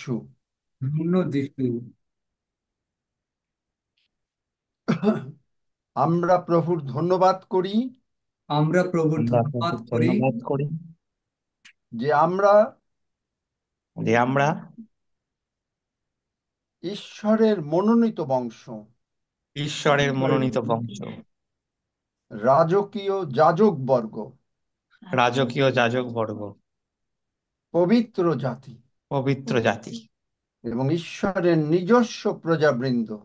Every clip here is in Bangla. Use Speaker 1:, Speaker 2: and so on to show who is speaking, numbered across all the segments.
Speaker 1: যিশু।
Speaker 2: ধন্য যিশু।
Speaker 1: আমরা প্রভুর ধন্যবাদ করি
Speaker 2: আমরা প্রভুর
Speaker 3: আমরা
Speaker 2: ধন্যবাদ
Speaker 3: আপনাকে
Speaker 2: করি
Speaker 3: ধন্যবাদ করি
Speaker 1: যে আমরা
Speaker 3: যে আমরা
Speaker 1: ঈশ্বরের মনোনীত বংশ,
Speaker 3: ঈশ্বরের মনোনীত বংশ,
Speaker 1: রাজকীয় যাজক বর্গ,
Speaker 3: রাজকীয় যাজক বর্গ,
Speaker 1: পবিত্র জাতি
Speaker 3: পবিত্র জাতি
Speaker 1: এবং ঈশ্বরের নিজস্ব প্রজাবৃন্দ,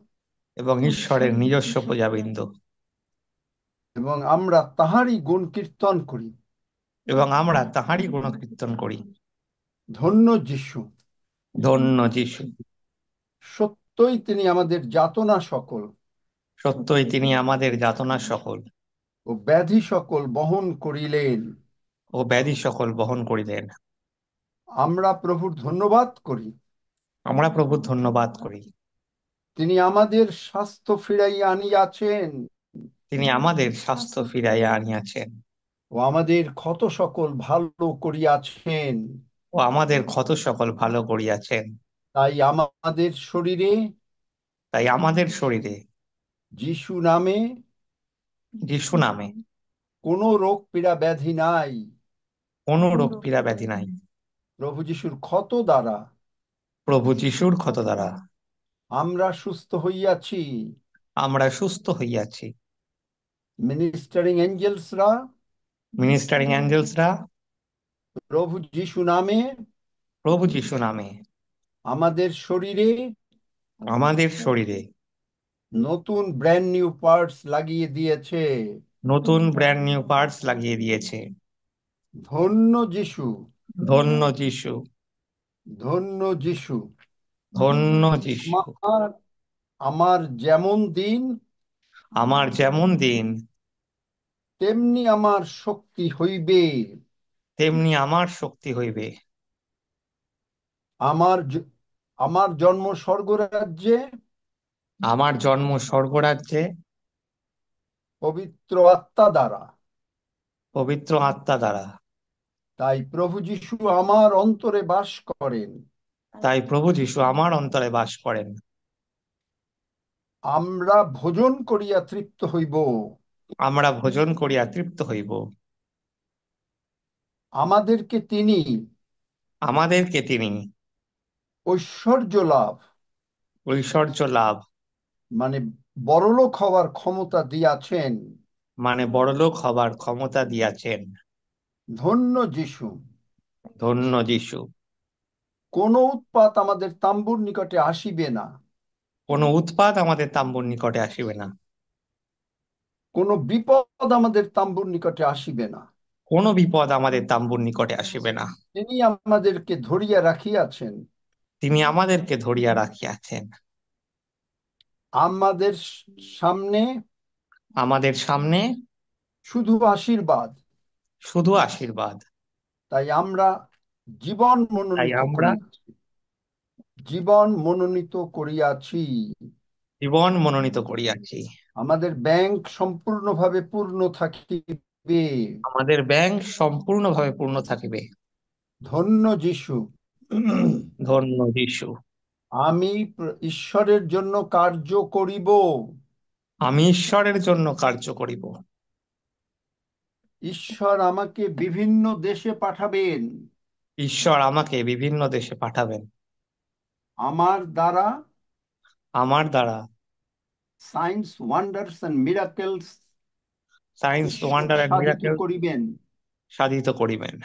Speaker 3: এবং ঈশ্বরের নিজস্ব প্রজাবৃন্দ,
Speaker 1: এবং আমরা তাহারই গুণ কীর্তন করি।
Speaker 3: এবং আমরা তাহারই গুণকীর্তন করি।
Speaker 1: ধন্য যিশু।
Speaker 3: ধন্য যিশু।
Speaker 1: সত্যই তিনি আমাদের যাতনা সকল
Speaker 3: সত্যই তিনি আমাদের যাতনা সকল
Speaker 1: ও ব্যাধি সকল বহন করিলেন।
Speaker 3: ও ব্যাধি সকল বহন করিলেন।
Speaker 1: আমরা প্রভুর ধন্যবাদ করি।
Speaker 3: আমরা প্রভুর ধন্যবাদ করি।
Speaker 1: তিনি আমাদের স্বাস্থ্য ফিরাইয়া আনিয়াছেন
Speaker 3: তিনি আমাদের স্বাস্থ্য ফিরাইয়া আনিয়াছেন
Speaker 1: ও আমাদের ক্ষত সকল ভালো করিয়াছেন।
Speaker 3: ও আমাদের ক্ষত সকল ভালো করিয়াছেন।
Speaker 1: তাই আমাদের শরীরে
Speaker 3: তাই আমাদের শরীরে
Speaker 1: যিশু নামে
Speaker 3: যিশু নামে
Speaker 1: কোনো রোগ পীড়া ব্যাধি নাই।
Speaker 3: কোনো রোগ পীড়া ব্যাধি নাই।
Speaker 1: প্রভু যিশুর ক্ষত দ্বারা
Speaker 3: প্রভু যিশুর ক্ষত দ্বারা
Speaker 1: আমরা সুস্থ হইয়াছি।
Speaker 3: আমরা সুস্থ হইয়াছি।
Speaker 1: মিনিস্টারিং এঞ্জেলসরা
Speaker 3: মিনিস্টারিং অ্যাঞ্জেলসরা
Speaker 1: প্রভু যিশু নামে
Speaker 3: প্রভু যিশু নামে
Speaker 1: আমাদের শরীরে
Speaker 3: আমাদের শরীরে
Speaker 1: নতুন ব্র্যান্ড নিউ পার্টস লাগিয়ে দিয়েছে।
Speaker 3: নতুন ব্র্যান্ড নিউ পার্টস লাগিয়ে দিয়েছে।
Speaker 1: ধন্য যিশু।
Speaker 3: ধন্য যিশু।
Speaker 1: ধন্য যিশু।
Speaker 3: ধন্য যিশু।
Speaker 1: আমার আমার যেমন দিন
Speaker 3: আমার যেমন দিন
Speaker 1: তেমনি আমার শক্তি হইবে।
Speaker 3: তেমনি আমার শক্তি হইবে।
Speaker 1: আমার আমার জন্ম স্বর্গরাজ্যে
Speaker 3: আমার জন্ম স্বর্গরাজ্যে
Speaker 1: পবিত্র আত্মা দ্বারা।
Speaker 3: পবিত্র আত্মা দ্বারা।
Speaker 1: তাই প্রভু যিশু আমার অন্তরে বাস করেন।
Speaker 3: তাই প্রভু যিশু আমার অন্তরে বাস করেন।
Speaker 1: আমরা ভোজন করিয়া তৃপ্ত হইব।
Speaker 3: আমরা ভোজন করিয়া তৃপ্ত হইব।
Speaker 1: আমাদেরকে তিনি
Speaker 3: আমাদেরকে তিনি
Speaker 1: ঐশ্বর্য লাভ
Speaker 3: ঐশ্বর্য লাভ
Speaker 1: মানে বড়লোক হওয়ার ক্ষমতা দিয়াছেন।
Speaker 3: মানে বড়লোক হবার ক্ষমতা দিয়াছেন।
Speaker 1: ধন্য যিশু।
Speaker 3: ধন্য যিশু।
Speaker 1: কোন উৎপাত আমাদের তাম্বুর নিকটে আসিবে না।
Speaker 3: কোনো উৎপাত আমাদের তাম্বুর নিকটে আসিবে না।
Speaker 1: কোন বিপদ আমাদের তাম্বুর নিকটে আসিবে না।
Speaker 3: কোনো বিপদ আমাদের তাম্বুর নিকটে আসিবে না।
Speaker 1: তিনি আমাদেরকে ধরিয়া রাখিয়াছেন।
Speaker 3: তিনি আমাদেরকে ধরিয়া রাখিয়াছেন।
Speaker 1: আমাদের সামনে
Speaker 3: আমাদের সামনে
Speaker 1: শুধু আশীর্বাদ।
Speaker 3: শুধু আশীর্বাদ।
Speaker 1: তাই আমরা জীবন
Speaker 3: তাই
Speaker 1: মনোনীত
Speaker 3: আমরা
Speaker 1: করিয়াছি। জীবন মনোনীত করিয়াছি।
Speaker 3: জীবন মনোনীত করিয়াছি।
Speaker 1: আমাদের ব্যাংক সম্পূর্ণভাবে পূর্ণ থাকিবে।
Speaker 3: আমাদের ব্যাংক সম্পূর্ণভাবে পূর্ণ থাকিবে।
Speaker 1: ধন্য যিশু।
Speaker 3: ধন্য যিশু।
Speaker 1: আমি ঈশ্বরের জন্য কার্য করিব।
Speaker 3: আমি ঈশ্বরের জন্য কার্য করিব।
Speaker 1: ঈশ্বর আমাকে বিভিন্ন দেশে পাঠাবেন।
Speaker 3: ঈশ্বর আমাকে বিভিন্ন দেশে পাঠাবেন।
Speaker 1: আমার দ্বারা
Speaker 3: আমার দ্বারা
Speaker 1: science wonders and miracles
Speaker 3: science
Speaker 1: ঈশ্বর
Speaker 3: ওয়ান্ডার এন্ড
Speaker 1: সাধিত
Speaker 3: মিরাকেল
Speaker 1: করিবেন।
Speaker 3: সাধিত করিবেন।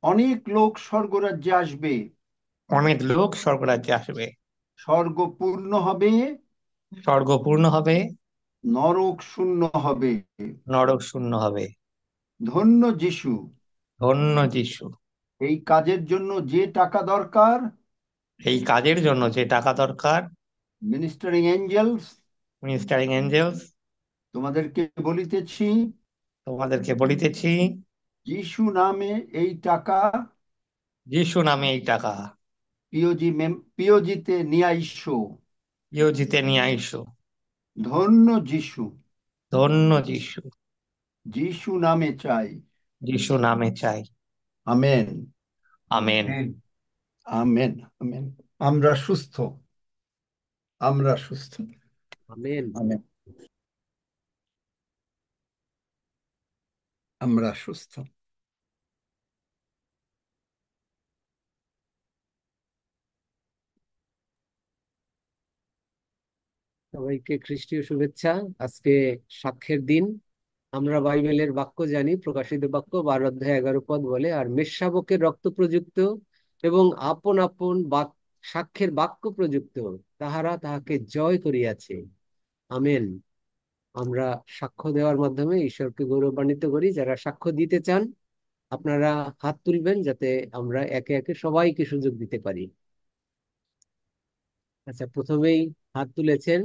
Speaker 1: অনেক লোক স্বর্গরাজ্যে আসবে।
Speaker 3: অনেক লোক স্বর্গরাজ্যে আসবে।
Speaker 1: স্বর্গ পূর্ণ হবে,
Speaker 3: স্বর্গ পূর্ণ হবে,
Speaker 1: নরক শূন্য হবে।
Speaker 3: নরক শূন্য হবে।
Speaker 1: ধন্য যিশু।
Speaker 3: ধন্য যিশু।
Speaker 1: এই কাজের জন্য যে টাকা দরকার,
Speaker 3: এই কাজের জন্য যে টাকা দরকার,
Speaker 1: মিনিস্টারিং এঞ্জেলস
Speaker 3: মিনিস্টারিং এঞ্জেলস
Speaker 1: তোমাদেরকে বলিতেছি,
Speaker 3: তোমাদেরকে বলিতেছি,
Speaker 1: যিশু নামে এই টাকা
Speaker 3: যিশু নামে এই টাকা
Speaker 1: পিওজিতে নিয়ে আইসো।
Speaker 3: ইয়োজিতে নিয়ে আইসো।
Speaker 1: ধন্য যিশু।
Speaker 3: ধন্য যিশু।
Speaker 1: যিশু নামে চাই।
Speaker 3: যিশু নামে চাই।
Speaker 1: Amen.
Speaker 3: Amen.
Speaker 2: Amen.
Speaker 1: Amen. Amen. আমরা সুস্থ। আমরা সুস্থ।
Speaker 4: আমেন।
Speaker 1: আমেন। আমরা সুস্থ।
Speaker 4: সবাইকে খ্রিস্টীয় শুভেচ্ছা। আজকে সাক্ষ্যের দিন। আমরা বাইবেলের বাক্য জানি, প্রকাশিত বাক্য 12 অধ্যায় 11 পদ বলে, আর মেষশাবকের রক্ত প্রযুক্ত এবং আপন আপন সাক্ষ্যের বাক্য প্রযুক্ত তাহারা তাহাকে জয় করিয়াছে। আমেন। আমরা সাক্ষ্য দেওয়ার মাধ্যমে ঈশ্বরকে গৌরবান্বিত করি। যারা সাক্ষ্য দিতে চান আপনারা হাত তুলবেন, যাতে আমরা একে একে সবাইকে সুযোগ দিতে পারি। আচ্ছা, প্রথমেই হাত তুলেছেন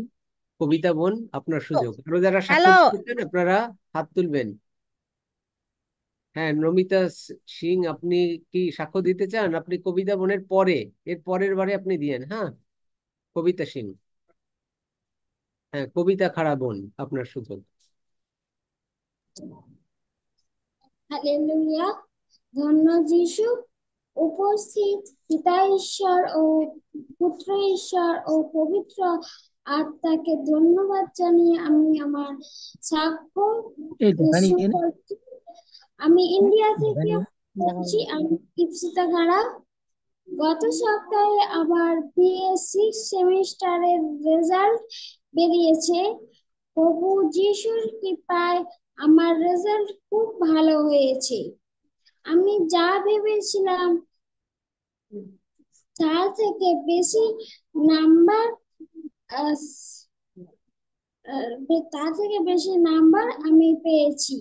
Speaker 4: কবিতা বোন, আপনার সুযোগ। আরো যারা সাক্ষ্য
Speaker 5: হ্যালো।
Speaker 4: দিতে চান আপনারা হাত তুলবেন। হ্যাঁ, নমিতা সিং, আপনি কি সাক্ষ্য দিতে চান? আপনি কবিতা বোনের পরে, এর পরের বারে আপনি দিয়েন। হ্যাঁ, কবিতা সিং। হ্যাঁ, কবিতা খাড়া বোন, আপনার সুযোগ।
Speaker 5: হালেলুয়া। ধন্য যিশু। উপস্থিত পিতা ঈশ্বর ও পুত্র ঈশ্বর ও পবিত্র আত্মাকে ধন্যবাদ জানিয়ে আমি আমার সাক্ষ্য শুরু করছি। আমি ইন্ডিয়া থেকে বলছি। আমি ইপসিতা খাড়া। গত সপ্তাহে আমার বিএ 6 সেমিস্টারের রেজাল্ট বেরিয়েছে। প্রভু যিশুর কৃপায় আমার রেজাল্ট খুব ভালো হয়েছে। আমি যা ভেবেছিলাম তার থেকে বেশি নাম্বার আমি পেয়েছি।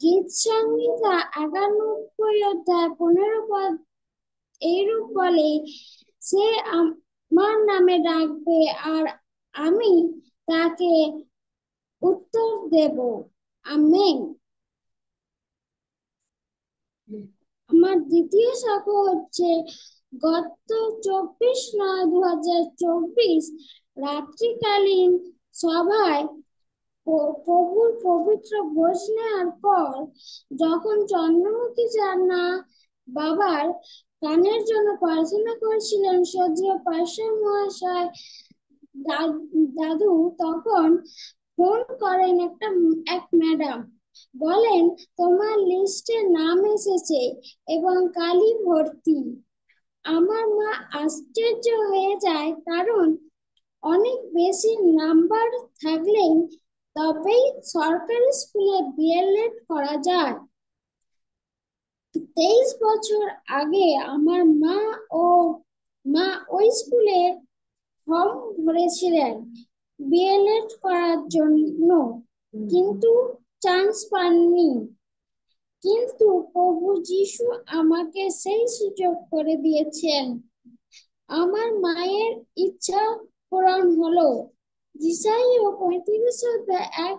Speaker 5: গীত সংহিতা 91 অধ্যায় 15 পদ এইরূপ বলে, সে আমার নামে ডাকবে আর আমি তাকে উত্তর দেব। আমেন। আমার দ্বিতীয় সাক্ষ্য হচ্ছে, গত 24/9/2024 রাত্রিকালীন সভায় প্রভুর পবিত্র ভোজ নেওয়ার পর যখন চন্দ্রমুখী জানা বাবার কানের জন্য প্রার্থনা করছিলেন শ্রদ্ধেয় পাস্টার মহাশয় দাদু, তখন ফোন করেন এক ম্যাডাম। বলেন, তোমার লিস্টে নাম এসেছে এবং কালই ভর্তি। আমার মা আশ্চর্য হয়ে যায়, কারণ অনেক বেশি নাম্বার থাকলে তবেই সরকারি স্কুলে ডিএলএড করা যায়। 23 বছর আগে আমার মা ওই স্কুলে ফর্ম ভরেছিলেন ডিএলএড করার জন্য, কিন্তু চান্স পাননি। কিন্তু প্রভু যিশু আমাকে সেই সুযোগ করে দিয়েছেন। আমার মায়ের ইচ্ছা পূরণ হলো। যিশাইয়া 35 অধ্যায় 1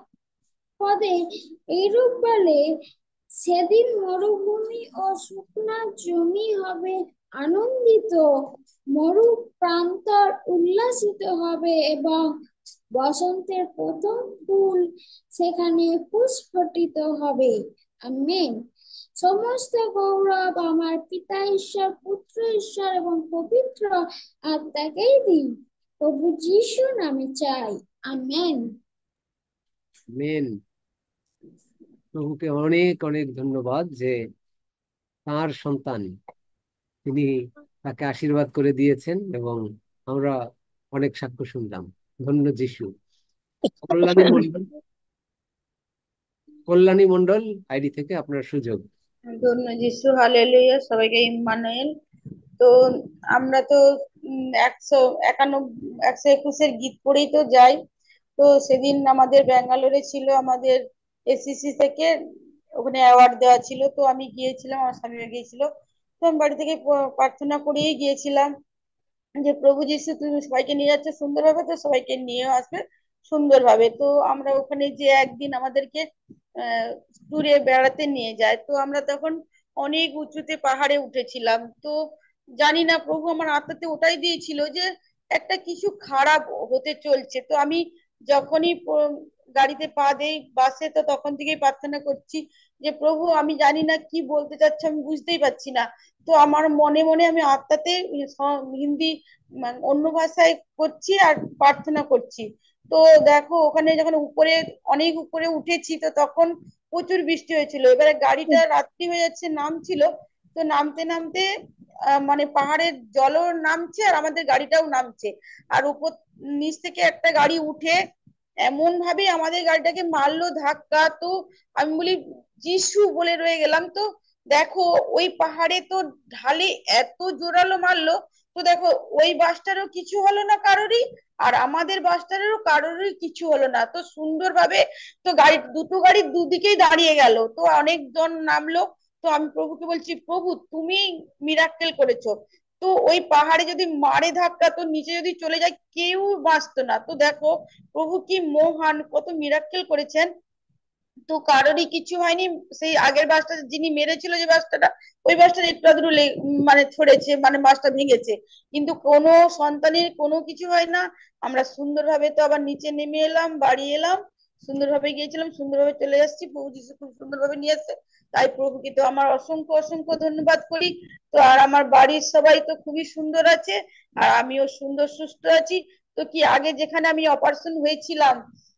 Speaker 5: পদে এইরূপ বলে, সেদিন মরুভূমি ও শুকনা জমি হবে আনন্দিত, মরু প্রান্তর উল্লাসিত হবে এবং বসন্তের প্রথম ফুল সেখানে পুষ্পটিত হবে। আমেন। সমস্ত গৌরব আমার পিতা ঈশ্বর, পুত্র ঈশ্বর এবং পবিত্র আত্মাকেই দিই। প্রভু যিশু নামে চাই। আমেন।
Speaker 4: আমেন। প্রভুকে অনেক অনেক ধন্যবাদ যে তার সন্তান, তিনি তাকে আশীর্বাদ করে দিয়েছেন এবং আমরা অনেক সাক্ষ্য শুনলাম। ধন্য যিশু। কল্যাণী মন্ডল আইডি থেকে আপনার সুযোগ।
Speaker 6: ধন্য যিশু। হালেলুয়া। সবাইকে ইম্মানুয়েল। তো আমরা তো 121 গীত পড়েই তো যাই। তো সেদিন আমাদের ব্যাঙ্গালোরে ছিল, আমাদের এসিসি থেকে ওখানে অ্যাওয়ার্ড দেওয়া ছিল। তো আমি গিয়েছিলাম, আমার স্বামীও গিয়েছিল। তো আমি বাড়ি থেকে প্রার্থনা করেই গিয়েছিলাম যে প্রভু যিশু তুমি সবাইকে নিয়ে যাচ্ছে সুন্দরভাবে, তো সবাইকে নিয়েও আসবে সুন্দরভাবে। তো আমরা ওখানে যে একদিন আমাদেরকে ট্যুরে বেড়াতে নিয়ে যায়, তো আমরা তখন অনেক উঁচুতে পাহাড়ে উঠেছিলাম। তো জানি না প্রভু আমার আত্মাতে ওটাই দিয়েছিল যে একটা কিছু খারাপ হতে চলছে। তো আমি যখনই গাড়িতে পা দেই বাসে, তো তখন থেকেই প্রার্থনা করছি যে প্রভু আমি জানি না কি বলতে চাচ্ছ, আমি বুঝতেই পারছি না। তো আমার মনে মনে আমি আত্মাতে হিন্দি অন্য ভাষায় করছি আর প্রার্থনা করছি। তো দেখো ওখানে যখন উপরে অনেক উপরে উঠেছি, তো তখন প্রচুর বৃষ্টি হয়েছিল, এবারে গাড়িটা রাত্রি হয়ে যাচ্ছে নামছিল। তো নামতে নামতে মানে পাহাড়ের জলও নামছে আর আমাদের গাড়িটাও নামছে। আর উপর নিচ থেকে একটা গাড়ি উঠে এমন ভাবে আমাদের গাড়িটাকে মারলো ধাক্কা, তো আমি বলি যিশু বলে রয়ে গেলাম। তো দেখো ওই পাহাড়ে তো ঢালে এত জোরালো মারলো, তো দেখো ওই বাসটারও কিছু হলো না কারোরই, আর আমাদের বাসটারও কারোরই কিছু হলো না, তো সুন্দরভাবে। তো গাড়ি দুটো গাড়ি দুদিকেই দাঁড়িয়ে গেল, তো অনেকজন নামলো। তো আমি প্রভুকে বলছি প্রভু তুমি মিরাক্কেল করেছো। তো ওই পাহাড়ে যদি মারে ধাক্কা, তো নিচে যদি চলে যায় কেউ বাঁচতো না। তো দেখো প্রভু কি মহান, কত মিরাক্কেল করেছেন। তো কারোরই কিছু হয়নি। সেই আগের বাসটা যিনি মেরেছিল যে বাসটা, ওই বাসটা একটু আধটু মানে ছড়েছে, মানে বাসটা ভেঙেছে, কিন্তু কোনো সন্তানের কোনো কিছু হয় না। আমরা সুন্দরভাবে তো আবার নিচে নেমে এলাম, বাড়ি এলাম, সুন্দরভাবে গিয়েছিলাম, সুন্দরভাবে চলে আসছি, প্রভু যিশু খুব সুন্দরভাবে নিয়ে আসছে। তাই প্রভুকে তো আমার অসংখ্য অসংখ্য ধন্যবাদ করি। তো আর আমার বাড়ির সবাই তো খুবই সুন্দর আছে, আর আমিও সুন্দর সুস্থ আছি। তো কি আগে যেখানে আমি অপারেশন হয়েছিলাম,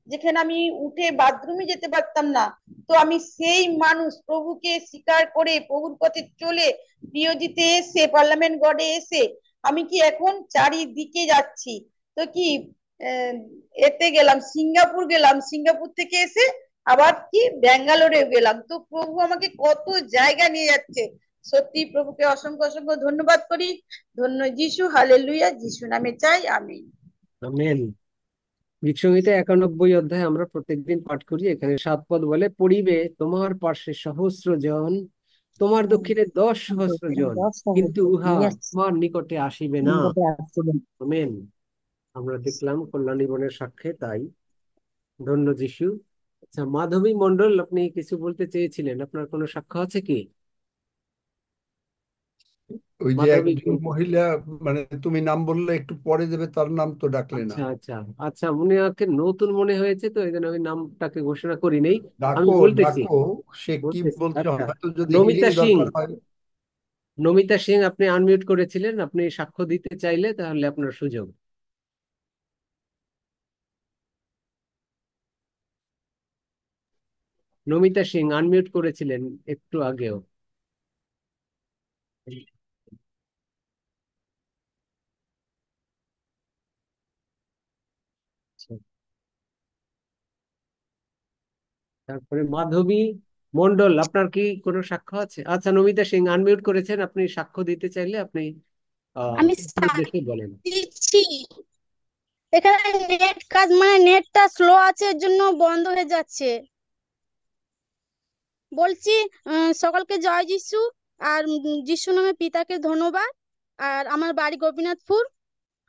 Speaker 6: যেখানে আমি উঠে বাথরুমে যেতে পারতাম না, তো আমি সেই মানুষ প্রভুকে স্বীকার করে প্রভুর পথে চলে পিওজিতে এসে পার্লামেন্ট গড়ে এসে আমি কি এখন চারিদিকে যাচ্ছি। তো কি আহ, এতে গেলাম, সিঙ্গাপুর গেলাম, সিঙ্গাপুর থেকে এসে আবার কি ব্যাঙ্গালোরে গেলাম। তো প্রভু আমাকে কত জায়গা নিয়ে যাচ্ছে। সত্যি প্রভুকে অসংখ্য অসংখ্য ধন্যবাদ করি। ধন্য যিশু, হালেলুয়া, যিশু নামে চাই, আমিন।
Speaker 4: আমেন। গীতসংহিতা 91 অধ্যায় আমরা প্রত্যেকদিন পাঠ করি। এখানে 7 পদ বলে, পড়িবে তোমার পার্শ্বে সহস্র জন, তোমার দক্ষিণে 10 সহস্র জন, কিন্তু উহা তোমার নিকটে আসিবে না। আমেন। আমরা দেখলাম কল্যাণী বোনের সাক্ষ্যে তাই। ধন্য যিশু। আচ্ছা, মাধবী মন্ডল, আপনি কিছু বলতে চেয়েছিলেন, আপনার কোনো সাক্ষ্য আছে কি?
Speaker 1: ওই যে
Speaker 4: মাধবী
Speaker 1: একজন মহিলা, মানে তুমি নাম বললে একটু পরে দেবে, তার নাম তো ডাকলে না।
Speaker 4: আচ্ছা আচ্ছা আচ্ছা, আমাকে নতুন মনে হয়েছে, তো এই জন্য আমি নামটাকে ঘোষণা করি নেই। আমি
Speaker 1: ডাকো
Speaker 4: বলতেছি
Speaker 1: ডাকো, সে কি
Speaker 4: বলতেছি
Speaker 1: বলছে,
Speaker 4: আচ্ছা,
Speaker 1: হয়তো যদি
Speaker 4: নমিতা
Speaker 1: হিলিং
Speaker 4: সিং।
Speaker 1: দরকার হয়।
Speaker 4: নমিতা সিং, আপনি আনমিউট করেছিলেন, আপনি সাক্ষ্য দিতে চাইলে তাহলে আপনার সুযোগ। নমিতা সিং আনমিউট করেছিলেন একটু আগেও। আচ্ছা, তারপরে মাধবী মন্ডল, আপনার কি কোনো সাক্ষ্য আছে? আচ্ছা, নমিতা সিং আনমিউট করেছেন, আপনি সাক্ষ্য দিতে চাইলে আপনি
Speaker 7: আমি
Speaker 4: দেখে বলেন।
Speaker 7: দিচ্ছি। এখানে নেট কাজ, মানে নেটটা স্লো আছে, এর জন্য বন্ধ হয়ে যাচ্ছে। বলছি, সকলকে জয় যিশু। আর যিশু নামে পিতাকে ধন্যবাদ। আর আমার বাড়ি গোপীনাথপুর।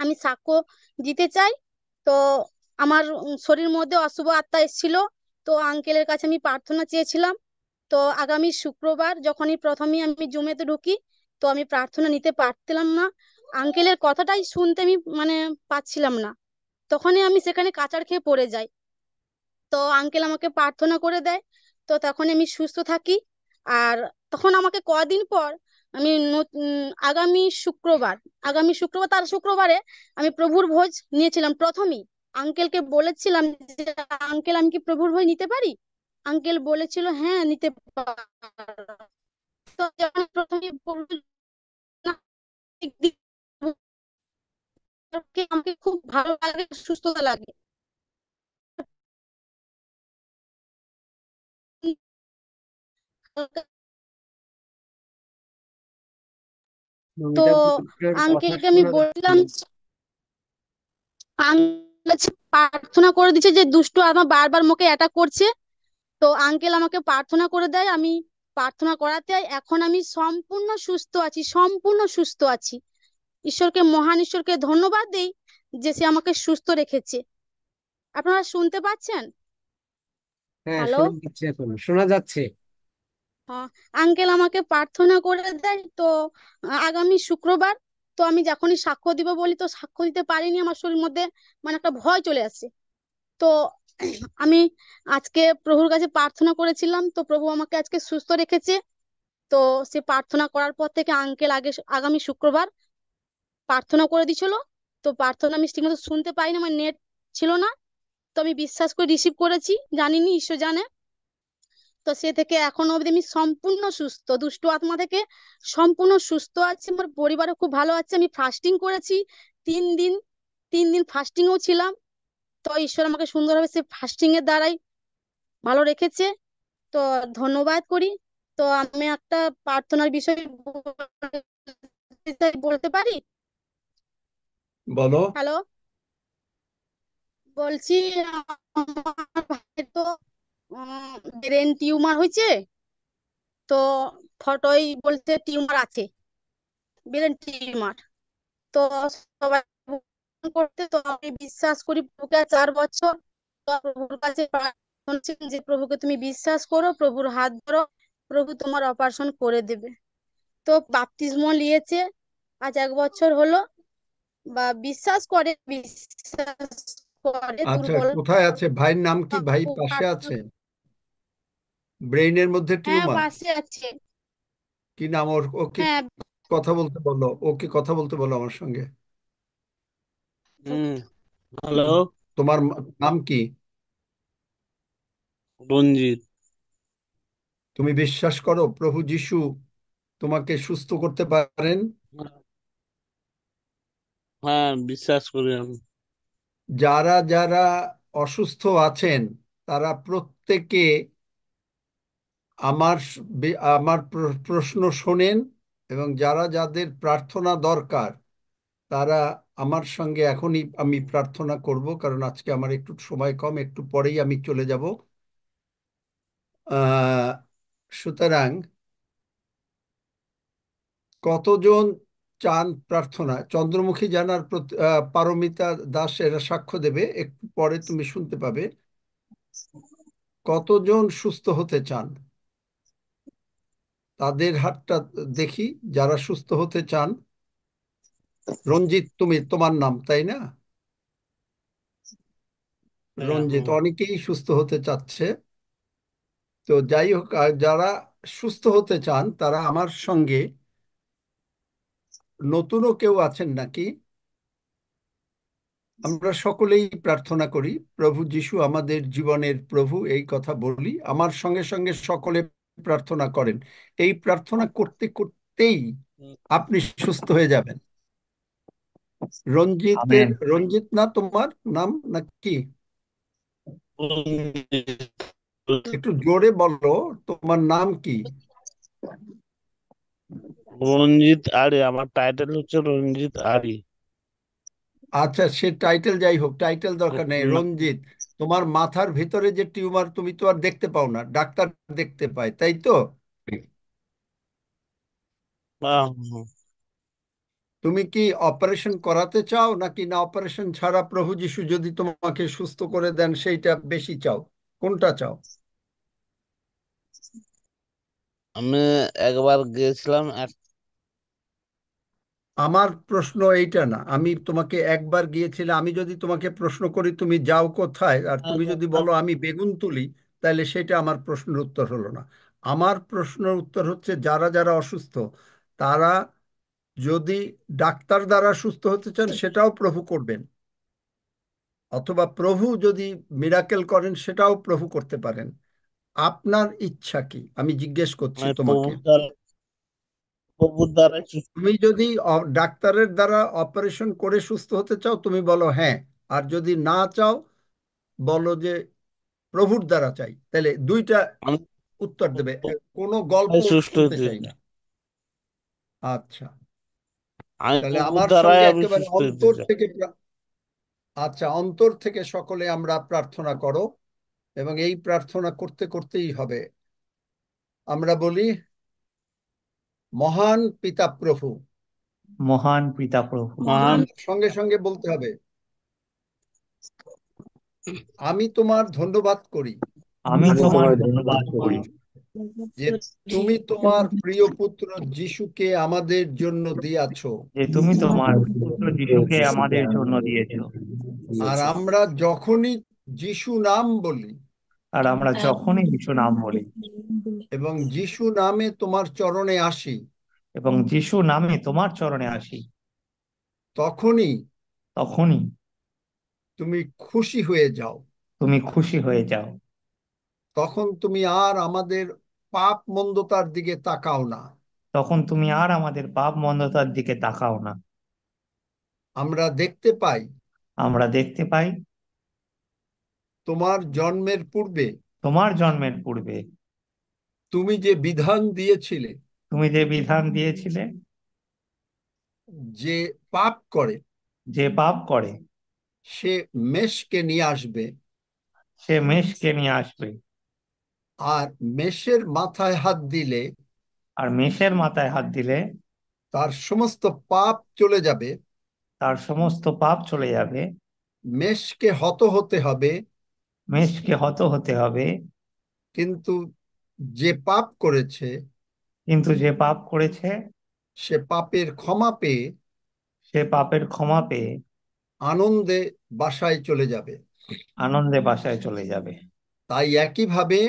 Speaker 7: আমি সাক্ষ্য দিতে চাই। তো আমার শরীর মধ্যে অশুভ আত্মা এসেছিল। তো আঙ্কেলের কাছে আমি প্রার্থনা চেয়েছিলাম। তো আগামী শুক্রবার যখনই প্রথমেই আমি জুমেতে ঢুকি, তো আমি প্রার্থনা নিতে পারছিলাম না। আঙ্কেলের কথাটাই শুনতে আমি মানে পাচ্ছিলাম না। তখনই আমি সেখানে কাচার খেয়ে পড়ে যাই। তো আঙ্কেল আমাকে প্রার্থনা করে দেয়। তো তখন আমি সুস্থ থাকি। আর তখন আমাকে কদিন পর আমি আগামী শুক্রবার তার শুক্রবারে আমি প্রভুর ভোজ নিয়েছিলাম প্রথমেই। আঙ্কেলকে বলেছিলাম যে আঙ্কেল আমি কি প্রভুর ভোজ নিতে পারি? আঙ্কেল বলেছিল হ্যাঁ নিতে পারো। তো যখন প্রথমে বলল না, আমাকে খুব ভালো লাগে, সুস্থতা লাগে। তো
Speaker 4: নমিতা আপনার কথা
Speaker 7: আঙ্কেলকে আমি
Speaker 4: শোনা যাচ্ছে
Speaker 7: বললাম,
Speaker 4: না।
Speaker 7: আঙ্কেল প্রার্থনা করে দিচ্ছে যে দুষ্টু আত্মা বারবার মুখে অ্যাটাক করছে। তো আঙ্কেল আমাকে প্রার্থনা করে দেয়, আমি প্রার্থনা করাতে এখন আমি সম্পূর্ণ সুস্থ আছি, সম্পূর্ণ সুস্থ আছি। ঈশ্বরকে, মহান ঈশ্বরকে ধন্যবাদ দেই যে সে আমাকে সুস্থ রেখেছে। আপনারা শুনতে পাচ্ছেন?
Speaker 4: হ্যাঁ,
Speaker 7: হ্যালো।
Speaker 4: শোনা যাচ্ছে, এখন শোনা যাচ্ছে।
Speaker 7: আঙ্কেল আমাকে প্রার্থনা করে দেয়। তো আগামী শুক্রবার, তো আমি যখনই সাক্ষ্য দিব বলি, তো সাক্ষ্য দিতে পারিনি, আমার শরীর মধ্যে মানে একটা ভয় চলে আসে। তো আমি আজকে প্রভুর কাছে প্রার্থনা করেছিলাম, তো প্রভু আমাকে আজকে সুস্থ রেখেছে। তো সে প্রার্থনা করার পর থেকে আঙ্কেল আগামী শুক্রবার প্রার্থনা করে দিছিল। তো প্রার্থনা আমি ঠিকমতো শুনতে পাইনি, আমার নেট ছিল না। তো আমি বিশ্বাস করে রিসিভ করেছি, জানিনি, ঈশ্বর জানে। তো সে থেকে এখনো অবধি আমি সম্পূর্ণ সুস্থ, দুষ্ট আত্মা থেকে সম্পূর্ণ সুস্থ আছি। আমার পরিবারও খুব ভালো আছে। আমি ফাস্টিং করেছি 3 দিন, 3 দিন ফাস্টিংও ছিলাম। তো ঈশ্বর আমাকে সুন্দরভাবে সে ফাস্টিং এর দ্বারাই ভালো রেখেছে। তো ধন্যবাদ করি। তো আমি একটা প্রার্থনার বিষয় বলতে পারি?
Speaker 1: বলো।
Speaker 7: হ্যালো, বলছি আমার ভাইয়ের তো ব্রেন টিউমার হয়েছে। তো ফটোই বলতে টিউমার আছে, ব্রেন টিউমার। তো সবাই করতে, তো আমি বিশ্বাস করি প্রভুকে। 4 বছর তো প্রভুর কাছে প্রার্থনা ছিল যে প্রভুকে তুমি বিশ্বাস করো, প্রভুর হাত ধরো, প্রভু তোমার অপারেশন করে দেবে। তো বাপ্তিস্ম নিয়েছে আজ 1 বছর হলো, বা বিশ্বাস করে
Speaker 1: আচ্ছা,
Speaker 7: দুর্বল।
Speaker 1: কোথায় আছে ভাইয়ের নাম কি? ভাই পাশে আছে? ব্রেইনের মধ্যে
Speaker 7: হ্যাঁ,
Speaker 1: টিউমার?
Speaker 7: পাশে আছে।
Speaker 1: কি নাম ওর? ওকে
Speaker 7: হ্যাঁ,
Speaker 1: কথা বলতে বলো, ওকে কথা বলতে বলো আমার সঙ্গে।
Speaker 8: হুম। হ্যালো,
Speaker 1: তোমার নাম কি?
Speaker 8: রঞ্জিত।
Speaker 1: তুমি বিশ্বাস করো প্রভু যিশু তোমাকে সুস্থ করতে পারেন?
Speaker 8: হ্যাঁ, বিশ্বাস করি আমি।
Speaker 1: যারা যারা অসুস্থ আছেন তারা প্রত্যেকে আমার প্রশ্ন শোনেন, এবং যারা যাদের প্রার্থনা দরকার তারা আমার সঙ্গে এখনই, আমি প্রার্থনা করব, কারণ আজকে আমার একটু সময় কম, একটু পরেই আমি চলে যাব। আহ সুতরাং কতজন চান প্রার্থনা? চন্দ্রমুখী জানার পারমিতা দাস এরা সাক্ষ্য দেবে, একটু পরে তুমি শুনতে পাবে। কতজন সুস্থ হতে চান তাদের হাতটা দেখি, যারা সুস্থ হতে চান। রঞ্জিত, তোমার নাম তাই না?
Speaker 8: হ্যাঁ,
Speaker 1: রঞ্জিত,
Speaker 8: হুম।
Speaker 1: অনেকেই সুস্থ হতে চাচ্ছে। তো যাই হোক, আর যারা সুস্থ হতে চান তারা আমার সঙ্গে, নতুনও কেউ আছেন নাকি? আমরা সকলেই প্রার্থনা করি, প্রভু যিশু আমাদের জীবনের প্রভু, এই কথা বলি, আমার সঙ্গে সঙ্গে সকলে প্রার্থনা করেন। এই প্রার্থনা করতে করতেই আপনি সুস্থ হয়ে যাবেন।
Speaker 3: আমেন।
Speaker 1: রঞ্জিত না তোমার নাম নাকি? একটু জোরে বলো, তোমার নাম কি?
Speaker 8: রঞ্জিত আরি, আমার টাইটেল হচ্ছে রঞ্জিত আরি।
Speaker 1: আচ্ছা, সে টাইটেল যাই হোক, টাইটেল দরকার নেই।
Speaker 8: না,
Speaker 1: রঞ্জিত, তোমার মাথার ভিতরে যে টিউমার তুমি তো আর দেখতে পাও না, ডাক্তার দেখতে পায়, তাই তো?
Speaker 8: হুম।
Speaker 1: তুমি কি অপারেশন করাতে চাও, নাকি না অপারেশন ছাড়া প্রভু যিশু যদি তোমাকে সুস্থ করে দেন সেইটা বেশি চাও? কোনটা চাও?
Speaker 8: আমি একবার গিয়েছিলাম
Speaker 1: আমার প্রশ্ন এইটা না, আমি তোমাকে একবার গিয়েছিলাম, আমি যদি তোমাকে প্রশ্ন করি তুমি যাও কোথায়, আর তুমি যদি বলো আমি বেগুন তুলি, তাহলে সেটা আমার প্রশ্নের উত্তর হলো না। আমার প্রশ্নের উত্তর হচ্ছে যারা যারা অসুস্থ তারা যদি ডাক্তার দ্বারা সুস্থ হতে চান সেটাও প্রভু করবেন, অথবা প্রভু যদি মিরাকেল করেন সেটাও প্রভু করতে পারেন। আপনার ইচ্ছা কি আমি জিজ্ঞেস করছি
Speaker 8: মানে
Speaker 1: তোমাকে।
Speaker 8: প্রভুর দ্বারা
Speaker 1: তুমি যদি ডাক্তারের দ্বারা অপারেশন করে সুস্থ হতে চাও তুমি বলো হ্যাঁ, আর যদি না চাও বলো যে প্রভুর দ্বারা চাই, তাহলে দুইটা
Speaker 8: আমি
Speaker 1: উত্তর দেবে, কোনো গল্প
Speaker 8: সুস্থ
Speaker 1: শুনতে
Speaker 8: হতে
Speaker 1: চাই
Speaker 8: চাই।
Speaker 1: না। আচ্ছা,
Speaker 8: আমি
Speaker 1: তাহলে
Speaker 8: প্রভুর
Speaker 1: আমার
Speaker 8: দ্বারাই
Speaker 1: সঙ্গে
Speaker 8: আমি
Speaker 1: একেবারে
Speaker 8: সুস্থ হতে
Speaker 1: অন্তর
Speaker 8: চাই।
Speaker 1: থেকে আচ্ছা, অন্তর থেকে সকলে আমরা প্রার্থনা করো, এবং এই প্রার্থনা করতে করতেই হবে। আমরা বলি, মহান পিতা প্রভু,
Speaker 3: মহান পিতা প্রভু,
Speaker 8: মহান
Speaker 1: সঙ্গে সঙ্গে বলতে হবে, আমি তোমার ধন্যবাদ করি
Speaker 3: আমি তোমার ধন্যবাদ করি
Speaker 1: যে তুমি তোমার প্রিয় পুত্র যিশুকে আমাদের জন্য দিয়াছো,
Speaker 3: যে তুমি তোমার পুত্র যিশুকে আমাদের জন্য দিয়েছো।
Speaker 1: আর আমরা যখনই যিশু নাম বলি
Speaker 3: আর আমরা যখনই যিশু নাম বলি
Speaker 1: এবং যিশু নামে তোমার চরণে আসি,
Speaker 3: এবং যিশু নামে তোমার চরণে আসি,
Speaker 1: তখনই
Speaker 3: তখনই
Speaker 1: তুমি খুশি হয়ে যাও।
Speaker 3: তুমি খুশি হয়ে যাও।
Speaker 1: তখন তুমি আর আমাদের পাপ মন্দতার দিকে তাকাও না।
Speaker 3: তখন তুমি আর আমাদের পাপ মন্দতার দিকে তাকাও না।
Speaker 1: আমরা দেখতে পাই
Speaker 3: আমরা দেখতে পাই
Speaker 1: তোমার জন্মের পূর্বে
Speaker 3: তোমার জন্মের পূর্বে
Speaker 1: তুমি যে বিধান দিয়েছিলে,
Speaker 3: তুমি যে বিধান দিয়েছিলে,
Speaker 1: যে পাপ করে
Speaker 3: যে পাপ করে
Speaker 1: সে মেষকে নিয়ে আসবে,
Speaker 3: সে মেষকে নিয়ে আসবে,
Speaker 1: আর মেষের মাথায় হাত দিলে
Speaker 3: আর মেষের মাথায় হাত দিলে
Speaker 1: তার সমস্ত পাপ চলে যাবে।
Speaker 3: তার সমস্ত পাপ চলে যাবে।
Speaker 1: মেষকে হত হতে হবে,
Speaker 3: মেষকে হত হতে হবে,
Speaker 1: কিন্তু যে পাপ করেছে
Speaker 3: কিন্তু যে পাপ করেছে
Speaker 1: সে পাপের ক্ষমা পেয়ে
Speaker 3: সে পাপের ক্ষমা পেয়ে
Speaker 1: আনন্দে বাসায় চলে যাবে।
Speaker 3: আনন্দে বাসায় চলে যাবে।
Speaker 1: তাই একইভাবে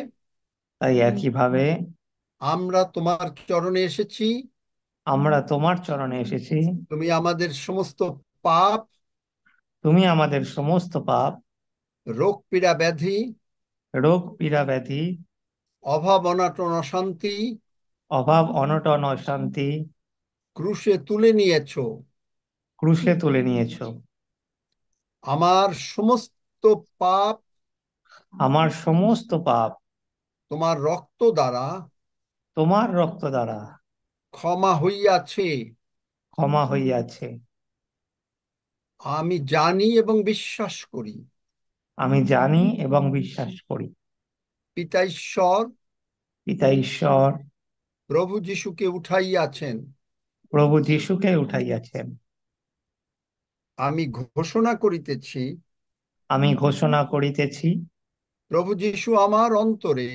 Speaker 3: তাই একইভাবে
Speaker 1: আমরা তোমার চরণে এসেছি।
Speaker 3: আমরা তোমার চরণে এসেছি।
Speaker 1: তুমি আমাদের সমস্ত পাপ,
Speaker 3: তুমি আমাদের সমস্ত পাপ,
Speaker 1: রোগ পীড়া ব্যাধি,
Speaker 3: রোগ পীড়া ব্যাধি,
Speaker 1: অভাব অনাটন অশান্তি
Speaker 3: অভাব অনটন অশান্তি
Speaker 1: ক্রুশে তুলে নিয়েছো।
Speaker 3: ক্রুশে তুলে নিয়েছো।
Speaker 1: আমার সমস্ত পাপ
Speaker 3: আমার সমস্ত পাপ
Speaker 1: তোমার রক্ত দ্বারা
Speaker 3: তোমার রক্ত দ্বারা
Speaker 1: ক্ষমা হইয়াছে।
Speaker 3: ক্ষমা হইয়াছে।
Speaker 1: আমি জানি এবং বিশ্বাস করি
Speaker 3: আমি জানি এবং বিশ্বাস করি
Speaker 1: পিতা ঈশ্বর
Speaker 3: পিতা ঈশ্বর
Speaker 1: প্রভু যিশুকে উঠাইয়াছেন।
Speaker 3: প্রভু যিশুকে উঠাইয়াছেন।
Speaker 1: আমি ঘোষণা করিতেছি
Speaker 3: আমি ঘোষণা করিতেছি
Speaker 1: প্রভু যিশু আমার অন্তরে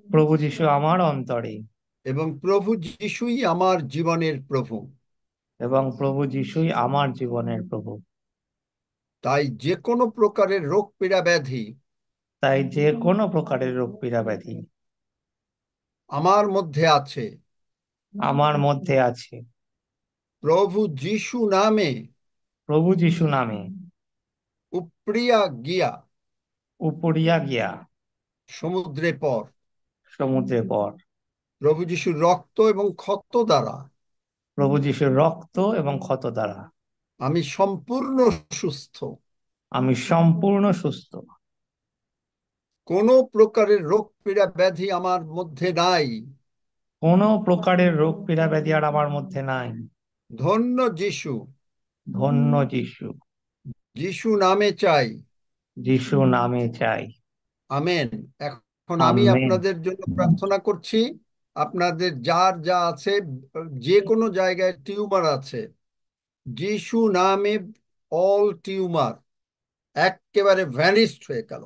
Speaker 3: প্রভু যিশু আমার অন্তরে
Speaker 1: এবং প্রভু যিশুই আমার জীবনের প্রভু।
Speaker 3: এবং প্রভু যিশুই আমার জীবনের প্রভু।
Speaker 1: তাই যে কোনো প্রকারের রোগ পীড়া ব্যাধি
Speaker 3: তাই যে কোনো প্রকারের রোগ পীড়া ব্যাধি
Speaker 1: আমার মধ্যে আছে,
Speaker 3: আমার মধ্যে আছে,
Speaker 1: প্রভু যিশু নামে
Speaker 3: প্রভু যিশু নামে
Speaker 1: উপড়িয়া গিয়া
Speaker 3: উপড়িয়া গিয়া
Speaker 1: সমুদ্রে পর।
Speaker 3: সমুদ্রে পর।
Speaker 1: প্রভু যিশুর রক্ত এবং ক্ষত দ্বারা
Speaker 3: প্রভু যিশুর রক্ত এবং ক্ষত দ্বারা
Speaker 1: আমি সম্পূর্ণ সুস্থ।
Speaker 3: আমি সম্পূর্ণ সুস্থ।
Speaker 1: কোনো প্রকারের রোগ পীড়া ব্যাধি আমার মধ্যে নাই।
Speaker 3: কোনো প্রকারের রোগ পীড়া ব্যাধি আর আমার মধ্যে নাই।
Speaker 1: ধন্য যিশু।
Speaker 3: ধন্য যিশু।
Speaker 1: যিশু নামে চাই।
Speaker 3: যিশু নামে চাই।
Speaker 1: আমেন। এখন আমি
Speaker 3: আমেন।
Speaker 1: আপনাদের জন্য প্রার্থনা করছি। আপনাদের যার যা আছে, যে কোনো জায়গায় টিউমার আছে, যিশু নামে অল টিউমার একেবারে ভ্যানিশড হয়ে গেল।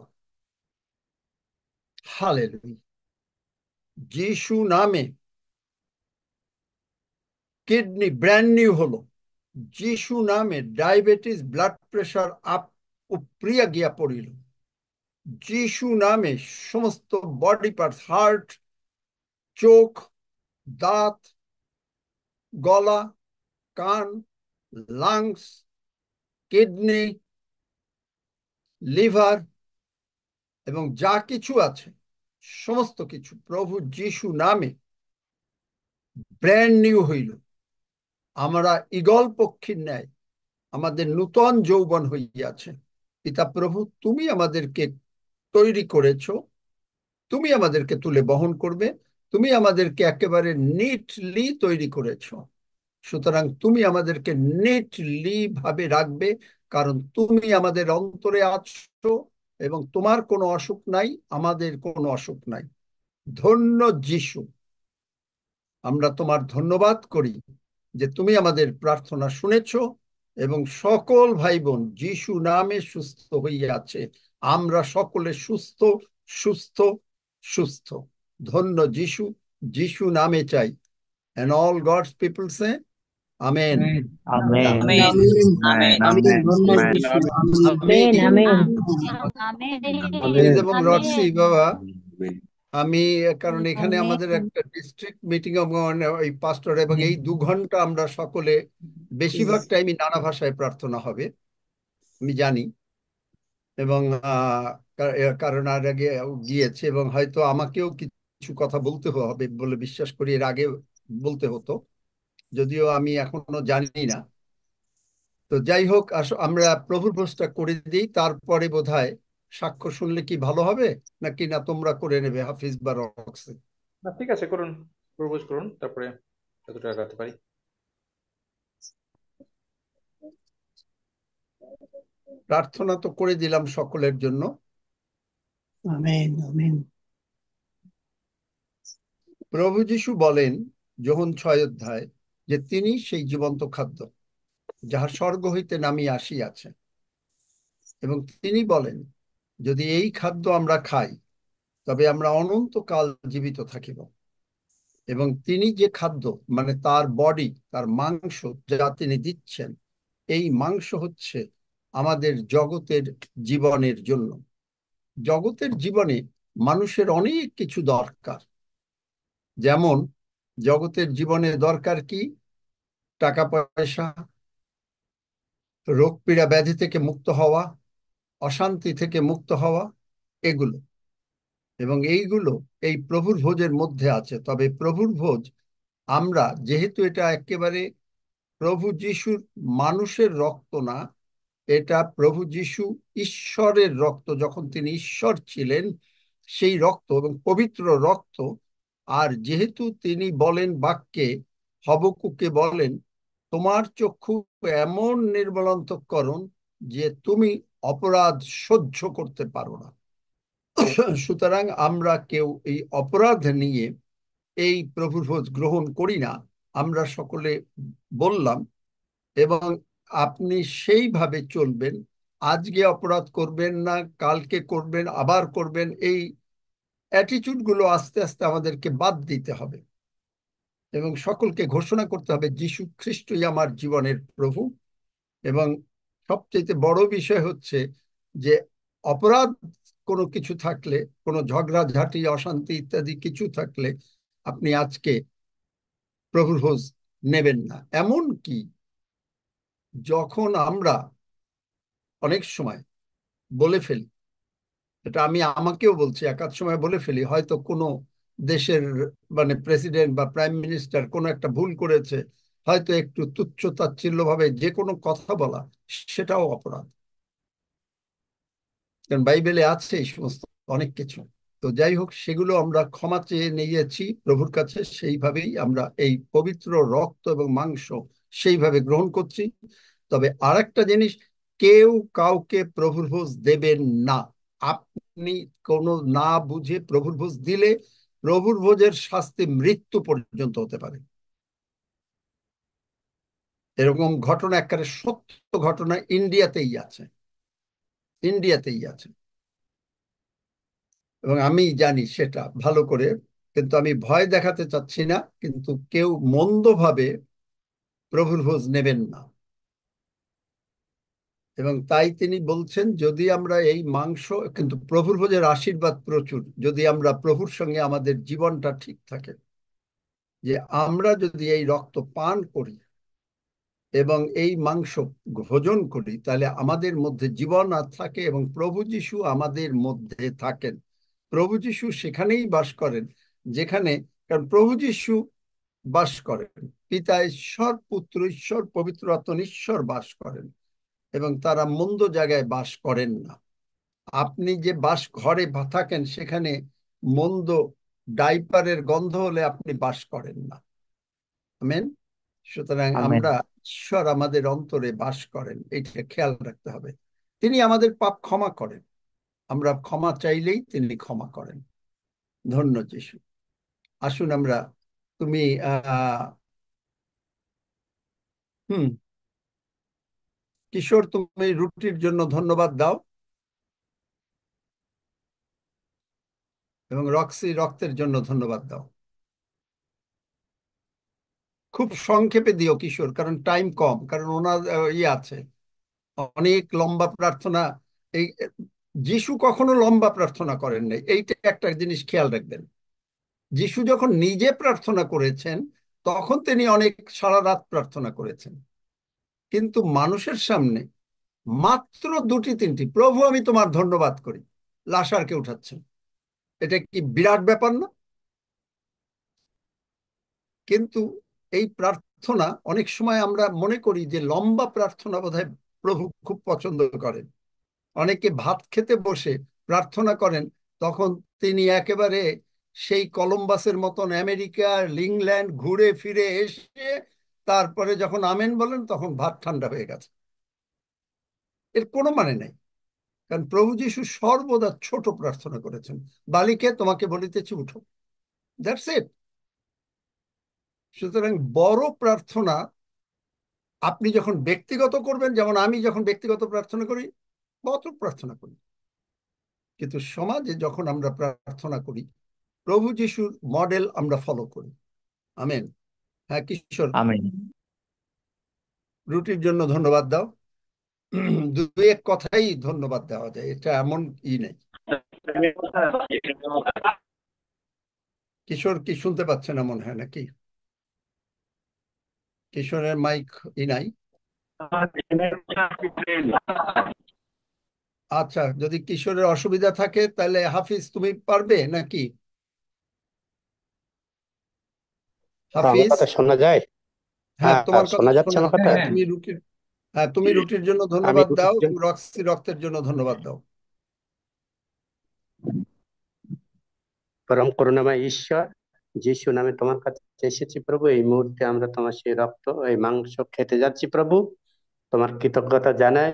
Speaker 1: হালেলুয়া। যিশু নামে কিডনি ব্র্যান্ড নিউ হলো। যিশু নামে ডায়াবেটিস ব্লাড প্রেশার আপ উপরিয়া গিয়া পড়িল। যিশু নামে সমস্ত বডি পার্টস, হার্ট, চোখ, দাঁত, গলা, কান, লাংস, কিডনি, লিভার এবং যা কিছু আছে সমস্ত কিছু প্রভু যিশু নামে ব্র্যান্ড নিউ হইল। আমরা ঈগল পক্ষীর ন্যায় আমাদের নূতন যৌবন হইয়াছে। পিতা প্রভু, তুমি আমাদেরকে তৈরি করেছো, তুমি আমাদেরকে তুলে বহন করবে, তুমি আমাদেরকে একেবারে নিটলি তৈরি করেছো। সুতরাং তুমি আমাদেরকে নিটলি ভাবে রাখবে, কারণ তুমি আমাদের অন্তরে আছো এবং তোমার কোনো অসুখ নাই, আমাদের কোনো অসুখ নাই। ধন্য যিশু, আমরা তোমার ধন্যবাদ করি যে তুমি আমাদের প্রার্থনা শুনেছো এবং সকল ভাই বোন যিশু নামে সুস্থ হইয়াছে। আমরা সকলে সুস্থ সুস্থ সুস্থ। ধন্য যিশু। যিশু নামে চাই। And all God's people say, Amen.
Speaker 2: Amen.
Speaker 3: Amen.
Speaker 9: Amen
Speaker 2: amen.
Speaker 9: Amen
Speaker 2: amen. ধন্যবাদ
Speaker 8: আমেন।
Speaker 2: যিশু।
Speaker 9: Amen amen
Speaker 1: please. এবং রক্সি বাবা,
Speaker 2: আমেন।
Speaker 1: আমি কারণ এখানে আমাদের একটা ডিস্ট্রিক্ট মিটিং এই পাস্টর, এবং এই 2 ঘন্টা আমরা সকলে বেশিরভাগ টাইমই নানা ভাষায় প্রার্থনা হবে আমি জানি। এবং কারণ আর আগে গিয়েছে, এবং হয়তো আমাকেও কিছু কথা বলতে হবে বলে বিশ্বাস করি, এর আগে বলতে হতো, যদিও আমি এখনো জানি না। তো যাই হোক, আমরা প্রভুর ভোজটা করে দিই, তারপরে বোধহয় সাক্ষ্য শুনলে কি ভালো হবে, নাকি না তোমরা করে নেবে হাফিজ বা রক্সি?
Speaker 9: না, ঠিক আছে, করুন, প্রপোজ করুন, তারপরে যতটা আগাতে পারি।
Speaker 1: প্রার্থনা তো করে দিলাম সকলের জন্য।
Speaker 8: Amen amen.
Speaker 1: প্রভু যীশু বলেন যোহন 6 অধ্যায় যে তিনি সেই জীবন্ত খাদ্য, যাহা স্বর্গ হইতে নামিয়া আসিয়াছে। এবং তিনি বলেন, যদি এই খাদ্য আমরা খাই, তবে আমরা অনন্তকাল জীবিত থাকিব। এবং তিনি যে খাদ্য, মানে তার বডি, তার মাংস যা তিনি দিচ্ছেন, এই মাংস হচ্ছে আমাদের জগতের জীবনের জন্য। জগতের জীবনে মানুষের অনেক কিছু দরকার। যেমন জগতের জীবনে দরকার কি? টাকা পয়সা, রোগ পীড়া ব্যাধি থেকে মুক্ত হওয়া, অশান্তি থেকে মুক্ত হওয়া, এগুলো। এবং এইগুলো এই প্রভুর ভোজের মধ্যে আছে। তবে প্রভুর ভোজ আমরা যেহেতু এটা একেবারে প্রভু যিশুর মানুষের রক্ত না, এটা প্রভু যিশু ঈশ্বরের রক্ত, যখন তিনি ঈশ্বর ছিলেন সেই রক্ত, এবং পবিত্র রক্ত। আর যেহেতু তিনি বলেন বাক্যে, হবকুকে বলেন, তোমার চক্ষু এমন নির্মলান্তকরণ যে তুমি অপরাধ সহ্য করতে পারো না। সুতরাং আমরা কেউ এই অপরাধ নিয়ে এই প্রভুর ভোজ গ্রহণ করি না। আমরা সকলে বললাম, এবং আপনি সেইভাবে চলবেন। আজকে অপরাধ করবেন না, কালকে করবেন, আবার করবেন, এই অ্যাটিটিউড গুলো আস্তে আস্তে আমাদেরকে বাদ দিতে হবে। এবং সকলকে ঘোষণা করতে হবে, যীশু খ্রিস্টই আমার জীবনের প্রভু। এবং সবচেয়ে বড় বিষয় হচ্ছে যে অপরাধ কোনো কিছু থাকলে, কোনো ঝগড়াঝাঁটি, অশান্তি ইত্যাদি কিছু থাকলে, আপনি আজকে প্রভুর ভোজ নেবেন না। এমন কি যখন আমরা অনেক সময় বলে ফেলি, এটা আমি আমাকেও বলছি, একাধ সময় বলে ফেলি, হয়তো কোনো দেশের মানে প্রেসিডেন্ট বা প্রাইম মিনিস্টার কোনো একটা ভুল করেছে, হয়তো একটু তুচ্ছ তাচ্ছিল্য ভাবে যে কোনো কথা বলা, সেটাও অপরাধ। কারণ বাইবেলে আছে এই সমস্ত অনেক কিছু। তো যাই হোক, সেগুলো আমরা ক্ষমা চেয়ে নিয়েছি প্রভুর কাছে, সেইভাবেই আমরা এই পবিত্র রক্ত এবং মাংস সেইভাবে গ্রহণ করছি। তবে আরেকটা জিনিস, কেউ কাউকে প্রভুর ভোজ দেবেন না। আপনি কোনো না বুঝে প্রভুর ভোজ দিলে প্রভুর ভোজের শাস্তি মৃত্যু পর্যন্ত হতে পারে। এরকম ঘটনা, একেবারে সত্য ঘটনা, ইন্ডিয়াতেই আছে, ইন্ডিয়াতেই আছে। এবং আমি জানি সেটা ভালো করে, কিন্তু আমি ভয় দেখাতে চাচ্ছি না। কিন্তু কেউ মন্দভাবে প্রভুর ভোজ নেবেন না। এবং তাই তিনি বলছেন, যদি আমরা এই মাংস, কিন্তু প্রভুর ভোজের আশীর্বাদ প্রচুর, যদি আমরা প্রভুর সঙ্গে আমাদের জীবনটা ঠিক থাকে, যে আমরা যদি এই রক্ত পান করি এবং এই মাংস ভোজন করি, তাহলে আমাদের মধ্যে জীবন আর থাকে, এবং প্রভু যীশু আমাদের মধ্যে থাকেন। প্রভু যীশু সেখানেই বাস করেন যেখানে, কারণ প্রভু যীশু বাস করেন, পিতা ঈশ্বর, পুত্র ঈশ্বর, পবিত্র আত্মা ঈশ্বর বাস করেন, এবং তারা মন্দ জায়গায় বাস করেন না। আপনি যে বাস ঘরে থাকেন, সেখানে মন্দ ডাইপারের গন্ধ হলে আপনি বাস করেন না। আমেন। সুতরাং
Speaker 3: আমেন।
Speaker 1: আমরা, ঈশ্বর আমাদের অন্তরে বাস করেন, এইটা খেয়াল রাখতে হবে। তিনি আমাদের পাপ ক্ষমা করেন, আমরা ক্ষমা চাইলেই তিনি ক্ষমা করেন। ধন্য যিশু। আসুন আমরা, তুমি হুম, কিশোর, তুমি রুটির জন্য ধন্যবাদ দাও, এবং রক্সি রক্তের জন্য ধন্যবাদ দাও। খুব সংক্ষেপে দিও কিশোর, কারণ টাইম কম, কারণ ওনার ইয়ে আছে, অনেক লম্বা প্রার্থনা। এই যিশু কখনো লম্বা প্রার্থনা করেন নাই, এইটা একটা জিনিস খেয়াল রাখবেন। যিশু যখন নিজে প্রার্থনা করেছেন তখন তিনি অনেক সারা রাত প্রার্থনা করেছেন, কিন্তু মানুষের সামনে মাত্র দুটি তিনটি প্রভু আমি তোমার ধন্যবাদ করি লাসারকে উঠাচ্ছেন। এটা কি বিরাট ব্যাপার না? কিন্তু এই প্রার্থনা অনেক সময় আমরা মনে করি যে লম্বা প্রার্থনা বোধহয় প্রভু খুব পছন্দ করেন। অনেকে ভাত খেতে বসে প্রার্থনা করেন, তখন তিনি একেবারে সেই কলম্বাসের মতন আমেরিকা ইংল্যান্ড ঘুরে ফিরে এসে তারপরে যখন আমেন বলেন তখন ভাত ঠান্ডা হয়ে গেছে। এর কোনো মানে নেই, কারণ প্রভু যীশু সর্বদা ছোট প্রার্থনা করেছেন। বালিকে তোমাকে বলিতেছি উঠো, দ্যাটস ইট। সুতরাং বড় প্রার্থনা আপনি যখন ব্যক্তিগত করবেন, যেমন আমি যখন ব্যক্তিগত প্রার্থনা করি কত প্রার্থনা করি, কিন্তু সমাজে যখন আমরা প্রার্থনা করি প্রভু যিশুর মডেল আমরা ফলো করি। আমেন। হ্যাঁ কিশোর,
Speaker 3: আমিন।
Speaker 1: রুটির জন্য ধন্যবাদ দাও। দু এক কথাই ধন্যবাদ দেওয়া যায়, এটা এমন নেই। কিশোর কি শুনতে পাচ্ছে না মনে হয় নাকি? কিশোরের মাইক নাই। আচ্ছা, যদি কিশোরের অসুবিধা থাকে তাহলে হাফিজ তুমি পারবে নাকি?
Speaker 10: আমার
Speaker 1: হাফিজ,
Speaker 10: কথা শোনা যায়?
Speaker 1: হ্যাঁ তোমার কথা
Speaker 10: শোনা যাচ্ছে
Speaker 1: শোনা
Speaker 10: আমার
Speaker 1: যাচ্ছে।
Speaker 10: কথা?
Speaker 2: হ্যাঁ,
Speaker 1: তুমি রুটির, হ্যাঁ তুমি রুটির জন্য
Speaker 10: আমি
Speaker 1: ধন্যবাদ দাও
Speaker 10: রুটির
Speaker 1: এবং
Speaker 10: জন্য
Speaker 1: রক্সি রক্তের জন্য ধন্যবাদ দাও।
Speaker 10: পরম করুণাময় ঈশ্বর, যিশু নামে তোমার কাছে এসেছি প্রভু। এই মুহূর্তে আমরা তোমার সেই রক্ত, এই মাংস খেতে যাচ্ছি প্রভু। তোমার কৃতজ্ঞতা জানাই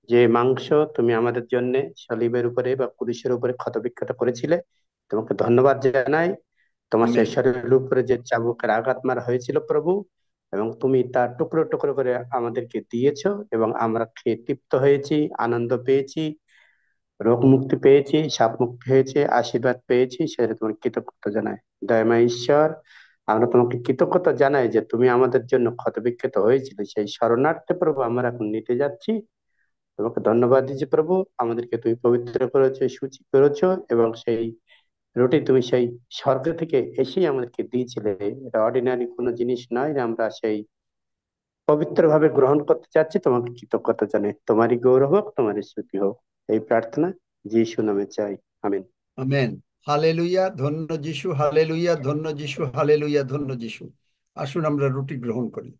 Speaker 10: যে মাংস তুমি আমাদের জন্য সলিবের উপরে বা ক্রুশের উপরে ক্ষতবিক্ষত করেছিলে। তোমাকে ধন্যবাদ জানাই। তোমার সেই
Speaker 1: আমেন।
Speaker 10: শরীরের উপরে যে চাবুকের আঘাত মারা হয়েছিল প্রভু, এবং তুমি তার টুকরো টুকরো করে আমাদেরকে দিয়েছো, এবং আমরা খেয়ে তৃপ্ত হয়েছি, আনন্দ পেয়েছি, রোগ মুক্তি পেয়েছি, সাপ মুক্তি হয়েছে, আশীর্বাদ পেয়েছি। সেটা তোমার কৃতজ্ঞতা জানাই। দয়াময় ঈশ্বর, আমরা তোমাকে কৃতজ্ঞতা জানাই যে তুমি আমাদের জন্য ক্ষতবিক্ষত হয়েছিল। সেই শরণার্থে প্রভু আমরা এখন নিতে যাচ্ছি। তোমাকে ধন্যবাদ দিচ্ছি প্রভু, আমাদেরকে তুমি পবিত্র করেছো, সূচি করেছো, এবং সেই রুটি তুমি সেই স্বর্গ থেকে এসেই আমাদেরকে দিয়েছিলে। এটা অর্ডিনারি কোনো জিনিস নয়, যে আমরা সেই পবিত্র ভাবে গ্রহণ করতে চাচ্ছি। তোমাকে কৃতজ্ঞতা জানাই। তোমারই গৌরব হোক, তোমারই স্তুতি হোক। এই প্রার্থনা যিশু নামে চাই, আমিন।
Speaker 1: আমেন। হালেলুয়া, ধন্য যিশু, হালেলুয়া, ধন্য যিশু, হালেলুয়া, ধন্য যিশু। আসুন আমরা রুটি গ্রহণ করি।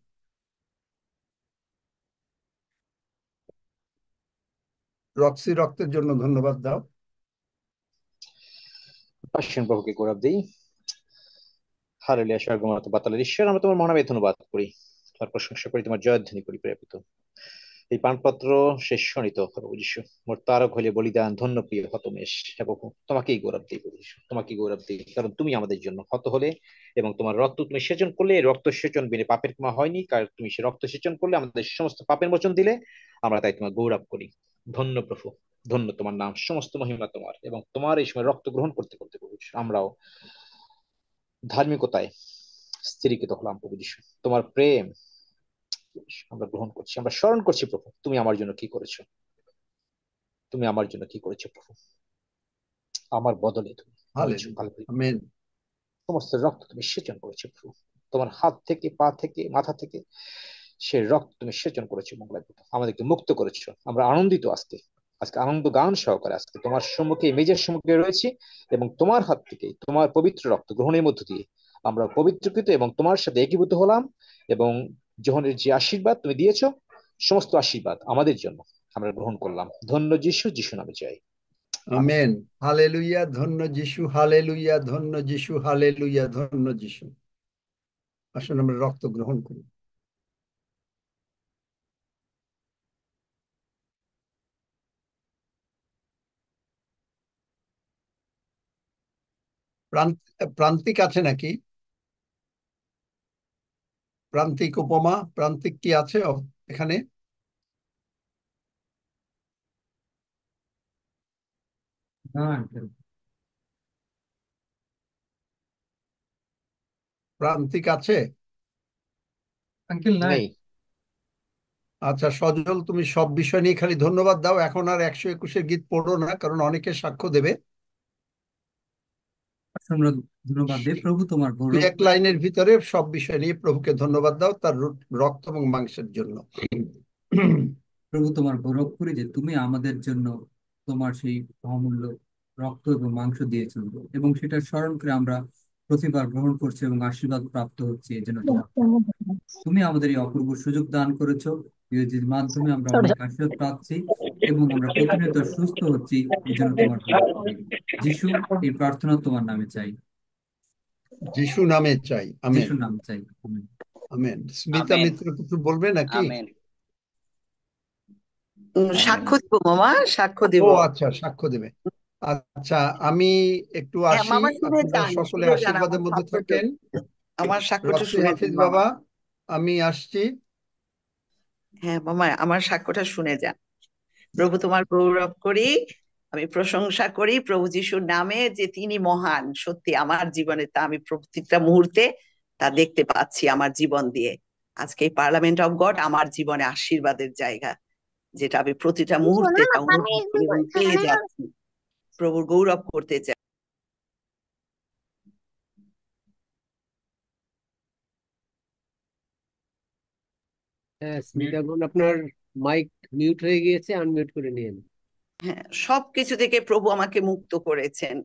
Speaker 1: রক্সি রক্তের জন্য ধন্যবাদ দাও।
Speaker 9: আসেন প্রভুকে গৌরব দিই। হালেলুয়া, স্বর্গমত বাতালের ঈশ্বর, আমরা তোমার মহানামে ধন্যবাদ করি, তোমার প্রশংসা করি, তোমার জয়ধ্বনি করি প্রেরিত। এই পানপত্র শেষ শোনিত প্রভু যিশু, মোর তারক হইলে বলিদান, ধন্য প্রিয় হতমেষ। হ্যাঁ প্রভু, তোমাকেই গৌরব দিই প্রভু যিশু, তোমাকেই গৌরব দিই, কারণ তুমি আমাদের জন্য হত হলে এবং তোমার রক্ত তুমি সেচন করলে। এই রক্ত সেচন বিনে পাপের ক্ষমা হয়নি, কারণ তুমি সে রক্ত সেচন করলে, আমাদের সমস্ত পাপের মোচন দিলে। আমরা তাই তোমার গৌরব করি। ধন্য প্রভু, ধন্য তোমার নাম, সমস্ত মহিমা তোমার। এবং তোমার এই সময় রক্ত গ্রহণ করতে করতে প্রভু যিশু, আমরাও ধার্মিকতায় স্থিরীকৃত হলাম প্রভু যিশু। তোমার প্রেম আমরা গ্রহণ করছি, আমরা স্মরণ করছি প্রভু, তুমি আমার জন্য কি করেছো, তুমি আমার জন্য কি করেছো প্রভু। আমার বদলে তুমি মরেছো
Speaker 1: হালেলুয়া,
Speaker 9: কালভারি।
Speaker 1: আমেন।
Speaker 9: সমস্ত রক্ত তুমি সেচন করেছো প্রভু, তোমার হাত থেকে, পা থেকে, মাথা থেকে সে রক্ত তুমি সেচন করেছো মঙ্গলায় প্রভু, আমাদেরকে মুক্ত করেছো। আমরা আনন্দিত আজকে, আজকে আনন্দ গান সহকারে আজকে তোমার সম্মুখে, মেজের সম্মুখে রয়েছি, এবং তোমার হাত থেকে, তোমার পবিত্র রক্ত গ্রহণের মধ্য দিয়ে আমরা পবিত্রকৃত এবং তোমার সাথে একীভূত হলাম। এবং যোহনের যে আশীর্বাদ তুমি দিয়েছো, সমস্ত আশীর্বাদ আমাদের জন্য আমরা গ্রহণ করলাম। ধন্য যিশু, যিশু নামে জয়, আমেন।
Speaker 1: আমেন। হালেলুয়া, ধন্য যিশু, হালেলুয়া, ধন্য যিশু, হালেলুয়া, ধন্য যিশু। আসুন আমরা রক্ত গ্রহণ করি। প্রান্তিক আছে নাকি? প্রান্তিক উপমা, প্রান্তিক কি আছে এখানে?
Speaker 2: না
Speaker 1: প্রান্তিক আছে?
Speaker 2: আঙ্কেল নাই।
Speaker 9: নেই।
Speaker 1: আচ্ছা সজল, তুমি সব বিষয় নিয়ে খালি ধন্যবাদ দাও, এখন আর 121-এর গীত পড়ো না, কারণ অনেকে সাক্ষ্য দেবে।
Speaker 2: আমরা ধন্যবাদ দেই প্রভু, তোমার
Speaker 1: দুই
Speaker 2: গৌরব
Speaker 1: এক লাইনের ভিতরে সব বিষয় নিয়ে প্রভুকে ধন্যবাদ দাও তার রক্ত এবং মাংসের জন্য।
Speaker 2: প্রভু, তোমার গৌরব করি যে তুমি আমাদের জন্য তোমার সেই অমূল্য রক্ত এবং মাংস দিয়েছো, এবং সেটা স্মরণ করে আমরা প্রতিবার গ্রহণ করছি এবং আশীর্বাদ প্রাপ্ত হচ্ছে। এই জন্য তোমার তুমি আমাদের এই অপূর্ব সুযোগ দান করেছো, এর মাধ্যমে আমরা অনেক আশীর্বাদ পাচ্ছি এবং আমরা প্রতিনিয়ত সুস্থ হচ্ছি। এই জন্য তোমার গৌরব করি। যিশু, এই প্রার্থনা তোমার নামে চাই,
Speaker 1: যিশু নামে চাই, আমেন।
Speaker 2: যিশুর নামে চাই, আমেন।
Speaker 1: আমেন। স্মিতা
Speaker 11: আমেন।
Speaker 1: মিত্র কিছু বলবে নাকি?
Speaker 11: আমেন। সাক্ষ্য দিব মামা, সাক্ষ্য দিব।
Speaker 1: ও আচ্ছা, সাক্ষ্য দেবে। আচ্ছা, আমি একটু
Speaker 11: হ্যাঁ
Speaker 1: আসি,
Speaker 11: মামা, শুনে
Speaker 1: আপনারা
Speaker 11: যান,
Speaker 1: সকলে
Speaker 11: শুনে যান
Speaker 1: আশীর্বাদের
Speaker 11: আমার
Speaker 1: মধ্যে
Speaker 11: সাক্ষ্যটা।
Speaker 1: থাকেন।
Speaker 11: আমার সাক্ষ্যটা
Speaker 1: রক্সি
Speaker 11: শুনে
Speaker 1: হাফিজ
Speaker 11: যান মামা।
Speaker 1: বাবা, আমি আসছি।
Speaker 11: হ্যাঁ মামা, আমার সাক্ষ্যটা শুনে যান। প্রভু তোমার গৌরব করি, আমি প্রশংসা করি প্রভু যিশুর নামে, যে তিনি মহান। সত্যি আমার জীবনে তা আমি প্রত্যেকটা মুহূর্তে তা দেখতে পাচ্ছি আমার জীবন দিয়ে। আজকে এই পার্লামেন্ট অফ গড আমার জীবনে আশীর্বাদের জায়গা, যেটা আমি প্রতিটা মুহূর্তে তা অনুভব করি এবং পেয়ে যাচ্ছি। প্রভুর গৌরব করতে চাই।
Speaker 4: হ্যাঁ, স্মিতা বোন, আপনার মাইক মিউট হয়ে গিয়েছে, আনমিউট করে নিন।
Speaker 11: হ্যাঁ, সবকিছু থেকে প্রভু আমাকে মুক্ত করেছেন।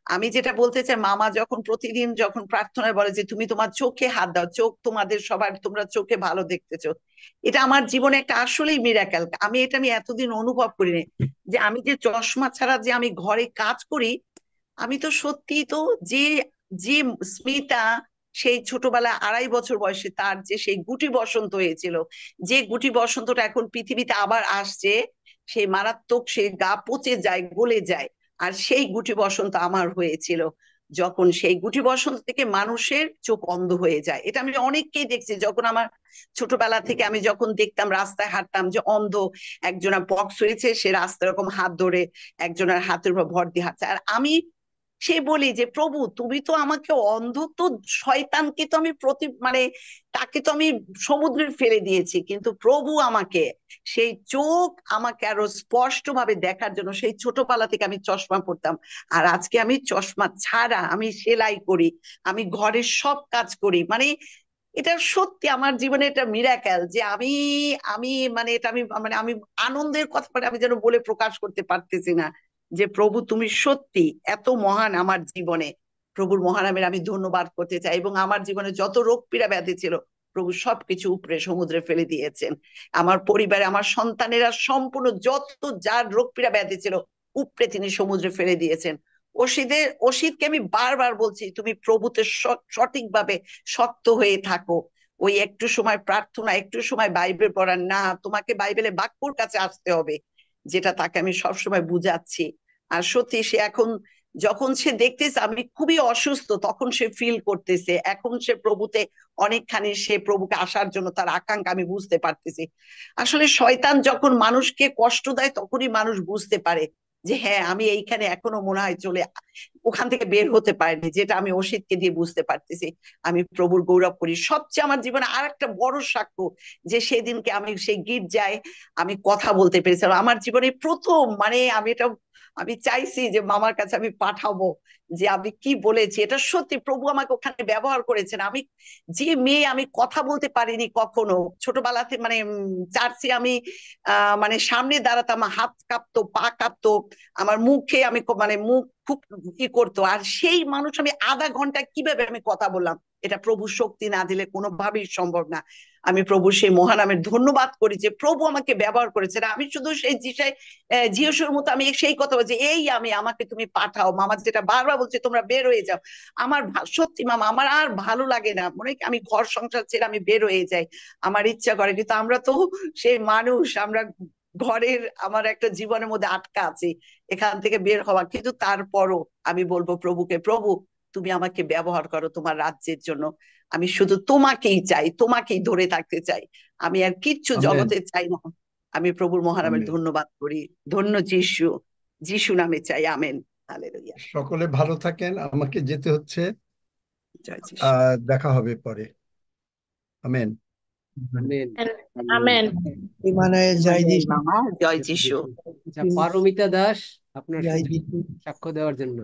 Speaker 11: আমি যেটা বলতে চাই, মামা যখন প্রতিদিন যখন প্রার্থনায় বলে যে তুমি তোমার চোখে হাত দাও, চোখ তোমাদের সবার, তোমরা চোখে ভালো দেখতেছো, এটা আমার জীবনে একটা আসলেই মিরাকেল। আমি এতদিন অনুভব করিনি যে আমি যে চশমা ছাড়া যে আমি ঘরে কাজ করি, আমি তো সত্যি তো যে যে স্মিতা সেই ছোটবেলা 2.5 বছর বয়সে তার যে সেই গুটি বসন্ত হয়েছিল, যে গুটি বসন্তটা এখন পৃথিবীতে আবার আসছে, সেই মারাত্মক, সেই গা পচে যায়, গলে যায়। আর সেই গুটি বসন্ত আমার হয়েছিল, যখন সেই গুটি বসন্ত থেকে মানুষের চোখ অন্ধ হয়ে যায়। এটা আমি অনেককেই দেখছি, যখন আমার ছোটবেলা থেকে আমি যখন দেখতাম রাস্তায় হাঁটতাম যে অন্ধ একজনের পক্স হয়েছে, সে রাস্তায় এরকম হাত ধরে একজনের হাতের উপর ভর দিয়ে হাঁটছে, আর আমি সে বলি যে প্রভু তুমি তো আমাকে অন্ধ তো, শয়তানকে তো আমি তাকে তো আমি সমুদ্রে ফেলে দিয়েছি, কিন্তু প্রভু আমাকে সেই চোখ আমাকে আরো স্পষ্ট ভাবে দেখার জন্য, সেই ছোটবেলা থেকে আমি চশমা পরতাম, আর আজকে আমি চশমা ছাড়া আমি সেলাই করি, আমি ঘরের সব কাজ করি। এটা সত্যি আমার জীবনে এটা মিরাকেল যে আমি আমি এটা আমি আনন্দের কথা আমি যেন বলে প্রকাশ করতে পারতেছি না, যে প্রভু তুমি সত্যি এত মহান আমার জীবনে। প্রভুর মহানামের আমি ধন্যবাদ করতে চাই, এবং আমার জীবনে যত রোগ পীড়া ব্যাধি ছিল, প্রভু সবকিছু উপরে সমুদ্রে ফেলে দিয়েছেন। আমার পরিবারে আমার সন্তানেরা সম্পূর্ণ যত যার রোগ পীড়া ব্যাধি ছিল, উপরে তিনি সমুদ্রে ফেলে দিয়েছেন। অসিতকে আমি বারবার বলছি তুমি প্রভুতে সঠিকভাবে শক্ত হয়ে থাকো। ওই একটু সময় প্রার্থনা, একটু সময় বাইবেল পড়া না, তোমাকে বাইবেলে বাক্যর কাছে আসতে হবে, যেটা তাকে আমি সবসময় বুঝাচ্ছি। আর সত্যি সে এখন যখন সে দেখতেছে আমি খুবই অসুস্থ, তখন সে ফিল করতেছে এখন সে প্রভুতে অনেকখানি, সে প্রভুকে আসার জন্য তার আকাঙ্ক্ষা আমি বুঝতে পারতেছি। আসলে শয়তান যখন মানুষকে কষ্ট দেয়, তখনই মানুষ বুঝতে পারে যে হ্যাঁ আমি এইখানে এখনো মনে হয় ওখান থেকে বের হতে পারিনি, যেটা আমি অসিতকে দিয়ে বুঝতে পারতেছি। আমি প্রভুর গৌরব করি। সবচেয়ে আমার জীবনে আর একটা বড় সাক্ষ্য, যে সেদিনকে আমি সেই গির্জায় আমি কথা বলতে পেরেছিলাম, আমার জীবনে প্রথম, আমি চাইছি যে মামার কাছে আমি পাঠাবো যে আমি কি বলেছি। এটা সত্যি প্রভু আমাকে ওখানে ব্যবহার করেছেন। আমি যে মেয়ে আমি কথা বলতে পারিনি কখনো ছোটবেলাতে, চার্চে আমি সামনে দাঁড়াতাম, হাত কাঁপতো, পা কাঁপতো, আমার মুখে আমি মুখ খুব কি করতো, আর সেই মানুষ আমি আধা ঘন্টা কিভাবে আমি কথা বললাম, এটা প্রভু শক্তি না দিলে কোনোভাবেই সম্ভব না। আমি প্রভু সেই মহানামের ধন্যবাদ করি যে প্রভু আমাকে ব্যবহার করেছে। আমি শুধু সেই জিয়সুর মতো আমি সেই কথা বলছি, আমাকে তুমি পাঠাও। মামা যেটা বারবার বলছে তোমরা বের হয়ে যাও, আমার সত্যি মামা আমার আর ভালো লাগে না, মনে হয় আমি ঘর সংসার ছেড়ে আমি বের হয়ে যাই, আমার ইচ্ছা করে, কিন্তু আমরা তো সেই মানুষ, আমরা ঘরের আমার একটা জীবনের মধ্যে আটকা আছি, এখান থেকে বের হওয়া। কিন্তু তারপরও আমি বলবো প্রভুকে, প্রভু তুমি আমাকে ব্যবহার করো তোমার রাজ্যের জন্য, আমি শুধু তোমাকেই চাই, তোমাকেই ধরে থাকতে চাই, আমি আর কিচ্ছু
Speaker 1: আমেন,
Speaker 11: জগতে চাই না। আমি প্রভুর মহানামের
Speaker 1: আমেন।
Speaker 11: ধন্যবাদ করি। ধন্য যিশু, যিশু নামে চাই, আমেন। হালেলুয়া।
Speaker 1: সকলে ভালো থাকেন, আমাকে যেতে হচ্ছে।
Speaker 11: জয় যিশু।
Speaker 1: দেখা হবে পরে। আমেন।
Speaker 4: আমেন।
Speaker 12: আমেন।
Speaker 13: ইমানুয়েল জয়
Speaker 11: ইমানুয়েল
Speaker 13: যিশু।
Speaker 11: মামা জয়
Speaker 4: জয়
Speaker 11: যিশু।
Speaker 4: যিশু। আচ্ছা, পারমিতা দাস, আপনার
Speaker 13: জয়
Speaker 4: সুযোগ
Speaker 13: যিশু।
Speaker 4: সাক্ষ্য দেওয়ার জন্য।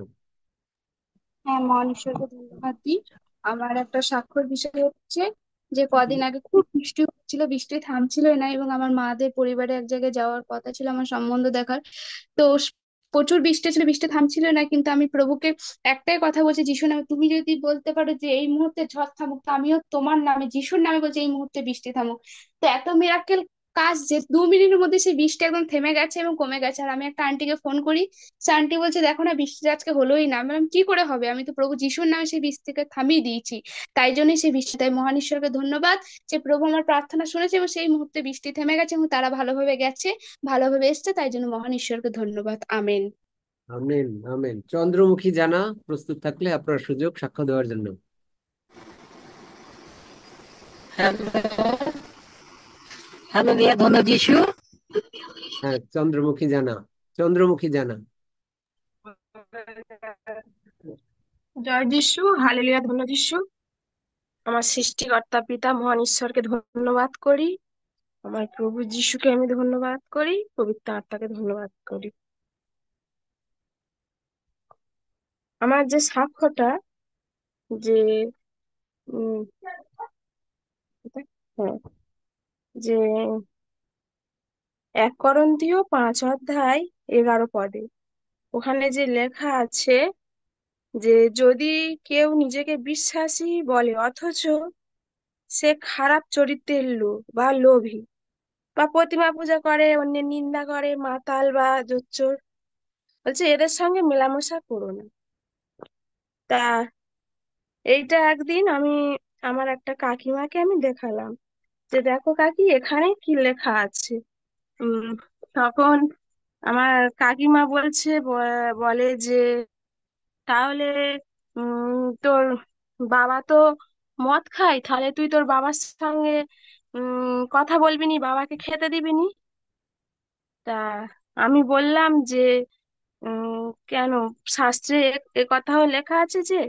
Speaker 14: হ্যাঁ, মহান ঈশ্বরকে ধন্যবাদ দিই। আমার একটা স্বাক্ষর বিষয় হচ্ছে যে কদিন আগে খুব বৃষ্টি হচ্ছিল, বৃষ্টি থামছিল না, এবং আমার মাদের পরিবারে এক জায়গায় যাওয়ার কথা ছিল আমার সম্বন্ধ দেখার। তো প্রচুর বৃষ্টি ছিল, বৃষ্টি থামছিল না, কিন্তু আমি প্রভুকে একটাই কথা বলছি, যিশু নামে তুমি যদি বলতে পারো যে এই মুহূর্তে ঝড় থামুক, তো আমিও তোমার নামে যিশুর নামে বলছি এই মুহূর্তে বৃষ্টি থামুক। তো এত মিরাকেল কাজ যে 2 মিনিটের মধ্যে সেই বৃষ্টি একদম থেমে গেছে এবং কমে গেছে। আর আমি একটা আন্টিকে ফোন করি, সে আন্টি বলছে দেখো না, বৃষ্টি আজকে হলোই না। আমি বললাম কি করে হবে, আমি তো প্রভু যিশুর নামে সেই বৃষ্টিকে থামিয়ে দিয়েছি, তাই জন্যই সেই বৃষ্টি। তাই মহান ঈশ্বরকে ধন্যবাদ যে প্রভু আমার প্রার্থনা শুনেছে এবং সেই মুহূর্তে বৃষ্টি থেমে গেছে এবং তারা ভালোভাবে গেছে, ভালোভাবে এসছে, তাই জন্য মহান ঈশ্বরকে ধন্যবাদ। আমেন।
Speaker 4: Amen, amen. চন্দ্রমুখী জানা, প্রস্তুত থাকলে আপনার সুযোগ সাক্ষ্য দেওয়ার জন্য।
Speaker 12: হালেলুয়া, ধন্য যিশু।
Speaker 4: হ্যাঁ, চন্দ্রমুখী জানা, চন্দ্রমুখী জানা।
Speaker 12: জয় যিশু, হালেলুয়া, ধন্য যিশু। আমার সৃষ্টিকর্তা পিতা মহান ঈশ্বরকে ধন্যবাদ করি, আমার প্রভু যিশুকে আমি ধন্যবাদ করি, পবিত্র আত্মাকে ধন্যবাদ করি। আমার যে সাক্ষ্যটা, যে উম হ্যাঁ, যে 1 করন্থীয় 5 অধ্যায় 11 পদে, ওখানে যে লেখা আছে যে যদি কেউ নিজেকে বিশ্বাসী বলে অথচ সে খারাপ চরিত্রের লোক বা লোভী বা প্রতিমা পূজা করে, অন্যের নিন্দা করে, মাতাল বা জোচ্চোর, বলছে এদের সঙ্গে মেলামেশা করো না। তা এইটা একদিন আমি আমার একটা কাকিমাকে আমি দেখালাম যে দেখো কাকি, এখানে কি লেখা আছে। তখন আমার কাকিমা বলছে, বলে যে তাহলে তোর বাবা তো মদ খায়, তাহলে তুই তোর বাবার সঙ্গে কথা বলবি নি, বাবাকে খেতে দিবি নি। তা আমি বললাম যে কেন, শাস্ত্রে এ কথাও লেখা আছে যে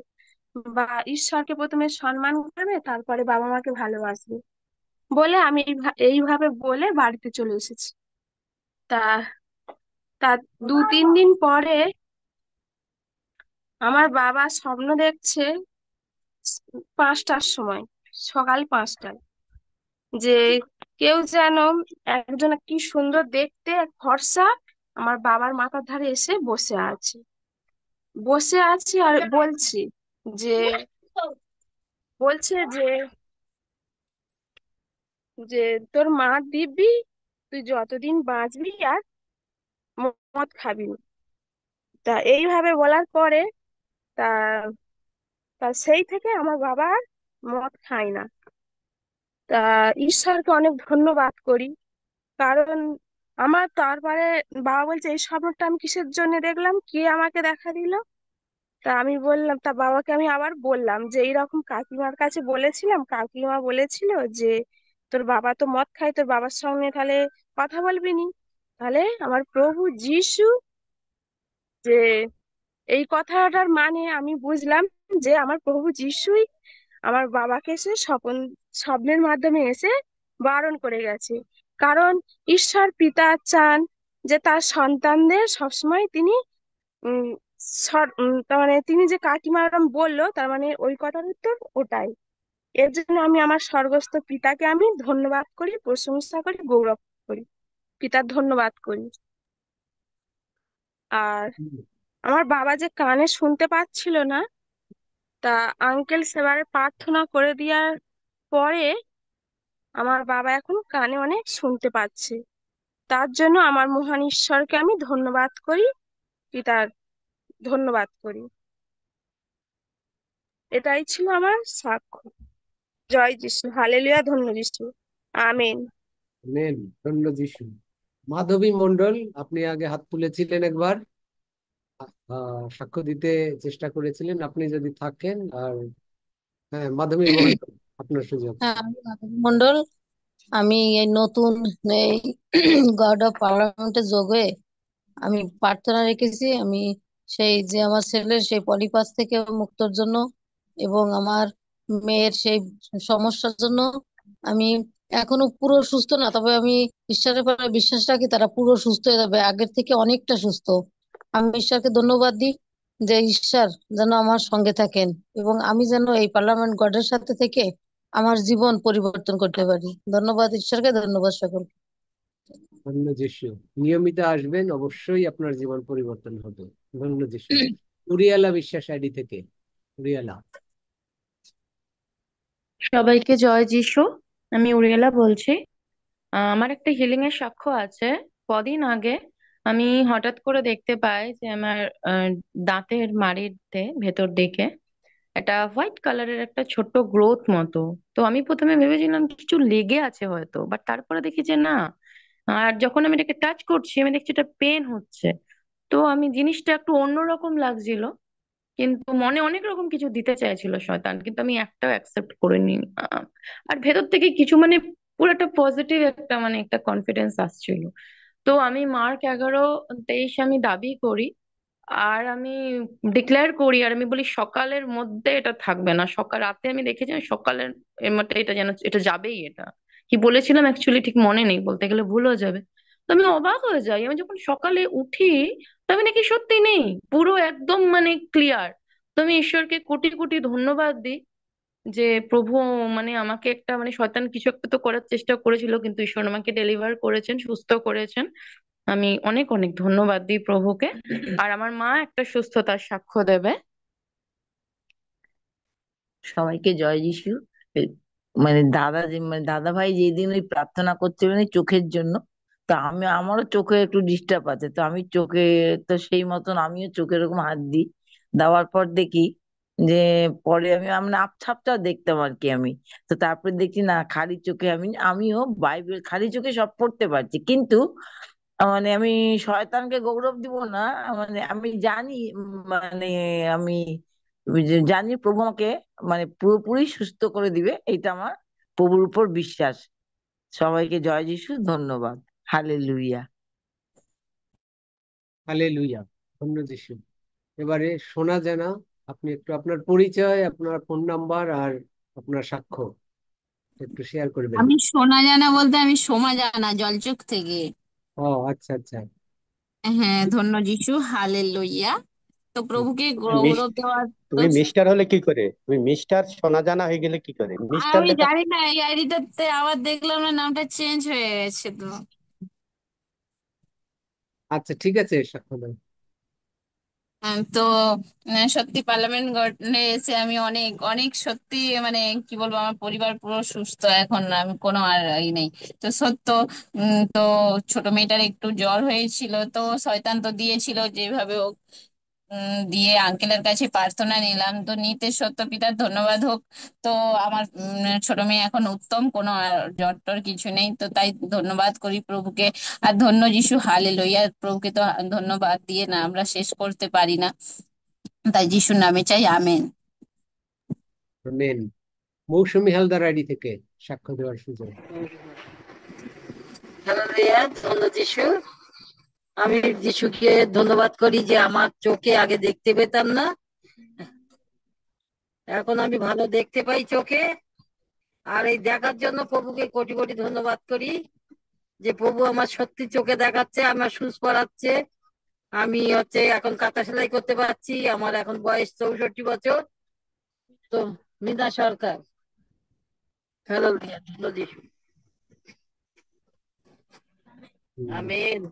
Speaker 12: বা ঈশ্বরকে প্রথমে সম্মান করবে, তারপরে বাবা মাকে ভালোবাসবে, বলে আমি এইভাবে বলে বাড়িতে চলে এসেছি। তা তার 2-3 দিন পরে আমার বাবা স্বপ্ন দেখছে 5টার সময়, সকাল 5টায়, যে কেউ যেন, একজন কি সুন্দর দেখতে এক ফর্সা আমার বাবার মাথার ধারে এসে বসে আছে আর যে বলছে যে তোর মা দিব্যি, তুই যতদিন বাঁচবি আর মদ খাবি না। তা এইভাবে বলার পরে তা তা সেই থেকে আমার বাবা আর মদ খায় না। তা ঈশ্বরকে অনেক ধন্যবাদ করি, কারণ আমার তারপরে বাবা বলছে এই স্বপ্নটা আমি কিসের জন্য দেখলাম, কে আমাকে দেখা দিল। তা আমি বললাম, তা বাবাকে আমি আবার বললাম যে এইরকম কাকিমার কাছে বলেছিলাম, কাকিমা বলেছিল যে তোর বাবা তো মদ খায়, তোর বাবার সঙ্গে তাহলে কথা বলবি নি। তাহলে আমার প্রভু যিশু, যে এই কথাটার মানে আমি বুঝলাম যে আমার প্রভু যিশুই আমার বাবাকে এসে স্বপ্নের মাধ্যমে এসে বারণ করে গেছে। কারণ ঈশ্বর পিতা চান যে তার সন্তানদের সবসময় তিনি উম তার মানে তিনি যে কাকিমা এরম বললো, তার মানে ওই কথার উত্তর ওটাই। এর জন্য আমি আমার স্বর্গস্থ পিতাকে আমি ধন্যবাদ করি, প্রশংসা করি, গৌরব করি, পিতার ধন্যবাদ করি। আর আমার বাবা যে কানে শুনতে পাচ্ছিল না, তা আঙ্কেল সেবারে প্রার্থনা করে দেওয়ার পরে আমার বাবা এখন কানে অনেক শুনতে পাচ্ছে। তার জন্য আমার মহান ঈশ্বরকে আমি ধন্যবাদ করি, পিতার ধন্যবাদ করি। এটাই ছিল আমার সাক্ষ্য। জয় যিশু, হালেলুয়া, ধন্য যিশু, আমেন।
Speaker 4: আমেন, ধন্য যিশু। মাধবী মণ্ডল, আপনি আগে হাত তুলেছিলেন একবার, সাক্ষ্য দিতে চেষ্টা করেছিলেন, আপনি যদি থাকেন। আর হ্যাঁ, মাধবী মণ্ডল, আপনার সুযোগ।
Speaker 15: হ্যাঁ, আমি মাধবী মণ্ডল। আমি এই নতুন এই গড অফ পার্লামেন্টে যোগ হয়ে আমি প্রার্থনা রেখেছি, আমি সেই যে আমার ছেলের সেই পলিপাস থেকে মুক্তর জন্য এবং আমার মেয়ের সেই সমস্যার জন্য আমি এখনো পুরো সুস্থ না, তবে আমি ঈশ্বরের পরে বিশ্বাস রাখি তারা পুরো সুস্থ হয়ে যাবে, আগের থেকে অনেকটা সুস্থ। আমি ঈশ্বরকে ধন্যবাদ দিই যে ঈশ্বর যেন আমার সঙ্গে থাকেন এবং আমি যেন এই পার্লামেন্ট গডের সাথে থেকে আমার জীবন পরিবর্তন করতে পারি। ধন্যবাদ ঈশ্বরকে, ধন্যবাদ সকলকে।
Speaker 4: ধন্য যিশু। নিয়মিত আসবেন, অবশ্যই আপনার জীবন পরিবর্তন হবে। ধন্য যিশু। উরিয়ালা বিশ্বাস আইডি থেকে। উরিয়ালা।
Speaker 13: সবাইকে জয় যিশু। আমি উরিয়েলা বলছি। আমার একটা হিলিং এর সাক্ষ্য আছে। কদিন আগে আমি হঠাৎ করে দেখতে পাই যে আমার দাঁতের মাড়িতে ভেতর দিকে একটা হোয়াইট কালারের একটা ছোট্ট গ্রোথ মতো। তো আমি প্রথমে ভেবেছিলাম কিছু লেগে আছে হয়তো, বাট তারপরে দেখি যে না। আর যখন আমি এটাকে টাচ করছি আমি দেখছি এটা পেন হচ্ছে। তো আমি জিনিসটা একটু অন্যরকম লাগছিল, কিন্তু মনে অনেক রকম কিছু দিতে চাইছিল শয়তান, কিন্তু আমি একটাও অ্যাকসেপ্ট করিনি। আর ভেতর থেকে কিছু মানে পুরো একটা পজিটিভ একটা মানে একটা কনফিডেন্স আসছিল। তো আমি মার্ক 11:23 আমি দাবি করি, আর আমি ডিক্লেয়ার করি, আর আমি বলি সকালের মধ্যে এটা থাকবে না। সকাল রাতে আমি দেখেছি আমি সকালের এর মধ্যে এটা যেন এটা যাবেই। এটা কি বলেছিলাম অ্যাকচুয়ালি ঠিক মনে নেই, বলতে গেলে ভুল হয়ে যাবে। তো আমি অবাক হয়ে যাই, আমি যখন সকালে উঠি তো আমি নাকি সত্যি নেই, পুরো একদম মানে ক্লিয়ার। তো আমি ঈশ্বরকে কোটি কোটি ধন্যবাদ দিই যে প্রভু মানে আমাকে একটা মানে শয়তান কিছু একটা তো করার চেষ্টা করেছিল, কিন্তু ঈশ্বর আমাকে ডেলিভার করেছেন, সুস্থ করেছেন। আমি অনেক অনেক ধন্যবাদ দিই প্রভুকে। আর আমার মা একটা সুস্থতার সাক্ষ্য দেবে।
Speaker 16: সবাইকে জয় যিশু। এ, মানে দাদা ভাই যেদিন ওই প্রার্থনা করছিলেন এই চোখের জন্য, তো আমারও চোখে একটু ডিস্টার্ব আছে, তো আমি চোখে, তো সেই মতন আমিও চোখে এরকম হাত দিই। দেওয়ার পর দেখি যে পরে আমি আপছা দেখতাম আর কি আমি। তো তারপরে দেখছি না, খালি চোখে আমিও বাইবেল খালি চোখে সব পড়তে পারছি, কিন্তু মানে আমি শয়তানকে গৌরব দিব না। মানে আমি জানি, মানে আমি জানি প্রভু আমাকে মানে পুরোপুরি সুস্থ করে দিবে, এটা আমার প্রভুর উপর বিশ্বাস। সবাইকে জয় যিশু, ধন্যবাদ। হালেলুয়া।
Speaker 4: হালেলুয়া। ধন্য যিশু। এবারে শোনা জানা, আপনি একটু আপনার পরিচয়, আপনার ফোন নাম্বার আর আপনার সাক্ষ্য একটু শেয়ার করবেন।
Speaker 17: আমি সোনা জানা বলতে আমি সোমা জানা জলচক থেকে।
Speaker 4: ও আচ্ছা আচ্ছা।
Speaker 17: হ্যাঁ, ধন্য যিশু, হালেলুয়া। তো প্রভুকে
Speaker 10: তুমি
Speaker 17: গৌরব দেওয়ার তো
Speaker 10: তুমি মিস্টার হলে কি করে? তুমি মিস্টার সোনা জানা হয়ে গেলে কি করে? মিস্টার
Speaker 17: আমি
Speaker 10: লেখা।
Speaker 17: জানি না, এই আইডিটাতে আবার দেখলাম না নামটা চেঞ্জ হয়ে গেছে তো।
Speaker 4: আচ্ছা ঠিক আছে, সাক্ষ্য দাও।
Speaker 17: তো সত্যি পার্লামেন্ট গঠনে এসে আমি অনেক অনেক সত্যি মানে কি বলবো, আমার পরিবার পুরো সুস্থ এখন, আমি কোনো আর ই নেই। তো সত্য তো ছোট মেয়েটার একটু জ্বর হয়েছিল, তো শয়তান তো দিয়েছিল যেভাবে হোক, দিয়ে আঙ্কেলের কাছে প্রার্থনা নিলাম, তো নিতে সত্য পিতার ধন্যবাদ হোক। তো আমার ছোট মেয়ে এখন উত্তম, কোনো আর জ্বর টর কিছু নেই, তো তাই ধন্যবাদ করি প্রভুকে। আর ধন্য যিশু, হালেলুয়া। প্রভুকে তো ধন্যবাদ দিয়ে না আমরা শেষ করতে পারি না, তাই যিশুর নামে চাই, আমেন।
Speaker 4: মেন মৌসুমী হালদার আইডি থেকে সাক্ষ্য দেওয়ার সুযোগ।
Speaker 15: হালেলুয়া, ধন্য যিশু। আমি যিশুকে ধন্যবাদ করি যে আমার চোখে আগে দেখতে পেতাম না, এখন আমি ভালো দেখতে পাই চোখে। আর এই দেখার জন্য প্রভুকে কোটি কোটি ধন্যবাদ করি যে প্রভু আমার সত্যি চোখে দেখাচ্ছে, আমার সুচ পড়াচ্ছে। আমি এখন কাঁথা সেলাই করতে পারছি। আমার এখন বয়স 64 বছর। তো মিনা সরকার। হালেলুয়া, ধন্য যিশু। আমেন।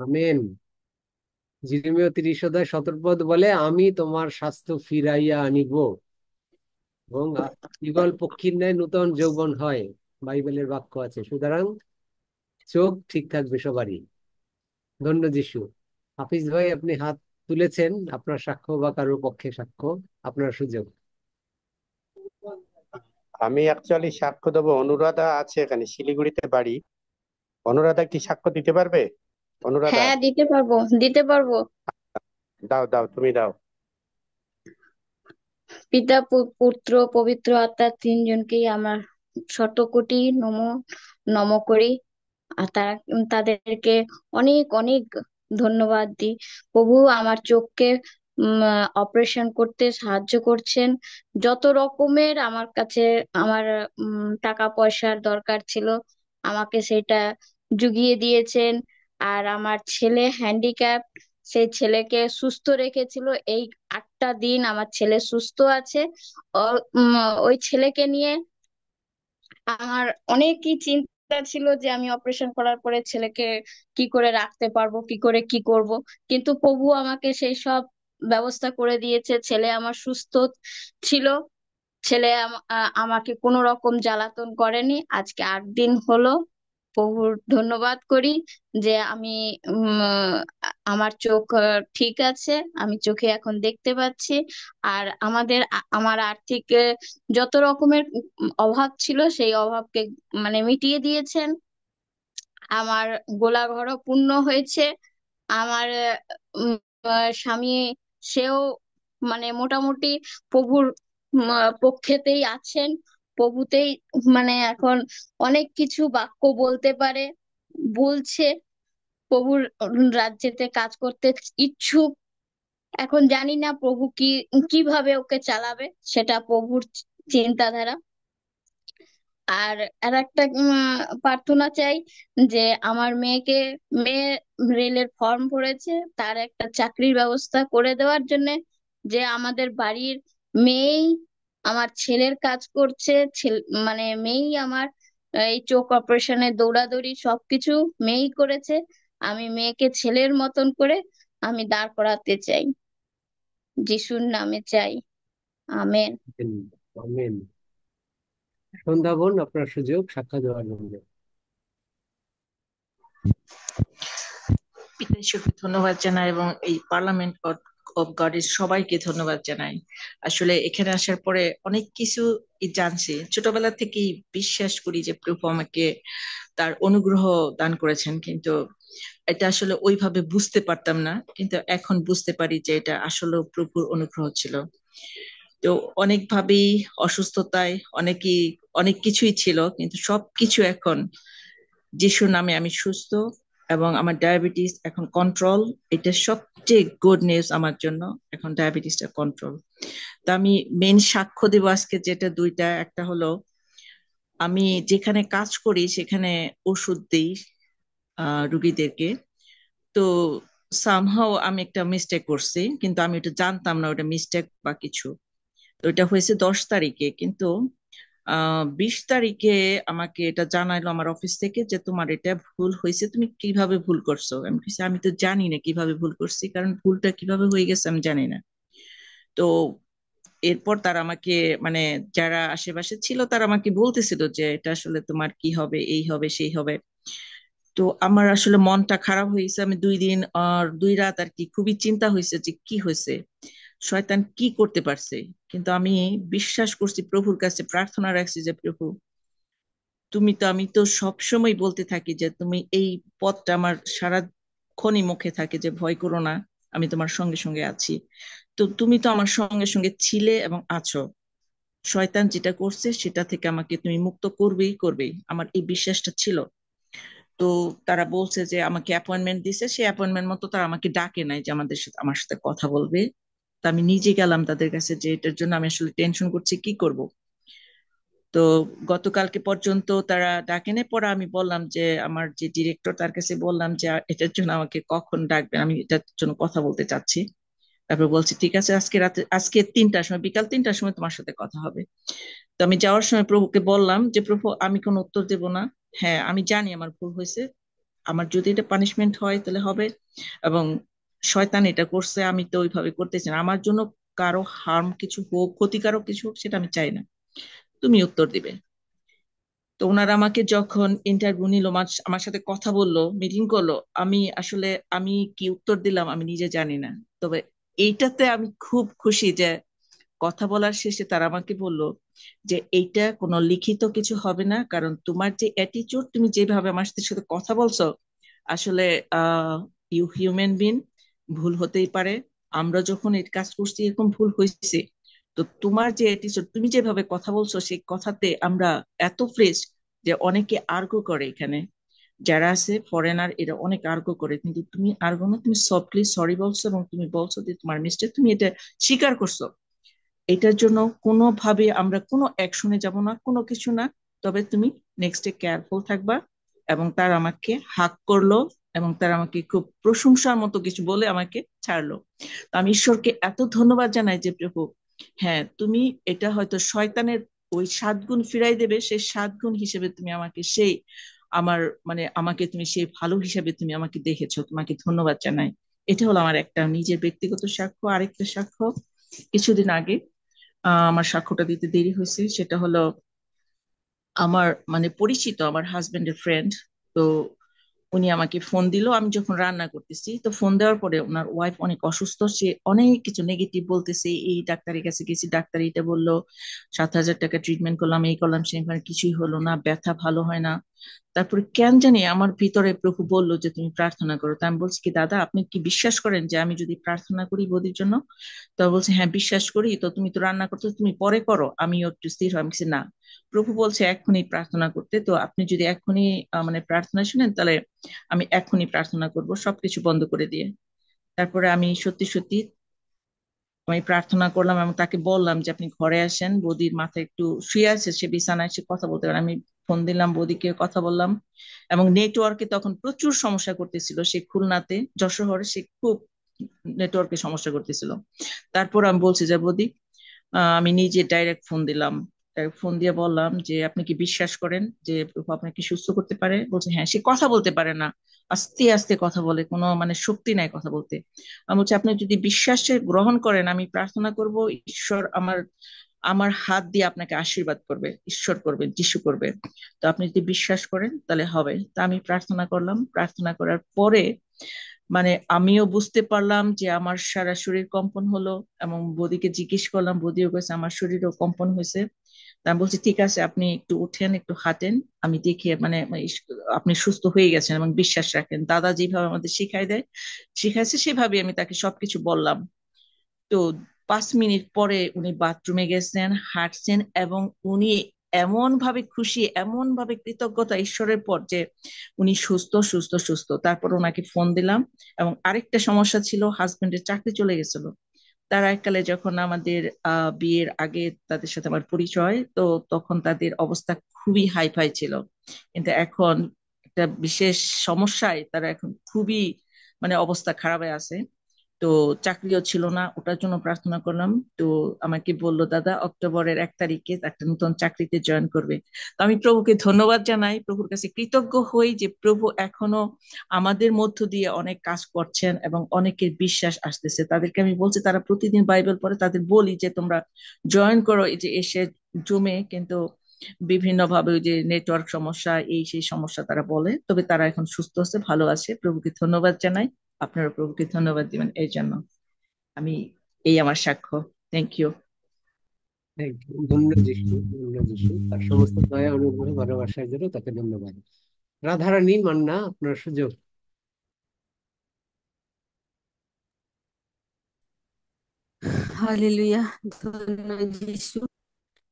Speaker 4: আমেন। জিরেমীয় 30:17 বলে, আমি তোমার স্বাস্থ্য ফিরাইয়া আনিব এবং ঈগল পক্ষীর ন্যায় নূতন যৌবন হয়। বাইবেলের বাক্য আছে, সুতরাং চোখ ঠিক থাকবে সবারই। ধন্য যিশু। হাফিজ ভাই, আপনি হাত তুলেছেন, আপনার সাক্ষ্য বা কারোর পক্ষে সাক্ষ্য, আপনার সুযোগ।
Speaker 10: আমি অ্যাকচুয়ালি সাক্ষ্য দেবো। অনুরাধা আছে এখানে, শিলিগুড়িতে বাড়ি। অনুরাধা কি সাক্ষ্য দিতে পারবে? অনুরাধা,
Speaker 18: হ্যাঁ, দিতে পারবো, দিতে পারবো।
Speaker 10: দাও দাও, তুমি দাও।
Speaker 18: পিতা পুত্র পবিত্র আত্মা তিনজনকেই আমার শতকোটি নম করি। আর তাদেরকে অনেক অনেক ধন্যবাদ দিই। প্রভু আমার চোখকে অপারেশন করতে সাহায্য করছেন। যত রকমের আমার কাছে আমার টাকা পয়সার দরকার ছিল আমাকে সেটা জুগিয়ে দিয়েছেন। আর আমার ছেলে হ্যান্ডিক্যাপ, সেই ছেলেকে সুস্থ রেখেছিল। এই 8টা দিন আমার ছেলে সুস্থ আছে। ওই ছেলেকে নিয়ে আমার অনেকই চিন্তা ছিল যে আমি অপারেশন করার পরে ছেলেকে কি করে রাখতে পারবো, কি করে কি করব। কিন্তু প্রভু আমাকে সেই সব ব্যবস্থা করে দিয়েছে। ছেলে আমার সুস্থ ছিল। ছেলে আমাকে কোনো রকম জ্বালাতন করেনি। আজকে 8 দিন হলো। প্রভুর ধন্যবাদ করি যে আমি আমার চোখ ঠিক আছে। আমি চোখে এখন দেখতে পাচ্ছি। আর আমার আর্থিক যত রকমের অভাব ছিল সেই অভাবকে মানে মিটিয়ে দিয়েছেন। আমার গোলা ঘরও পূর্ণ হয়েছে। আমার স্বামী, সেও মানে মোটামুটি প্রভুর পক্ষেতেই আছেন। প্রভুতেই মানে এখন অনেক কিছু বাক্য বলতে পারে, বলছে। প্রভুর রাজ্যেতে কাজ করতে ইচ্ছুক। এখন জানি না প্রভু কিভাবে ওকে চালাবে, সেটা প্রভুর চিন্তাধারা। আর আর একটা প্রার্থনা চাই যে আমার মেয়ে রেলের ফর্ম ভরেছে, তার একটা চাকরির ব্যবস্থা করে দেওয়ার জন্য। যে আমাদের বাড়ির মেয়েই আমার ছেলের কাজ করছে, মানে মেয়েই আমার এই চোখ অপারেশনের দৌড়াদৌড়ি সবকিছু মেয়েই করেছে। আমি মেয়েকে ছেলের মতন করে আমি দাঁড় করাতে চাই। যিশুর নামে চাই, আমেন।
Speaker 4: আমেন। সন্ধ্যা বোন, আপনার সুযোগ সাক্ষ্য দেওয়ার জন্য।
Speaker 19: পিতা ঈশ্বরকে ধন্যবাদ জানাই এবং এই পার্লামেন্ট অফ গডের সবাইকে ধন্যবাদ জানাই। আসলে এখানে আসার পরে অনেক কিছু জানছি। ছোটবেলা থেকেই বিশ্বাস করি যে প্রভু আমাকে তার অনুগ্রহ দান করেছেন, কিন্তু এটা আসলে ওইভাবে বুঝতে পারতাম না। কিন্তু এখন বুঝতে পারি যে এটা আসলে প্রভুর অনুগ্রহ ছিল। তো অনেকভাবেই অসুস্থতায় অনেক কিছুই ছিল, কিন্তু সবকিছু এখন যিশুর নামে আমি সুস্থ এবং আমার ডায়াবেটিস এখন কন্ট্রোল। এটা সবচেয়ে গুড নিউজ আমার জন্য, এখন ডায়াবেটিসটা কন্ট্রোল। তো আমি মেন সাক্ষ্য দেব আজকে, যেটা দুইটা। একটা হলো আমি যেখানে কাজ করি সেখানে ওষুধ দিই রুগীদেরকে। তো সামহাও আমি একটা মিস্টেক করছি, কিন্তু আমি এটা জানতাম না ওটা মিস্টেক বা কিছু। তো এটা হয়েছে 10 তারিখে, কিন্তু 20 তারিখে আমাকে এটা জানাইলো আমার অফিস থেকে যে তোমার এটা ভুল হয়েছে, তুমি কিভাবে ভুল করছো। আমি বলছি আমি তো জানি না কিভাবে ভুল করছি, কারণ ভুলটা কিভাবে হয়ে গেছে আমি জানি না। তো এরপর তারা আমাকে মানে যারা আশেপাশে ছিল তারা আমাকে বলতেছিল যে এটা আসলে তোমার কি হবে, এই হবে সেই হবে। তো আমার আসলে মনটা খারাপ হয়েছে। আমি 2 দিন আর 2 রাত আর কি খুবই চিন্তা হয়েছে যে কি হয়েছে, শয়তান কি করতে পারছে। কিন্তু আমি বিশ্বাস করছি, প্রভুর কাছে প্রার্থনা রাখছি যে প্রভু আমি তো সবসময় বলতে থাকি যে তুমি এই পথটা আমার সারাক্ষণই মুখে থাকে যে ভয় করো না, আমি তোমার সঙ্গে সঙ্গে আছি। তো তুমি তো আমার সঙ্গে সঙ্গে ছিলে এবং আছো। শয়তান যেটা করছে সেটা থেকে আমাকে তুমি মুক্ত করবেই করবেই, আমার এই বিশ্বাসটা ছিল। তো তারা বলছে যে আমাকে অ্যাপয়েন্টমেন্ট দিছে, সেই অ্যাপয়েন্টমেন্ট মতো তারা আমাকে ডাকে নাই যে আমার সাথে কথা বলবে। তা আমি নিজে গেলাম তাদের কাছে যে এটার জন্য আমি আসলে টেনশন করছি, কি করব। তো গতকালকে পর্যন্ত তারা ডাকেনি। পরে আমি বললাম যে আমার যে ডিরেক্টর তার কাছে বললাম যে এটার জন্য আমাকে কখন ডাকবেন, আমি এটার জন্য কথা বলতে চাচ্ছি। তারপর বলছি ঠিক আছে, আজকে 3টার সময়, বিকাল 3টার সময় তোমার সাথে কথা হবে। তো আমি যাওয়ার সময় প্রভুকে বললাম যে প্রভু আমি কোনো উত্তর দেব না। হ্যাঁ আমি জানি আমার ভুল হয়েছে, আমার যদি এটা পানিশমেন্ট হয় তাহলে হবে, এবং শয়তান এটা করছে, আমি তো ওইভাবে করতেছি না। আমার জন্য কারো হার্ম কিছু হোক, ক্ষতিকারক কিছু হোক, সেটা আমি চাই না, তুমি উত্তর দিবে। তো ওনারা আমাকে যখন ইন্টারভিউ নিল, আমার সাথে কথা বললো, মিটিং করলো, আমি কি উত্তর দিলাম আমি নিজে জানি না। তবে এইটাতে আমি খুব খুশি যে কথা বলার শেষে তারা আমাকে বলল যে এইটা কোনো লিখিত কিছু হবে না, কারণ তোমার যে অ্যাটিটিউড, তুমি যেভাবে আমার সাথে কথা বলছো, আসলে ইউ হিউম্যান বিন, ভুল হতেই পারে। আমরা যখন এই কাজ করছি এরকম ভুল হয়েছে। তো তোমার যে অ্যাটিটিউড, তুমি যেভাবে কথা বলছো, সেই কথাতে আমরা এত ফ্রেশ যে অনেকে আর্গু করে এখানে। যারা আছে ফরেনার এরা অনেক আর্গো করে, কিন্তু তুমি আর্গো না, তুমি সফটলি সরি বলছো এবং তুমি বলছো যে তোমার মিস্টেক, তুমি এটা স্বীকার করছো। এটার জন্য কোনোভাবে আমরা কোনো অ্যাকশনে যাব না, কোনো কিছু না। তবে তুমি নেক্সটে কেয়ারফুল থাকবা। এবং তার আমাকে হাক করলো এবং তার আমাকে খুব প্রশংসার মতো কিছু বলে আমাকে ছাড়লো। তো আমি ঈশ্বরকে এত ধন্যবাদ জানাই যে প্রভু, হ্যাঁ তুমি এটা হয়তো শয়তানের ওই 7 গুণ ফিরাই দেবে, সেই 7 গুণ হিসেবে তুমি আমাকে সেই আমার মানে আমাকে তুমি সেই ভালো হিসাবে তুমি আমাকে দেখেছো, তোমাকে ধন্যবাদ জানাই। এটা হলো আমার একটা নিজের ব্যক্তিগত সাক্ষ্য। আরেকটা সাক্ষ্য, কিছুদিন আগে আমার সাক্ষ্যটা দিতে দেরি হয়েছে, সেটা হলো আমার মানে পরিচিত আমার হাজবেন্ডের ফ্রেন্ড। তো উনি আমাকে ফোন দিল আমি যখন রান্না করতেছি। তো ফোন দেওয়ার পরে ওনার ওয়াইফ অনেক অসুস্থ, সে অনেক কিছু নেগেটিভ বলতেছে, এই ডাক্তারের কাছে গেছি, ডাক্তার এটা বললো, 7,000 টাকা ট্রিটমেন্ট করলাম, এই করলাম, সেই করলাম, কিছুই হলো না, ব্যথা ভালো হয় না। তারপরে কেন জানি আমার ভিতরে প্রভু বললো যে তুমি প্রার্থনা করো। তা আমি বলছি কি দাদা, আপনি কি বিশ্বাস করেন যে আমি যদি প্রার্থনা করি বৌদির জন্য? তো বলছে হ্যাঁ বিশ্বাস করি। তো তুমি তো রান্না করছো, তুমি পরে করো, আমিও একটু স্থির হয়। আমি বলছি, না, প্রভু বলছে এখনই প্রার্থনা করতে, তো আপনি যদি এখনই মানে প্রার্থনা শুনেন তাহলে আমি এখনই প্রার্থনা করব সবকিছু বন্ধ করে দিয়ে। তারপরে আমি সত্যি সত্যি আমি প্রার্থনা করলাম এবং তাকে বললাম যে আপনি ঘরে আসেন, বৌদির মাথায় একটু শুয়ে আছে, সে বিছানায়, সে কথা বলতে পারে। আমি ফোন দিলাম, বৌদিকে কথা বললাম। এবং নেটওয়ার্কে তখন প্রচুর সমস্যা করতেছিল, সে খুলনাতে, যশোরে সে খুব নেটওয়ার্কে সমস্যা করতেছিল। তারপর আমি বলছি যে বৌদি, আমি নিজে ডাইরেক্ট ফোন দিলাম, ফোন দিয়ে বললাম যে আপনি কি বিশ্বাস করেন যে প্রভু আপনাকে সুস্থ করতে পারে? বলছে হ্যাঁ। সে কথা বলতে পারে না, আস্তে আস্তে কথা বলে, কোনো মানে শক্তি নাই কথা বলতে। আমি বলছি আপনি যদি বিশ্বাসে গ্রহণ করেন, আমি প্রার্থনা করব, ঈশ্বর আমার আমার হাত দিয়ে আপনাকে আশীর্বাদ করবে, ঈশ্বর করবে, যিশু করবে। তো আপনি যদি বিশ্বাস করেন তাহলে হবে। তা আমি প্রার্থনা করলাম, প্রার্থনা করার পরে মানে আমিও বুঝতে পারলাম যে আমার সারা শরীর কম্পন হলো। এবং বৌদিকে জিজ্ঞেস করলাম, বৌদিও কইছে আমার শরীরও কম্পন হয়েছে। তা আমি বলছি ঠিক আছে, আপনি একটু উঠেন, একটু হাঁটেন, আমি দেখি মানে মানে আপনি সুস্থ হয়ে গেছেন এবং বিশ্বাস রাখেন। দাদা যেভাবে আমাদের শিখাইছে সেভাবে আমি তাকে সবকিছু বললাম। তো 5 মিনিট পরে উনি বাথরুমে গেছেন, হাঁটছেন, এবং উনি এমন ভাবে খুশি, এমন ভাবে কৃতজ্ঞতা ঈশ্বরের পর যে উনি সুস্থ সুস্থ সুস্থ। তারপর ওনাকে ফোন দিলাম। এবং আরেকটা সমস্যা ছিল, হাজবেন্ডের চাকরি চলে গেছিল। তারা এককালে যখন আমাদের বিয়ের আগে তাদের সাথে আমার পরিচয়, তো তখন তাদের অবস্থা খুবই হাই ফাই ছিল। কিন্তু এখন একটা বিশেষ সমস্যায় তারা এখন খুবই মানে অবস্থা খারাপে আছে। তো চাকরিও ছিল না, ওটার জন্য প্রার্থনা করলাম। তো আমাকে বললো দাদা অক্টোবরের 1 তারিখে একটা নতুন চাকরিতে জয়েন করবে। তো আমি প্রভুকে ধন্যবাদ জানাই, প্রভুর কাছে কৃতজ্ঞ হই যে প্রভু এখনো আমাদের মধ্য দিয়ে অনেক কাজ করছেন এবং অনেকের বিশ্বাস আসতেছে। তাদেরকে আমি বলছি, তারা প্রতিদিন বাইবেল পড়ে, তাদের বলি যে তোমরা জয়েন করো, এই যে এসে জুমে, কিন্তু বিভিন্ন ভাবে ওই যে নেটওয়ার্ক সমস্যা, এই সেই সমস্যা তারা বলে। তবে তারা এখন সুস্থ আছে, ভালো আছে, প্রভুকে ধন্যবাদ জানাই। আপনারা প্রভুকে ধন্যবাদ দিবেন এই জন্য। আমি এই আমার সাক্ষ্য। Thank you.
Speaker 4: Thank you. ধন্য যিশু, ধন্য যিশু, তার সমস্ত দয়া অনুগ্রহ ভালোবাসার জন্য তাকে ধন্যবাদ। রাধারানী মান্না, আপনার সুযোগ।
Speaker 20: হালেলুয়া। ধন্য যিশু,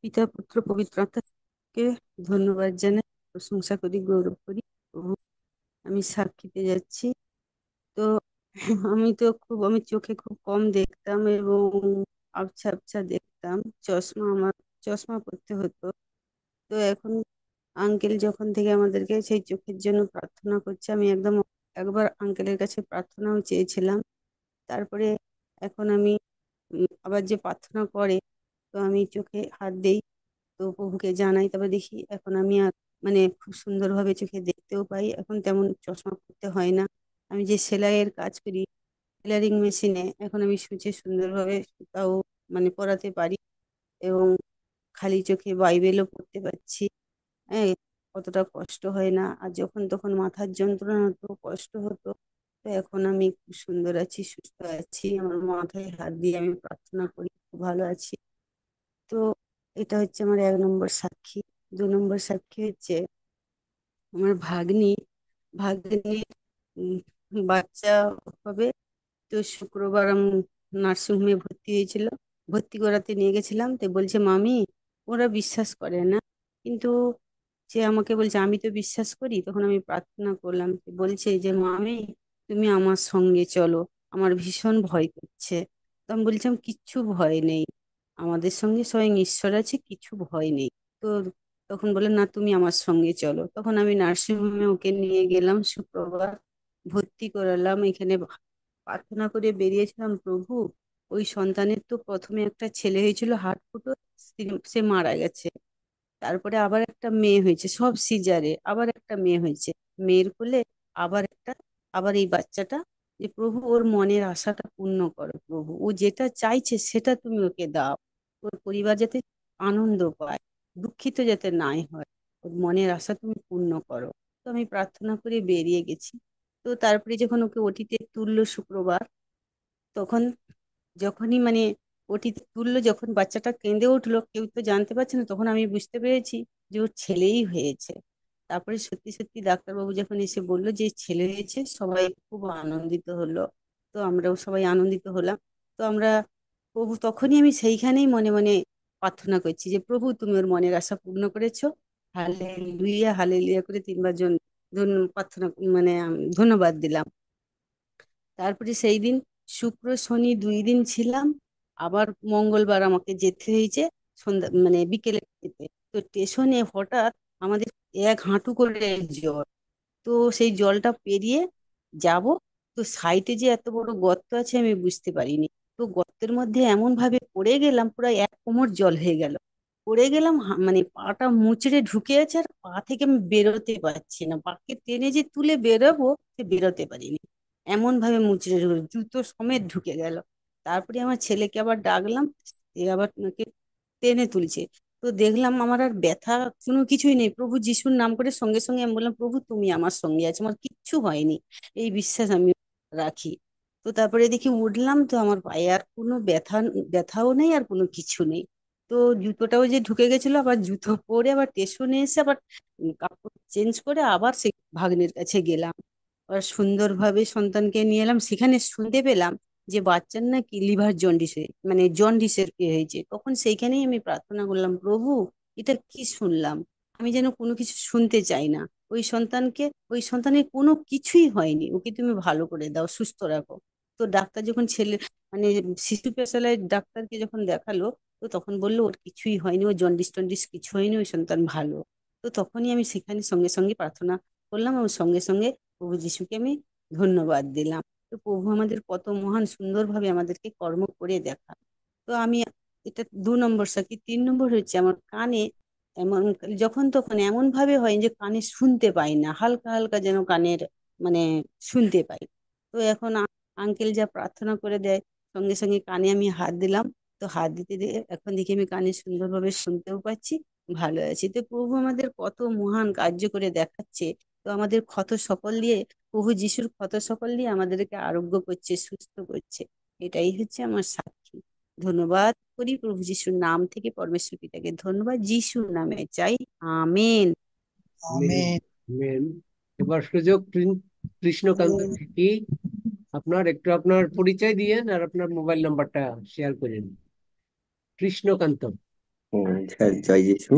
Speaker 20: পিতা পুত্র পবিত্র আত্মাকে ধন্যবাদ জানাই, প্রশংসা করি, গৌরব করি। প্রভু, আমি সাক্ষীতে যাচ্ছি। তো আমি চোখে খুব কম দেখতাম এবং আবছা আবছা দেখতাম, আমার চশমা পরতে হতো। তো এখন আঙ্কেল যখন থেকে আমাদেরকে সেই চোখের জন্য প্রার্থনা করছে, আমি একবার আঙ্কেলের কাছে প্রার্থনাও চেয়েছিলাম। তারপরে এখন আমি আবার যে প্রার্থনা করে, তো আমি চোখে হাত দেই, তো প্রভুকে জানাই, তবে দেখি এখন আমি আর মানে খুব সুন্দরভাবে চোখে দেখতেও পাই, এখন তেমন চশমা পরতে হয় না। আমি যে সেলাইয়ের কাজ করি, টেলারিং মেশিনে, এখন আমি সূচে সুন্দরভাবে সুতাও মানে পরাতে পারি এবং খালি চোখে বাইবেলও পড়তে পারছি। হ্যাঁ, অতটা কষ্ট হয় না। আর যখন তখন মাথার যন্ত্রণা হতো, কষ্ট হতো, তো এখন আমি খুব সুন্দর আছি, সুস্থ আছি, আমার মাথায় হাত দিয়ে আমি প্রার্থনা করি, খুব ভালো আছি। তো এটা হচ্ছে আমার 1 নম্বর সাক্ষী। 2 নম্বর সাক্ষী হচ্ছে আমার ভাগ্নির বাচ্চা হবে। তো শুক্রবার নার্সিংহোমে ভর্তি হয়েছিল, ভর্তি করাতে নিয়ে গেছিলাম, তো বলছে মামি, ওরা বিশ্বাস করে না, কিন্তু সে আমাকে বলছে আমি তো বিশ্বাস করি। তখন আমি প্রার্থনা করলাম, বলছে যে মামি তুমি আমার সঙ্গে চলো, আমার ভীষণ ভয় করছে। তো আমি বলছিলাম কিচ্ছু ভয় নেই, আমাদের সঙ্গে স্বয়ং ঈশ্বর আছে, কিছু ভয় নেই। তো তখন বলে না তুমি আমার সঙ্গে চলো। তখন আমি নার্সিংহোমে ওকে নিয়ে গেলাম, শুক্রবার ভর্তি করালাম। এখানে প্রার্থনা করে বেরিয়েছিলাম, প্রভু ওই সন্তানের তো প্রথমে একটা ছেলে হয়েছিল হার্ট ফুটো, সে মারা গেছে। তারপরে আবার একটা মেয়ে হয়েছে, সব সিজারে, আবার একটা মেয়ে হয়েছে, মেয়ের কোলে আবার একটা, আবার এই বাচ্চাটা। যে প্রভু ওর মনের আশাটা পূর্ণ করো প্রভু, ও যেটা চাইছে সেটা তুমি ওকে দাও, ওর পরিবার যাতে আনন্দ পায়, দুঃখিত যাতে নাই হয়, ওর মনের আশা তুমি পূর্ণ করো। তো আমি প্রার্থনা করে বেরিয়ে গেছি। তো তারপরে যখন ওকে ওটিতে তুললো শুক্রবার, তখন যখনই মানে ওটিতে তুললো, যখন বাচ্চাটা কেঁদে উঠলো, কেউ তো জানতে পারছে না, তখন আমি বুঝতে পেরেছি যে ওর ছেলেই হয়েছে। তারপরে সত্যি সত্যি ডাক্তারবাবু যখন এসে বললো যে ছেলে হয়েছে, সবাই খুব আনন্দিত হলো। তো আমরাও সবাই আনন্দিত হলাম। তো আমরা প্রভু, তখনই আমি সেইখানেই মনে মনে প্রার্থনা করছি যে প্রভু তুমি ওর মনের আশা পূর্ণ করেছো, হালেলুয়া হালেলুয়া করে তিনবার প্রার্থনা মানে ধন্যবাদ দিলাম। তারপরে সেই দিন শুক্র শনি 2 দিন ছিলাম। আবার মঙ্গলবার আমাকে যেতে হয়েছে সন্ধ্যা মানে বিকেলে যেতে। তো স্টেশনে হঠাৎ আমাদের এক হাঁটু করে জল। তো সেই জলটা পেরিয়ে যাব, তো সাইডে যে এত বড় গর্ত আছে আমি বুঝতে পারিনি। তো গর্তের মধ্যে এমন ভাবে পড়ে গেলাম, পুরো 1 কোমর জল হয়ে গেল। পড়ে গেলাম, মানে পাটা মুচড়ে ঢুকে আছে, আর পা থেকে আমি বেরোতে পারছি না, পাকে টেনে যে তুলে বেরোবো সে বেরোতে পারিনি, এমন ভাবে মুচড়ে ঢুকে, জুতো সমেত ঢুকে গেল। তারপরে আমার ছেলেকে আবার ডাকলাম, সে আবার আমাকে টেনে তুলছে। তো দেখলাম আমার আর ব্যথা কোনো কিছুই নেই, প্রভু যিশুর নাম করে সঙ্গে সঙ্গে আমি বললাম প্রভু তুমি আমার সঙ্গে আছো, আমার কিচ্ছু হয়নি, এই বিশ্বাস আমি রাখি। তো তারপরে দেখি উঠলাম, তো আমার পায়ে আর কোনো ব্যথাও নেই, আর কোনো কিছু নেই। তো জুতোটাও যে ঢুকে গেছিল, আবার জুতো পরে আবার স্টেশনে এসে আবার কাপড় চেঞ্জ করে আবার সেই ভাগ্নের কাছে গেলাম। আর সুন্দরভাবে সন্তানকে নিয়ে এলাম। সেখানে শুনতে পেলাম যে বাচ্চার নাকি লিভার জন্ডিসে মানে জন্ডিসের হয়েছে। তখন সেইখানেই আমি প্রার্থনা করলাম, প্রভু এটা কি শুনলাম, আমি যেন কোনো কিছু শুনতে চাই না। ওই সন্তানের কোনো কিছুই হয়নি, ওকে তুমি ভালো করে দাও, সুস্থ রাখো। তো ডাক্তার যখন মানে শিশু পেশালয় ডাক্তারকে যখন দেখালো, তো তখন বললো ওর কিছুই হয়নি, ও জন্ডিস টন্ডিস কিছু হয়নি, ওই সন্তান ভালো। তো তখনই আমি সেখানে সঙ্গে সঙ্গে প্রার্থনা করলাম, এবং সঙ্গে সঙ্গে প্রভু যিশুকে আমি ধন্যবাদ দিলাম। তো প্রভু আমাদের কত মহান, সুন্দরভাবে আমাদেরকে কর্ম করে দেখা। তো আমি এটা 2 নম্বর সাক্ষী। 3 নম্বর হচ্ছে আমার কানে এমন যখন তখন এমন ভাবে হয় যে কানে শুনতে পাই না, হালকা হালকা যেন কানের মানে শুনতে পাই। তো এখন আঙ্কেল যা প্রার্থনা করে দেয়, সঙ্গে সঙ্গে কানে আমি হাত দিলাম। তো হাত দিতে দিয়ে এখন দেখি আমি কানে সুন্দরভাবে শুনতেও পাচ্ছি, ভালো আছি। তো প্রভু আমাদের কত মহান কার্য করে দেখাচ্ছে। তো আমাদের ক্ষত সকল দিয়ে, প্রভু যিশুর ক্ষত সকল দিয়ে আমাদেরকে আরোগ্য করছে, সুস্থ করছে। এটাই হচ্ছে আমার সাক্ষী। ধন্যবাদ করি প্রভু যিশুর নাম থেকে, পরমেশ্বর পিতাকে ধন্যবাদ, যিশুর নামে চাই, আমেন।
Speaker 4: আমেন। আমেন। এবার সুযোগ কৃষ্ণকান্ত কি আপনার একটু আপনার পরিচয় দিয়েন আর আপনার মোবাইল নাম্বারটা শেয়ার করেন। কৃষ্ণকান্ত।
Speaker 21: স্যার জয় যিশু।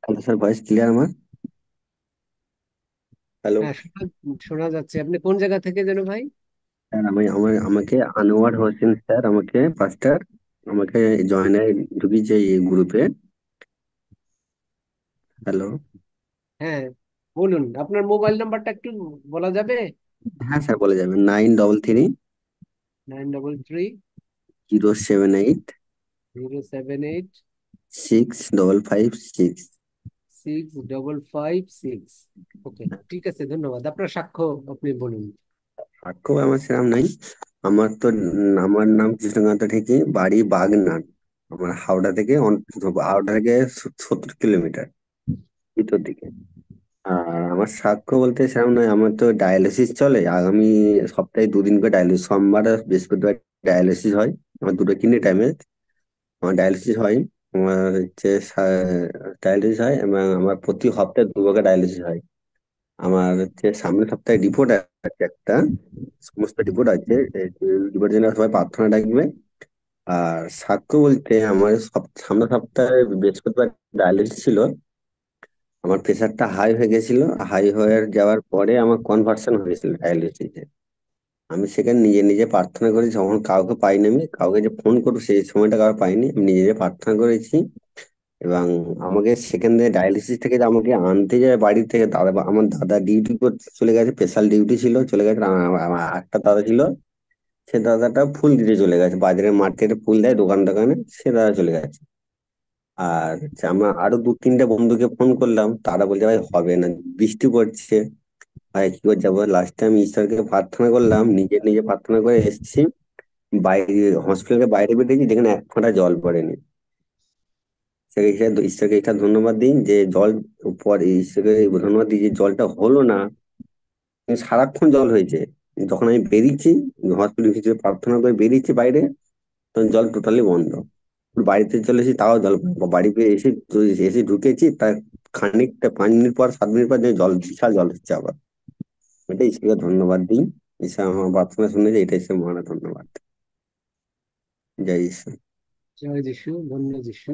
Speaker 21: হ্যালো স্যার, ভয়েস ক্লিয়ার আমার? হ্যালো
Speaker 4: হ্যাঁ, শোনা যাচ্ছে। আপনি কোন জায়গা থেকে যেন ভাই?
Speaker 21: স্যার, আমাকে আনোয়ার হোসেন স্যার আমাকে পাস্টার আমাকে জয়েনে ঢুকিয়েছে এই গ্রুপে। হ্যালো।
Speaker 4: হ্যাঁ, বলুন আপনার মোবাইল নাম্বারটা একটু বলা যাবে?
Speaker 21: হ্যাঁ স্যার, বলে যাবেন 933
Speaker 4: 933
Speaker 21: 078
Speaker 4: 078
Speaker 21: 6556।
Speaker 4: 6556। ওকে, ঠিক আছে, ধন্যবাদ। আপনার সাক্ষ্য আপনি বলুন।
Speaker 21: সাক্ষ্য আমার সেরকম নাই। আমার নাম কৃষ্ণকান্ত ঠিকই, বাড়ি বাগনান। আমার হাওড়া থেকে 70 কিলোমিটার ভিতর দিকে। আর আমার সাক্ষ্য বলতে সেরকম নয়, আমার তো ডায়ালিসিস চলে। আগামী সপ্তাহে 2 দিন করে ডায়ালিসিস, সোমবার আর বৃহস্পতিবার ডায়ালিসিস হয়। আমার দুটো কিডনি ড্যামেজ, আমার ডায়ালিসিস হয়। আমার হচ্ছে ডায়ালিসিস হয় এবং আমার প্রতি সপ্তাহে 2 বার ডায়ালিসিস হয়। আমার হচ্ছে সামনের সপ্তাহে রিপোর্ট আছে একটা, সমস্ত রিপোর্ট আছে। রিপোর্টের জন্য সবাই প্রার্থনা রাখবে। আর সাক্ষ্য বলতে আমার সামনের সপ্তাহে বৃহস্পতিবার ডায়ালিসিস ছিল। আমার প্রেশারটা হাই হয়ে গেছিল। হাই হয়ে যাওয়ার পরে আমার কনভার্সন হয়েছিল ডায়ালিসিসে। আমি সেখানে নিজে নিজে প্রার্থনা করেছি, যখন কাউকে পাইনি, আমি কাউকে যে ফোন করবো সেই সময়টা কাউকে পাইনি, আমি নিজে নিজে প্রার্থনা করেছি। এবং আমাকে সেখান থেকে ডায়ালিসিস থেকে যে আমাকে আনতে যায় বাড়ি থেকে, দাদা আমার দাদা ডিউটি করতে চলে গেছে, স্পেশাল ডিউটি ছিল, চলে গেছে। আমার একটা দাদা ছিল, সে দাদাটা ফুল দিতে চলে গেছে, বাজারে মার্কেটে ফুল দেয় দোকান দোকানে, সে দাদা চলে গেছে। আর হচ্ছে আমরা আরো দু তিনটা বন্ধুকে ফোন করলাম, তারা বলছে ভাই হবে না, বৃষ্টি পড়ছে, ভাই কি করে যাবো। লাস্ট টাইম ঈশ্বরকে প্রার্থনা করলাম, নিজে নিজে প্রার্থনা করে এসেছি। বাইরে হসপিটালের বাইরে বেরিয়েছি, যেখানে এক ফোঁটা জল পড়েনি। ঈশ্বরকে এটা ধন্যবাদ দিন যে জল পরে, ঈশ্বরকে ধন্যবাদ দিই যে জলটা হলো না, সারাক্ষণ জল হয়েছে। যখন আমি বেরিয়েছি হসপিটাল ভিতরে প্রার্থনা করে বেরিয়েছি বাইরে, তখন জল টোটালি বন্ধ। বাড়িতে চলে এসেছি, তাও জল বন্ধ। বাড়িতে এসে এসে ঢুকেছি, তার খানিকটা 5 মিনিট পর 7 মিনিট পর যে জল, বিশাল জল হচ্ছে আবার। এটা ঈশ্বরকে ধন্যবাদ দিই, ঈশ্বর আমার প্রার্থনা শুনেছে, এটা ঈশ্বর মহান ধন্যবাদ। জয় ঈশ্বর।
Speaker 4: জয় যিশু, ধন্য যিশু।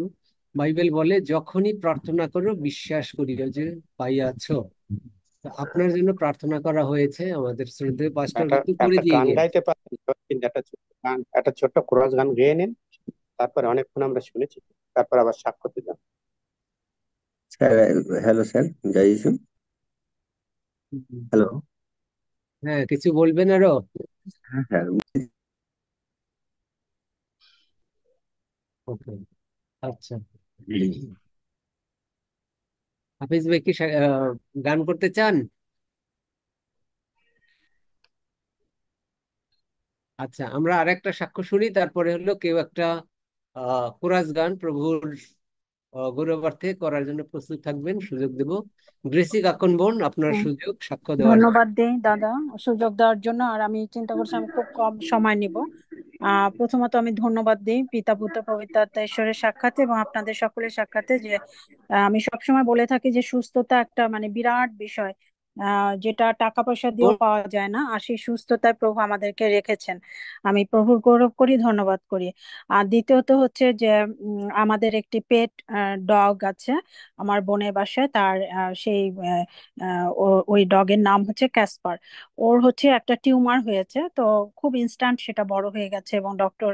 Speaker 4: বাইবেল বলে যখনই প্রার্থনা করো বিশ্বাস করিও যে পাইয়াছো। তো আপনার জন্য প্রার্থনা করা হয়েছে, আমাদের শ্রদ্ধেয় পাস্টর
Speaker 10: একটা
Speaker 4: কিন্তু করে
Speaker 10: একটা
Speaker 4: দিয়ে
Speaker 10: গান
Speaker 4: গেছে।
Speaker 10: গাইতে পারেন? কিন্তু একটা ছোট্ট কোরাস গান গেয়ে নিন, তারপরে অনেকক্ষণ আমরা শুনেছি, তারপর আবার সাক্ষ্য দিলাম।
Speaker 21: স্যার, হ্যালো স্যার, জয় যিশু। হ্যালো।
Speaker 4: হ্যাঁ, কিছু বলবেন আরো?
Speaker 21: হ্যাঁ স্যার।
Speaker 4: ওকে, আচ্ছা। হাফিজ ভাই কি গান করতে চান? আচ্ছা, আমরা আরেকটা সাক্ষ্য শুনি, তারপরে হলো কেউ একটা কোরাস গান প্রভুর গৌরবার্থে করার জন্য প্রস্তুত থাকবেন, সুযোগ দেব। গ্রেসি কাক্কন বোন, আপনার
Speaker 5: হ্যাঁ,
Speaker 4: সুযোগ সাক্ষ্য দেওয়ার।
Speaker 5: ধন্যবাদ দেই দাদা সুযোগ দেওয়ার জন্য। আর আমি চিন্তা করছি আমি খুব কম সময় নিব। প্রথমত আমি ধন্যবাদ দিই পিতা পুত্র পবিত্র আত্মা ঈশ্বরের সাক্ষাতে এবং আপনাদের সকলের সাক্ষাতে যে আমি সবসময় বলে থাকি যে সুস্থতা একটা মানে বিরাট বিষয়, যেটা টাকা পয়সা দিয়েও পাওয়া যায় না, আর সেই সুস্থতায় প্রভু আমাদেরকে রেখেছেন। আমি প্রভুর গৌরব করি, ধন্যবাদ করি। আর দ্বিতীয়ত হচ্ছে যে আমাদের একটি পেট ডগ আছে আমার বোনের বাসায়, তার সেই ওই ডগের নাম হচ্ছে ক্যাসপার। ওর হচ্ছে একটা টিউমার হয়েছে, তো খুব ইনস্ট্যান্ট সেটা বড় হয়ে গেছে এবং ডক্টর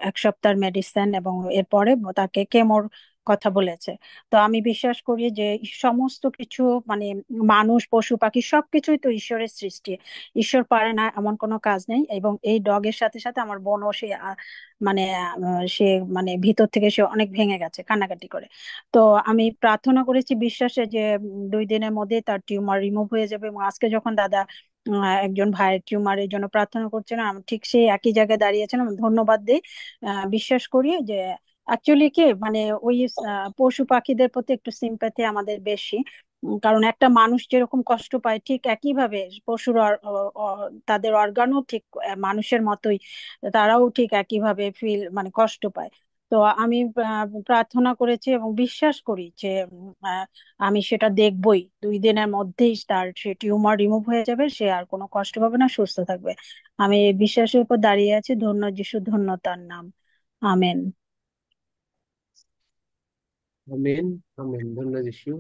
Speaker 5: 1 সপ্তাহের মেডিসিন এবং এরপরে তাকে কেমোর কথা বলেছে। তো আমি বিশ্বাস করি যে সমস্ত কিছু মানে মানুষ পশু পাখি সবকিছুই তো ঈশ্বরের সৃষ্টি, ঈশ্বর পারে না এমন কোনো কাজ নেই। এবং এই ডগের সাথে সাথে আমার বোনও সে মানে সে মানে ভিতর থেকে সে অনেক ভেঙে গেছে কান্নাকাটি করে। তো আমি প্রার্থনা করেছি বিশ্বাসে যে 2 দিনের মধ্যে তার টিউমার রিমুভ হয়ে যাবে। এবং আজকে যখন দাদা একজন ভাইয়ের টিউমারের জন্য প্রার্থনা করছেন, আমি ঠিক সেই একই জায়গায় দাঁড়িয়েছিলাম। আমি ধন্যবাদ দিই, বিশ্বাস করি যে অ্যাকচুয়ালি কি মানে ওই পশু পাখিদের প্রতি একটু সিম্প্যাথি আমাদের বেশি। কারণ একটা মানুষ যেরকম কষ্ট পায় ঠিক একইভাবে পশুর তাদের অর্গানও ঠিক মানুষের মতোই, তারাও ঠিক একইভাবে ফিল মানে কষ্ট পায়। তো আমি প্রার্থনা করেছি এবং বিশ্বাস করি যে আমি সেটা দেখবই, 2 দিনের মধ্যেই তার সে টিউমার রিমুভ হয়ে যাবে, সে আর কোনো কষ্ট পাবে না, সুস্থ থাকবে। আমি এই বিশ্বাসের উপর দাঁড়িয়ে আছি। ধন্য যিশু, ধন্য তার নাম। আমেন।
Speaker 4: আমেন, আমেন, ধন্য যিশু।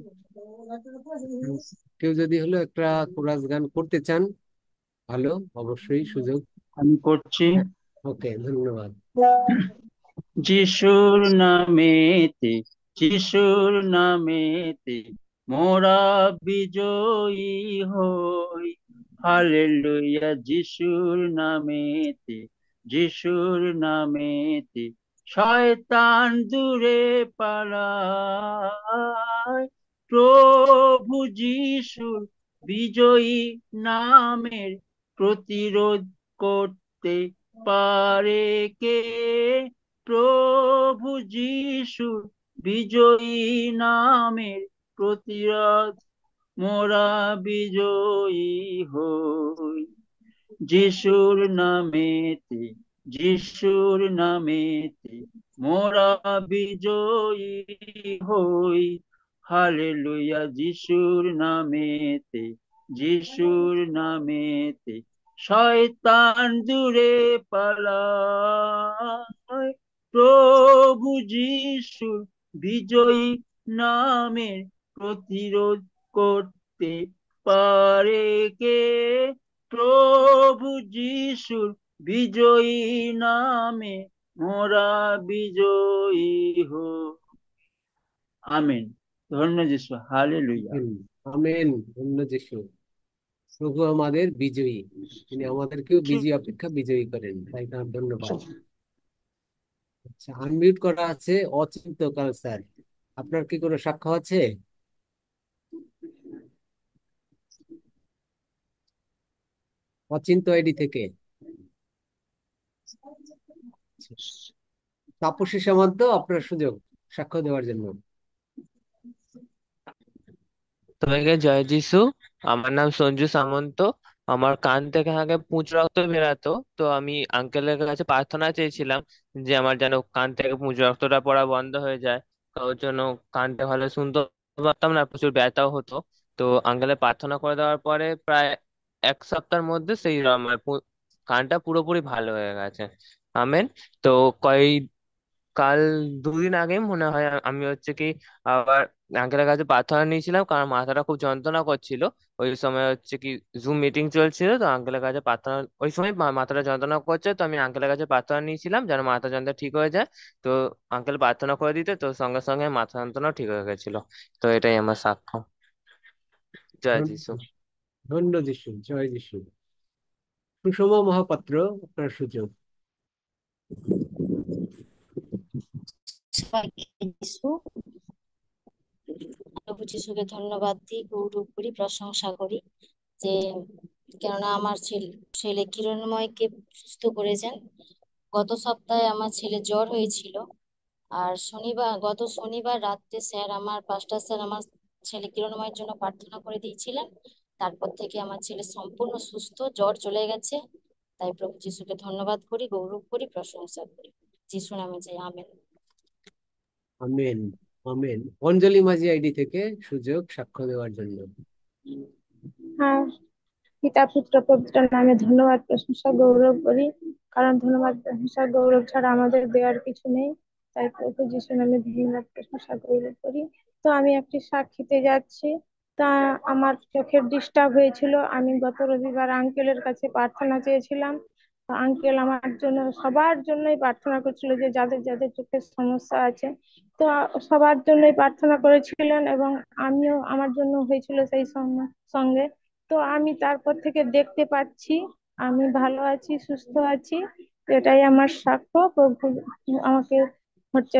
Speaker 4: কেউ যদি হলো একটা কোরাস গান করতে চান, ভালো, অবশ্যই সুযোগ।
Speaker 22: আমি করছি।
Speaker 4: ওকে, ধন্যবাদ।
Speaker 22: যিশুর নামেতে, যিশুর নামেতে মোরা বিজয়ী হই। হালেলুয়া। যিশুর নামেতে, যিশুর নামেতে শয়তান দূরে পালায়। প্রভু যিশুর বিজয়ী নামের প্রতিরোধ করতে পারে কে? প্রভু যিশুর বিজয়ী নামের প্রতিরোধ মোরা বিজয়ী হই। যিশুর নামেতে, যিশুর নামেতে মোরা বিজয়ী হই। হালেলুয়া। যিশুর নামেতে, যিশুর নামেতে শয়তান দূরে পালায়। প্রভু যিশুর বিজয়ী নামের প্রতিরোধ করতে পারে কে? প্রভু যিশুর বিজয়ী নামে মোরা বিজয়ী হই। আমেন। ধন্য যিশু, হালেলুয়া।
Speaker 4: আমেন। ধন্য যিশু। প্রভু আমাদের বিজয়ী, তিনি আমাদেরকেও বিজয়ী অপেক্ষা বিজয়ী করেন, তাই তার ধন্যবাদ। আচ্ছা, আনমিউট করা আছে অচিন্তকাল স্যার, আপনার কি কোনো সাক্ষ্য আছে? অচিন্ত আইডি থেকে তাপসী সামন্ত, আপনার সুযোগ সাক্ষ্য দেওয়ার জন্য।
Speaker 6: তোমাকে জয় যিশু। আমার নাম সঞ্জু সামন্ত। আমার কান থেকে আগে পুঁজ রক্ত বেরাতো, তো আমি আঙ্কেলের কাছে প্রার্থনা চেয়েছিলাম যে আমার যেন কান থেকে পুঁজ রক্তটা পড়া বন্ধ হয়ে যায়। ওর জন্য কানটা ভালো শুনতে পারতাম না, প্রচুর ব্যথাও হতো। তো আঙ্কেলের প্রার্থনা করে দেওয়ার পরে প্রায় 1 সপ্তাহের মধ্যে সেই আমার কানটা পুরোপুরি ভালো হয়ে গেছে। আমেন। তো কয়েক কাল 2 দিন আগে মনে হয় আমি হচ্ছে কি আবার আঙ্কেলের কাছে প্রার্থনা নিয়েছিলাম, কারণ মাথাটা খুব যন্ত্রণা করছিল। ওই সময় হচ্ছে কি জুম মিটিং চলছিল, তো আঙ্কেলের কাছে প্রার্থনা, ওই সময় মাথাটা যন্ত্রণা করছে, তো আমি আঙ্কেলের কাছে প্রার্থনা নিয়েছিলাম যেন মাথা যন্ত্রণা ঠিক হয়ে যায়। তো আঙ্কেল প্রার্থনা করে দিতে, তো সঙ্গে সঙ্গে মাথা যন্ত্রণা ঠিক হয়ে গেছিল। তো এটাই আমার সাক্ষ্য। জয় যিশু।
Speaker 4: ধন্য যিশু, জয় যিশু। সুষমা মহাপাত্র, আপনার সুযোগ।
Speaker 7: সবাইকে যিশু, প্রভু যিশুকে ধন্যবাদ দিই, গৌরব করি, প্রশংসা করি যে কেননা আমার ছেলে কিরণময়কে সুস্থ করেছেন। গত সপ্তাহে আমার ছেলে জ্বর হয়েছিল, আর গত শনিবার রাত্রে পাস্টার স্যার আমার ছেলে কিরণময়ের জন্য প্রার্থনা করে দিয়েছিলেন। তারপর থেকে আমার ছেলে সম্পূর্ণ সুস্থ, জ্বর চলে গেছে। তাই প্রভু যিশুকে ধন্যবাদ করি, গৌরব করি, প্রশংসা করি। যিশু নামে চাই, আমেন।
Speaker 4: আমেন। আমেন। অঞ্জলি মাঝি আইডি থেকে সুযোগ সাক্ষ্য দেওয়ার জন্য।
Speaker 12: হ্যাঁ, পিতা পুত্র পবিত্র নামে ধন্যবাদ প্রশংসা গৌরব করি, কারণ ধন্যবাদ প্রশংসা গৌরব ছাড়া আমাদের দেওয়ার কিছু নেই। তাই প্রভু যিশু নামে ধন্যবাদ প্রশংসা গৌরব করি। তো আমি একটি সাক্ষীতে যাচ্ছি। তা আমার চোখের ডিস্টার্ব হয়েছিল, আমি গত রবিবার আঙ্কেলের কাছে প্রার্থনা চেয়েছিলাম। তো আঙ্কেল আমার জন্য, সবার জন্যই প্রার্থনা করছিল যে যাদের যাদের চোখের সমস্যা আছে। তো সবার জন্যই প্রার্থনা করেছিলেন এবং আমিও, আমার জন্য হয়েছিল সেই সঙ্গে। তো আমি তারপর থেকে দেখতে পাচ্ছি, আমি ভালো আছি, সুস্থ আছি। এটাই আমার সাক্ষ্য। প্রভু আমাকে হচ্ছে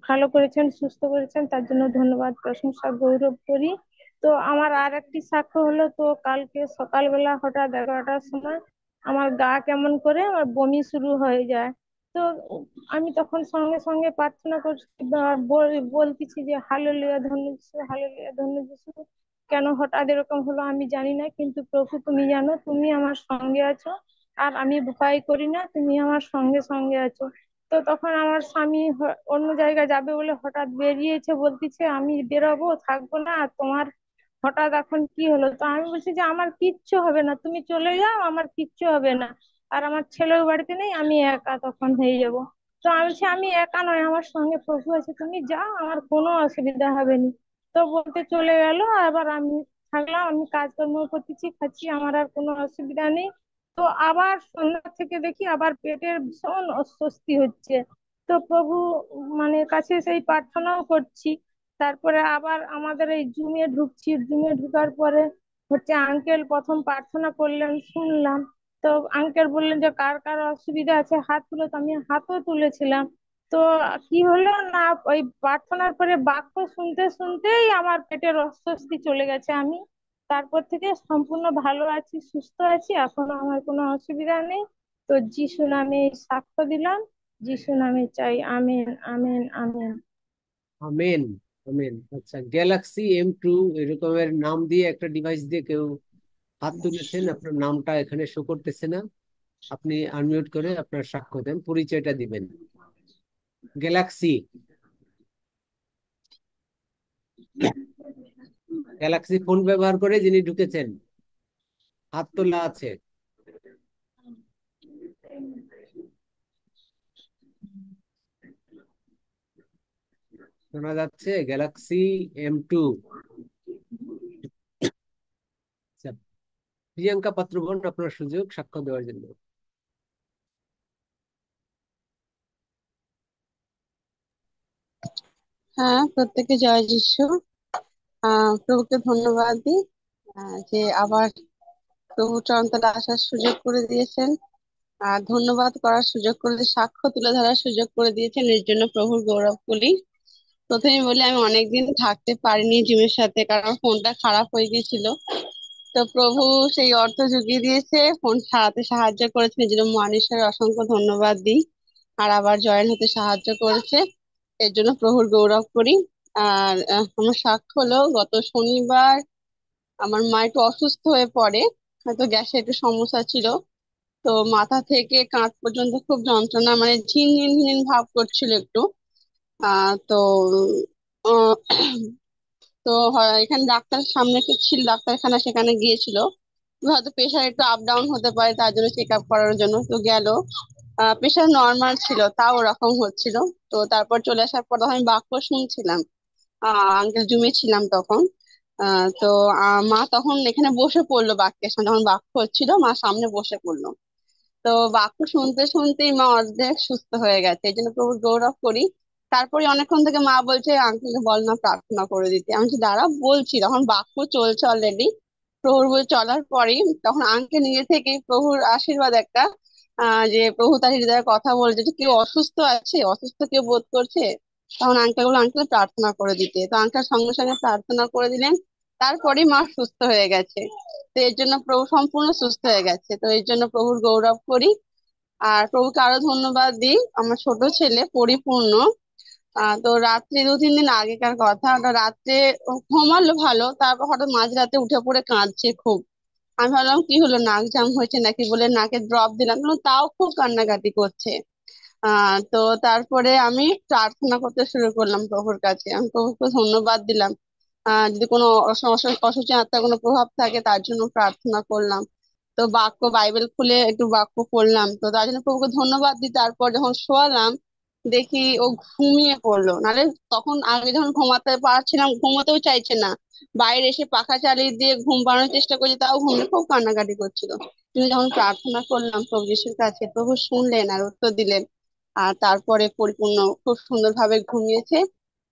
Speaker 12: ভালো করেছেন, সুস্থ করেছেন, তার জন্য ধন্যবাদ প্রশংসা গৌরব করি। তো আমার আর একটি সাক্ষ্য হলো, তো কালকে সকালবেলা হঠাৎ 11টার সময় আমার গা কেমন করে আমার বমি শুরু হয়ে যায়। তো আমি তখন সঙ্গে সঙ্গে প্রার্থনা করছি, বলতেছি যে হালেলুয়া, ধন্য যিশু, হালেলুয়া, ধন্য যিশু। কেন হঠাৎ এরকম হলো আমি জানি না, কিন্তু প্রভু তুমি জানো, তুমি আমার সঙ্গে আছো, আর আমি ভয় করি না, তুমি আমার সঙ্গে সঙ্গে আছো। তো তখন আমার স্বামী অন্য জায়গায় যাবে বলে হঠাৎ বেরিয়েছে, বলতেছে আমি বেরোবো, থাকবো না, আর তোমার হঠাৎ এখন কি হলো? তো আমি বলছি যে আমার কিচ্ছু হবে না, তুমি চলে যাও, আমার কিচ্ছু হবে না। আর আমার ছেলেও বাড়িতে নেই, আমি একা তখন হয়ে যাব। তো আমি বলছি আমি একা নয়, আমার সঙ্গে প্রভু আছে, তুমি যাও, আমার কোনো অসুবিধা হবে না। তো বলতে চলে গেল, আবার আমি থাকলাম, আমি কাজকর্ম করতেছি, খাচ্ছি, আমার আর কোনো অসুবিধা নেই। তো আবার সন্ধ্যা থেকে দেখি আবার পেটের ভীষণ অস্বস্তি হচ্ছে। তো প্রভু মানে কাছে সেই প্রার্থনাও করছি। তারপরে আবার আমাদের এই জুমে ঢুকছি, জুমে ঢুকার পরে হচ্ছে আঙ্কেল প্রথম প্রার্থনা করলেন, শুনলাম। তো আঙ্কেল বললেন যে কার কার অসুবিধা আছে হাত তুলো, তো আমি হাতও তুলেছিলাম। তো কি হলো না, ওই প্রার্থনার পরে বাক্য শুনতে শুনতেই আমার পেটের অস্বস্তি চলে গেছে। আমি তারপর থেকে সম্পূর্ণ ভালো আছি, সুস্থ আছি, এখনো আমার কোনো অসুবিধা নেই। তো যিশু নামে সাক্ষ্য দিলাম, যিশু নামে চাই, amen, amen, amen.
Speaker 4: Amen. Amen. আচ্ছা, গ্যালাক্সি M2 এরকমের নাম দিয়ে একটা ডিভাইস দিয়ে কেউ হাত তুলেছেন, আপনার নামটা এখানে শো করতেছে না। আপনি আনমিউট করে আপনার সাক্ষ্য দেন, পরিচয়টা দিবেন। গ্যালাক্সি, গ্যালাক্সি ফোন ব্যবহার করে যিনি ঢুকেছেন, হাত তোলা আছে। শোনা যাচ্ছে গ্যালাক্সি M2। আচ্ছা, প্রিয়াঙ্কা পাত্র বোন, আপনার সুযোগ সাক্ষ্য দেওয়ার জন্য।
Speaker 3: হ্যাঁ, প্রত্যেকে জয় যিশু। প্রভুকে ধন্যবাদ দিই যে আবার প্রভু চরণতলে আসার সুযোগ করে দিয়েছেন, আর ধন্যবাদ করার সুযোগ করে সাক্ষ্য তুলে ধরার সুযোগ করে দিয়েছেন, এর জন্য প্রভুর গৌরব করি। প্রথমে বলি, আমি অনেকদিন থাকতে পারিনি জিমের সাথে, কারণ ফোনটা খারাপ হয়ে গেছিল। তো প্রভু সেই অর্থ জুগিয়ে দিয়েছে, ফোন সারাতে সাহায্য করেছেন, এই জন্য মহানেশ্বরের অসংখ্য ধন্যবাদ দিই। আর আবার জয়েন হতে সাহায্য করেছে, এর জন্য প্রভুর গৌরব করি। আর আমার সাক্ষ্য হলো, গত শনিবার আমার মা একটু অসুস্থ হয়ে পড়ে, হয়তো গ্যাসে একটু সমস্যা ছিল। তো মাথা থেকে কাঁধ পর্যন্ত খুব যন্ত্রণা, মানে ঝিনঝিন ঝিনঝিন ভাব করছিল একটু। তো আহ, তো এখানে ডাক্তার সামনে একটা ছিল ডাক্তারখানা, সেখানে গিয়েছিল। হয়তো প্রেশার একটু আপ ডাউন হতে পারে, তার জন্য চেক আপ করার জন্য তো গেল। প্রেশার নর্মাল ছিল, তাও ওরকম হচ্ছিল। তো তারপর চলে আসার পর তখন আমি বাক্য শুনছিলাম, আঙ্কেল জুমে ছিলাম তখন। তো মা তখন এখানে বসে পড়লো বাক্যের সামনে, যখন বাক্য হচ্ছিল মা সামনে বসে পড়লো। তো বাক্য শুনতে শুনতেই মা অর্ধেক সুস্থ হয়ে গেছে, এই জন্য প্রভুর গৌরব করি। তারপরে অনেকক্ষণ থেকে মা বলছে আঙ্কেলকে বল না প্রার্থনা করে দিতে। আমি বলছি, দাঁড়া বলছি, তখন বাক্য চলছে অলরেডি। প্রভুর বই চলার পরেই তখন আঙ্কেল নিজে থেকে প্রভুর আশীর্বাদ একটা, যে প্রভু তার হৃদয়ের কথা বলছে যে কেউ অসুস্থ আছে, অসুস্থ কেউ বোধ করছে, তখন আঙ্কেল বললো আঙ্কেল প্রার্থনা করে দিতে। তো আঙ্কেল সঙ্গে সঙ্গে প্রার্থনা করে দিলেন, তারপরেই মা সুস্থ হয়ে গেছে। তো এর জন্য প্রভু সম্পূর্ণ সুস্থ হয়ে গেছে, তো এর জন্য প্রভুর গৌরব করি। আর প্রভুকে আরো ধন্যবাদ দিই, আমার ছোট ছেলে পরিপূর্ণ। তো রাত্রে 2-3 দিন আগেকার কথা, ওটা রাত্রে ও ঘুমালো ভালো, তারপর হঠাৎ মাঝরাতে উঠে পড়ে কাঁদছে খুব। আমি ভাবলাম কি হলো, নাক জাম হয়েছে নাকি, বলে নাকে ড্রপ দিলাম, কিন্তু তাও খুব কান্নাকাটি করছে। তো তারপরে আমি প্রার্থনা করতে শুরু করলাম প্রভুর কাছে, আমি প্রভুকে ধন্যবাদ দিলাম। যদি কোনো অসুচি আত্মার কোনো প্রভাব থাকে তার জন্য প্রার্থনা করলাম। তো বাক্য বাইবেল খুলে একটু বাক্য পড়লাম, তো তার জন্য প্রভুকে ধন্যবাদ দিই। তারপর যখন শোয়ালাম দেখি ও ঘুমিয়ে পড়লো, নাহলে তখন আগে যখন ঘুমাতে পারছিলাম, ঘুমোতেও চাইছে না। বাইরে এসে পাখা চালিয়ে দিয়ে ঘুম পাড়ানোর চেষ্টা করছি, তাও ঘুমিয়ে খুব কান্নাকাটি করছিল। কিন্তু যখন প্রার্থনা করলাম প্রভু যিশুর কাছে, প্রভু শুনলেন আর উত্তর দিলেন। আর তারপরে পরিপূর্ণ খুব সুন্দরভাবে ঘুমিয়েছে।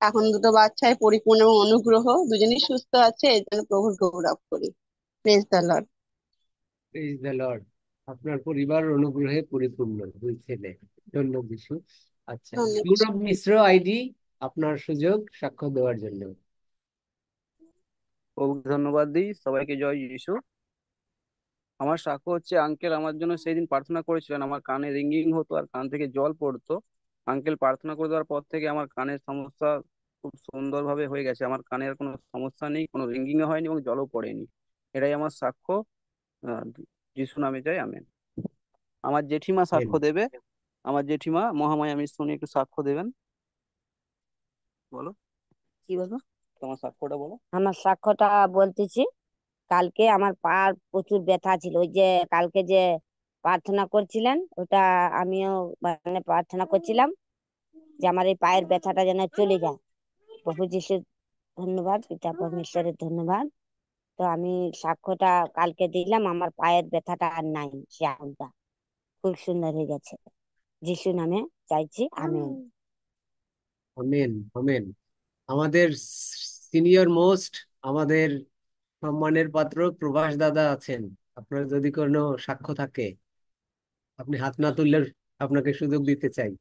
Speaker 3: এখন দুটো বাচ্চাই পরিপূর্ণ এবং অনুগ্রহ, দুজনেই সুস্থ আছে, এই জন্য প্রভুর গৌরব করি। Praise the lord.
Speaker 4: Praise the lord. আপনার পরিবার অনুগ্রহে পরিপূর্ণ, দুই ছেলে। ধন্যবাদ যিশু। আচ্ছা,
Speaker 3: ধন্যবাদ।
Speaker 4: সৌরভ মিশ্র আইডি, আপনার সুযোগ সাক্ষ্য দেওয়ার জন্য।
Speaker 8: প্রভুকে ধন্যবাদ দিই, সবাইকে জয় যিশু। আমার সাক্ষ্য হচ্ছে, আঙ্কেল আমার জন্য সেই দিন প্রার্থনা করেছিলেন, আমার কানে রিঙ্গিং হতো আর কান থেকে জল পড়তো। আঙ্কেল প্রার্থনা করে দেওয়ার পর থেকে আমার কানের সমস্যা খুব সুন্দরভাবে হয়ে গেছে, আমার কানের কোনো সমস্যা নেই, কোনো রিঙ্গিং হয়নি এবং জলও পড়েনি। এটাই আমার সাক্ষ্য। আহ, যিশু নামে চাই, আমেন। আমার জেঠিমা সাক্ষ্য দেবে, আমার জেঠিমা মহামায়া মিশ্র একটু সাক্ষ্য দেবেন। বলো,
Speaker 23: কি বলবো?
Speaker 8: তোমার সাক্ষ্যটা বলো।
Speaker 23: আমার সাক্ষ্যটা বলতেছি। কালকে আমার পা প্রচুর ব্যথা ছিল, ওই যে কালকে যে প্রার্থনা করছিলেন ওটা আমিও মানে প্রার্থনা করছিলাম যে আমার এই পায়ের ব্যথাটা যেন চলে যায়। প্রভু যিশুর ধন্যবাদ, পিতা পরমেশ্বরের ধন্যবাদ। তো আমি সাক্ষ্যটা কালকে দিলাম, আমার পায়ের ব্যথাটা আর নাই, সে আগুনটা খুব সুন্দর হয়ে গেছে। যিশু নামে চাইছি, আমেন।
Speaker 4: Amen, amen. আমাদের সিনিয়র মোস্ট, আমাদের সম্মানের পাত্র প্রভাস দাদা আছেন। আপনার যদি কোনো সাক্ষ্য থাকে, আপনি হাত না তুললে আপনাকে সুযোগ দিতে চাই।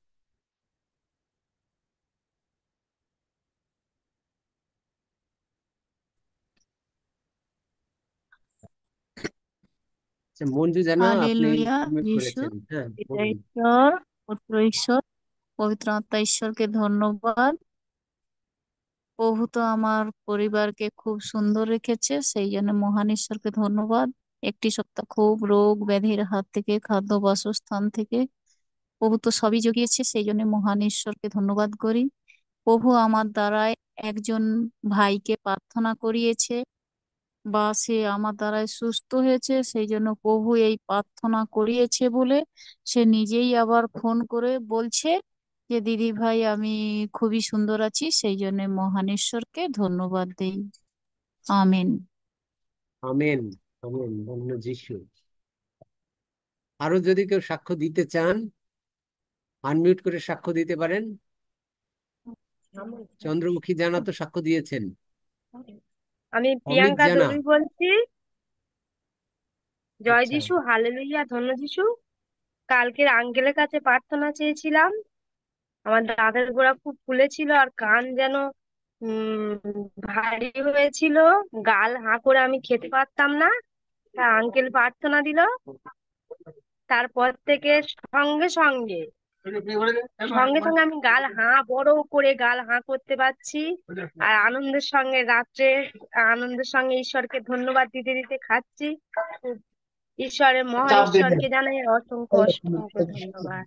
Speaker 4: আচ্ছা, মঞ্জু জানা, আপনি
Speaker 24: হালেলুয়া।
Speaker 4: submit
Speaker 24: যিশু,
Speaker 4: করেছেন। হ্যাঁ,
Speaker 24: পিতা
Speaker 4: বলুন।
Speaker 24: ঈশ্বর, পুত্র ঈশ্বর, পবিত্র আত্মা ঈশ্বরকে ধন্যবাদ। প্রভু তো আমার পরিবারকে খুব সুন্দর রেখেছে, সেই জন্য মহান ঈশ্বরকে ধন্যবাদ। একটি সপ্তাহ খুব রোগ ব্যাধির হাত থেকে, খাদ্য বাসস্থান থেকে প্রভু তো সবই জুগিয়েছে, সেই জন্য মহান ঈশ্বরকে ধন্যবাদ করি। প্রভু আমার দ্বারায় একজন ভাইকে প্রার্থনা করিয়েছে, বা সে আমার দ্বারাই সুস্থ হয়েছে, সেই জন্য প্রভু এই প্রার্থনা করিয়েছে বলে সে নিজেই আবার ফোন করে বলছে যে দিদি ভাই আমি খুবই সুন্দর আছি, সেই জন্য মহান ঈশ্বরকে ধন্যবাদ দেই। আমিন।
Speaker 4: আমেন। আমেন। ধন্য যিশু। আরো যদি কেউ সাক্ষ্য দিতে চান, আনমিউট করে সাক্ষ্য দিতে পারেন। চন্দ্রমুখী জানা তো সাক্ষ্য দিয়েছেন।
Speaker 1: আমি
Speaker 4: অমিত
Speaker 1: প্রিয়াঙ্কা
Speaker 4: জানা।
Speaker 1: দলুই বলছি। জয়
Speaker 4: আচ্ছা।
Speaker 1: যিশু, হালেলুয়া, ধন্য যিশু। কালকের আঙ্কেলের কাছে প্রার্থনা চেয়েছিলাম। আমার দাঁতের গোড়া খুব ফুলেছিল আর কান যেন ভারী হয়েছিল, গাল হাঁ করে আমি খেতে পারতাম না। তা আঙ্কেল প্রার্থনা দিল, তারপর থেকে সঙ্গে সঙ্গে সঙ্গে সঙ্গে আমি গাল হাঁ বড় করে গাল হাঁ করতে পারছি। আর আনন্দের সঙ্গে রাত্রে আনন্দের সঙ্গে ঈশ্বরকে ধন্যবাদ দিতে দিতে খাচ্ছি। খুব ঈশ্বরের মহান ঈশ্বরকে জানাই অসংখ্য অসংখ্য ধন্যবাদ।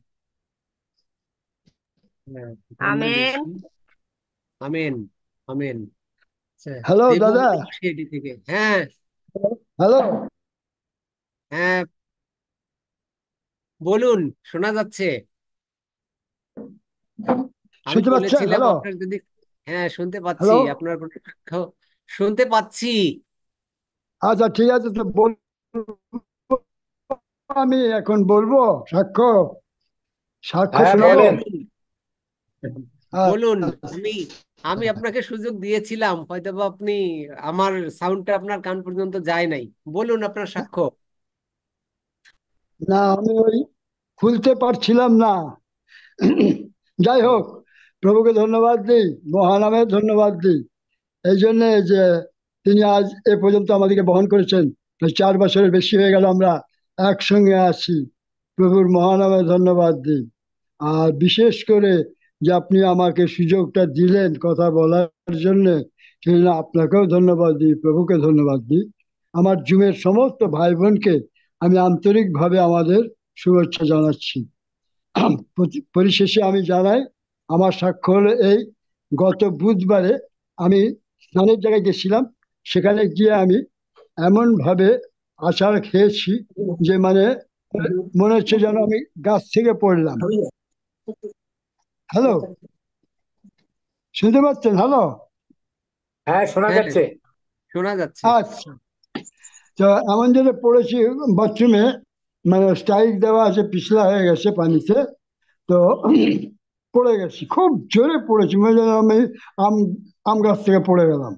Speaker 4: হ্যাঁ, ধন্য
Speaker 1: আমেন।
Speaker 4: যিশু। আমেন। আমেন। আচ্ছা,
Speaker 2: হ্যালো দাদা।
Speaker 4: দেবব্রত বসিয়াটি থেকে। হ্যাঁ।
Speaker 2: হ্যালো,
Speaker 4: হ্যাঁ, বলুন, শোনা যাচ্ছে। আমি
Speaker 2: শুনতে পাচ্ছেন?
Speaker 4: বলেছিলাম
Speaker 2: হ্যালো
Speaker 4: আপনার যদি, হ্যাঁ শুনতে পাচ্ছি,
Speaker 2: হ্যালো।
Speaker 4: আপনার কোনো সাক্ষ্য শুনতে পাচ্ছি।
Speaker 2: আচ্ছা ঠিক আছে, তো বলবো, আমি এখন বলবো সাক্ষ্য সাক্ষ্য
Speaker 10: হ্যাঁ
Speaker 2: শোনাবো।
Speaker 10: বলেন।
Speaker 4: বলুন।
Speaker 2: আচ্ছা,
Speaker 4: আমি আমি আপনাকে সুযোগ দিয়েছিলাম, হয়তোবা আপনি, আমার সাউন্ডটা আপনার কান পর্যন্ত যায় নাই। বলুন আপনার সাক্ষ্য।
Speaker 2: না আমি ওই খুলতে পারছিলাম না। যাই হোক, প্রভুকে ধন্যবাদ দিই, মহানামে ধন্যবাদ দিই এই জন্যে যে তিনি আজ এ পর্যন্ত আমাদেরকে বহন করেছেন। প্রায় 4 বছরের বেশি হয়ে গেল আমরা একসঙ্গে আছি। প্রভুর মহানামে ধন্যবাদ দিই। আর বিশেষ করে যে আপনি আমাকে সুযোগটা দিলেন কথা বলার জন্য, সেই জন্য আপনাকেও ধন্যবাদ দিই, প্রভুকে ধন্যবাদ দিই। আমার জুমের সমস্ত ভাই বোনকে আমি আন্তরিকভাবে আমাদের শুভেচ্ছা জানাচ্ছি। পরিশেষে আমি জানাই, আমার সাক্ষ্য হলো এই, গত বুধবারে আমি স্নানের জায়গায় গেছিলাম। সেখানে গিয়ে আমি এমন ভাবে আছাড় খেয়েছি যে মানে মনে হচ্ছে যেন আমি গাছ থেকে পড়লাম। হ্যালো, শুনতে পাচ্ছেন? হ্যালো,
Speaker 10: হ্যাঁ শোনা
Speaker 4: হ্যাঁ,
Speaker 10: যাচ্ছে।
Speaker 4: শোনা যাচ্ছে।
Speaker 2: আচ্ছা। তো এমন যেন পড়েছি বাথরুমে, মানে স্টাইল দেওয়া আছে, পিছলা হয়ে গেছে পানিতে। তো পড়ে গেছি, খুব জোরে পড়েছি, মানে যেন আমি আম আম গাছ থেকে পড়ে গেলাম।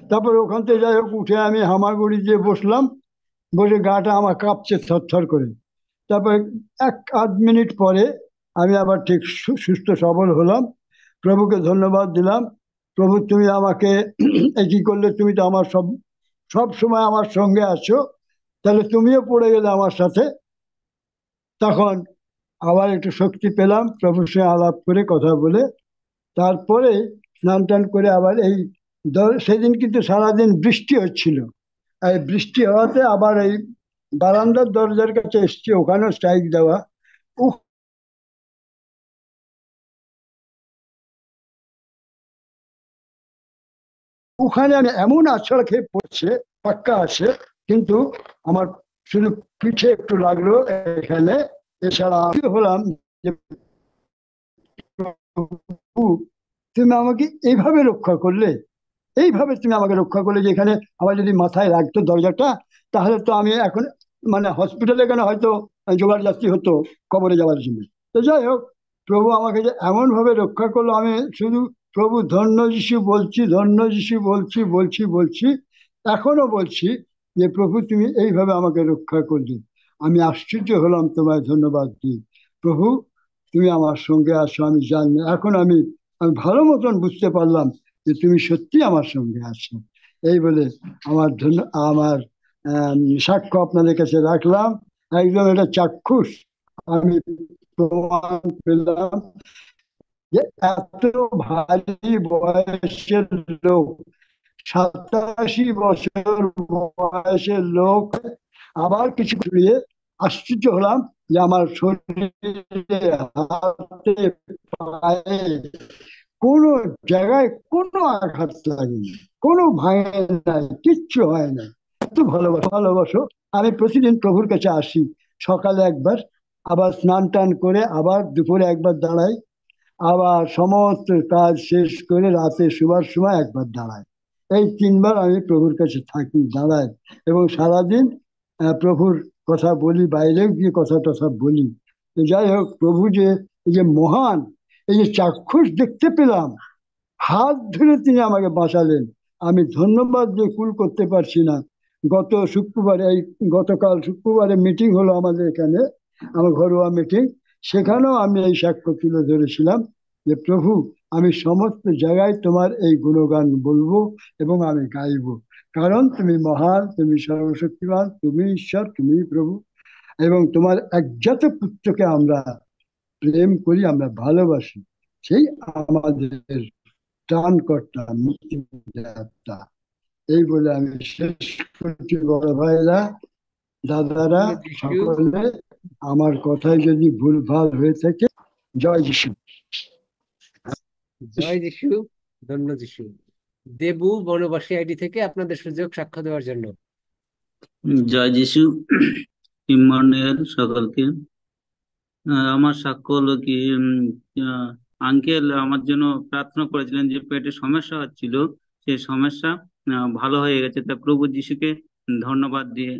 Speaker 2: তারপরে ওখান থেকে যাই হোক উঠে আমি হামাগুড়ি দিয়ে বসলাম, বসে গাটা আমার কাঁপছে থরথর করে। তারপরে 1-8 মিনিট পরে আমি আবার ঠিক সুস্থ সবল হলাম। প্রভুকে ধন্যবাদ দিলাম। প্রভু তুমি আমাকে কি করলে, তুমি তো আমার সব সময় আমার সঙ্গে আছো, তাহলে তুমিও পড়ে গেলে আমার সাথে। তখন আবার একটু শক্তি পেলাম প্রভুর সঙ্গে আলাপ করে কথা বলে। তারপরে স্নান টান করে আবার এই সেদিন কিন্তু সারাদিন বৃষ্টি হচ্ছিল। এই বৃষ্টি হওয়াতে আবার এই বারান্দার দরজার কাছে এসছি, ওখানেও স্ট্রাইক দেওয়া। ওখানে আমি এমন আছড় খেয়ে পড়ছে, পাক্কা আছে, কিন্তু আমার শুধু পিঠে একটু লাগলো এখানে। এছাড়া আমি হলাম যে প্রভু, তুমি আমাকে এইভাবে রক্ষা করলে, এইভাবে তুমি আমাকে রক্ষা করলে যে এখানে আমার যদি মাথায় লাগতো দরজাটা, তাহলে তো আমি এখন মানে হসপিটালে কেন হয়তো জোগাড় যাত্রী হতো কবরে যাওয়ার জন্য। তো যাই হোক, প্রভু আমাকে যে এমন ভাবে রক্ষা করলো, আমি শুধু প্রভু ধন্য যিশু বলছি, ধন্য যিশু বলছি বলছি বলছি, এখনো বলছি যে প্রভু তুমি এইভাবে আমাকে রক্ষা করলে। আমি আশ্চর্য হলাম, তোমায় ধন্যবাদ দিই। প্রভু তুমি আমার সঙ্গে আছো, আমি জানি। এখন আমি আমি ভালো মতন বুঝতে পারলাম যে তুমি সত্যি আমার সঙ্গে আছো। এই বলে আমার সাক্ষ্য আপনাদের কাছে রাখলাম। একদম এটা চাক্ষুষ আমি প্রমাণ পেলাম যে এত ভারী বয়সের লোক, 87 বছর বয়সের লোক, আবার কিছু নিয়ে আশ্চর্য হলাম যে আমার শরীরে, হাতে, পায়ে কোনো জায়গায় কোনো আঘাত লাগেনি, কোনো ভাঙে নাই, কিচ্ছু হয় না। এত ভালোবাসো। আমি প্রতিদিন প্রভুর কাছে আসি, সকালে একবার, আবার স্নান টান করে আবার দুপুরে একবার দাঁড়াই, আবার সমস্ত কাজ শেষ করে রাতে শোবার সময় একবার দাঁড়াই। এই 3বার আমি প্রভুর কাছে থাকি, দাঁড়াই এবং সারাদিন প্রভুর কথা বলি, বাইরেও গিয়ে কথা টথা বলি। তো যাই হোক, প্রভু যে এই যে মহান, এই যে চাক্ষুষ দেখতে পেলাম, হাত ধরে তিনি আমাকে বাঁচালেন, আমি ধন্যবাদ দিয়ে কুল করতে পারছি না। গতকাল শুক্রবারে মিটিং হলো আমাদের এখানে, আমার ঘরোয়া মিটিং, সেখানেও আমি এই সাক্ষ্য তুলে ধরেছিলাম যে প্রভু, আমি সমস্ত জায়গায় তোমার এই গুণগান বলবো এবং আমি গাইবো, কারণ তুমি মহান, তুমি সর্বশক্তিমান, তুমি ঈশ্বর, তুমি প্রভু, এবং তোমার একজাত পুত্রকে আমরা প্রেম করি, আমরা ভালোবাসি। সেই আমাদের ত্রাণকর্তা, মুক্তিদাতা। এই বলে আমি শেষ করছি। বড় ভাইরা, দাদারা, সকলে, আমার কথায় যদি ভুলভাল হয়ে থাকে, জয় যিশু।
Speaker 4: জয় যিশু, ধন্য যিশু। দেবু বনবাসী আইডি থেকে আপনাদের সুযোগ সাক্ষ্য দেওয়ার জন্য।
Speaker 22: জয় যিশু। ইম্মানুয়েল সকলকে। আমার সাক্ষ্য হলো কি, আঙ্কেল আমার জন্য প্রার্থনা করেছিলেন যে পেটে সমস্যা হচ্ছিল, সেই সমস্যা ভালো হয়ে গেছে, তাই প্রভু যিশুকে ধন্যবাদ দিয়ে।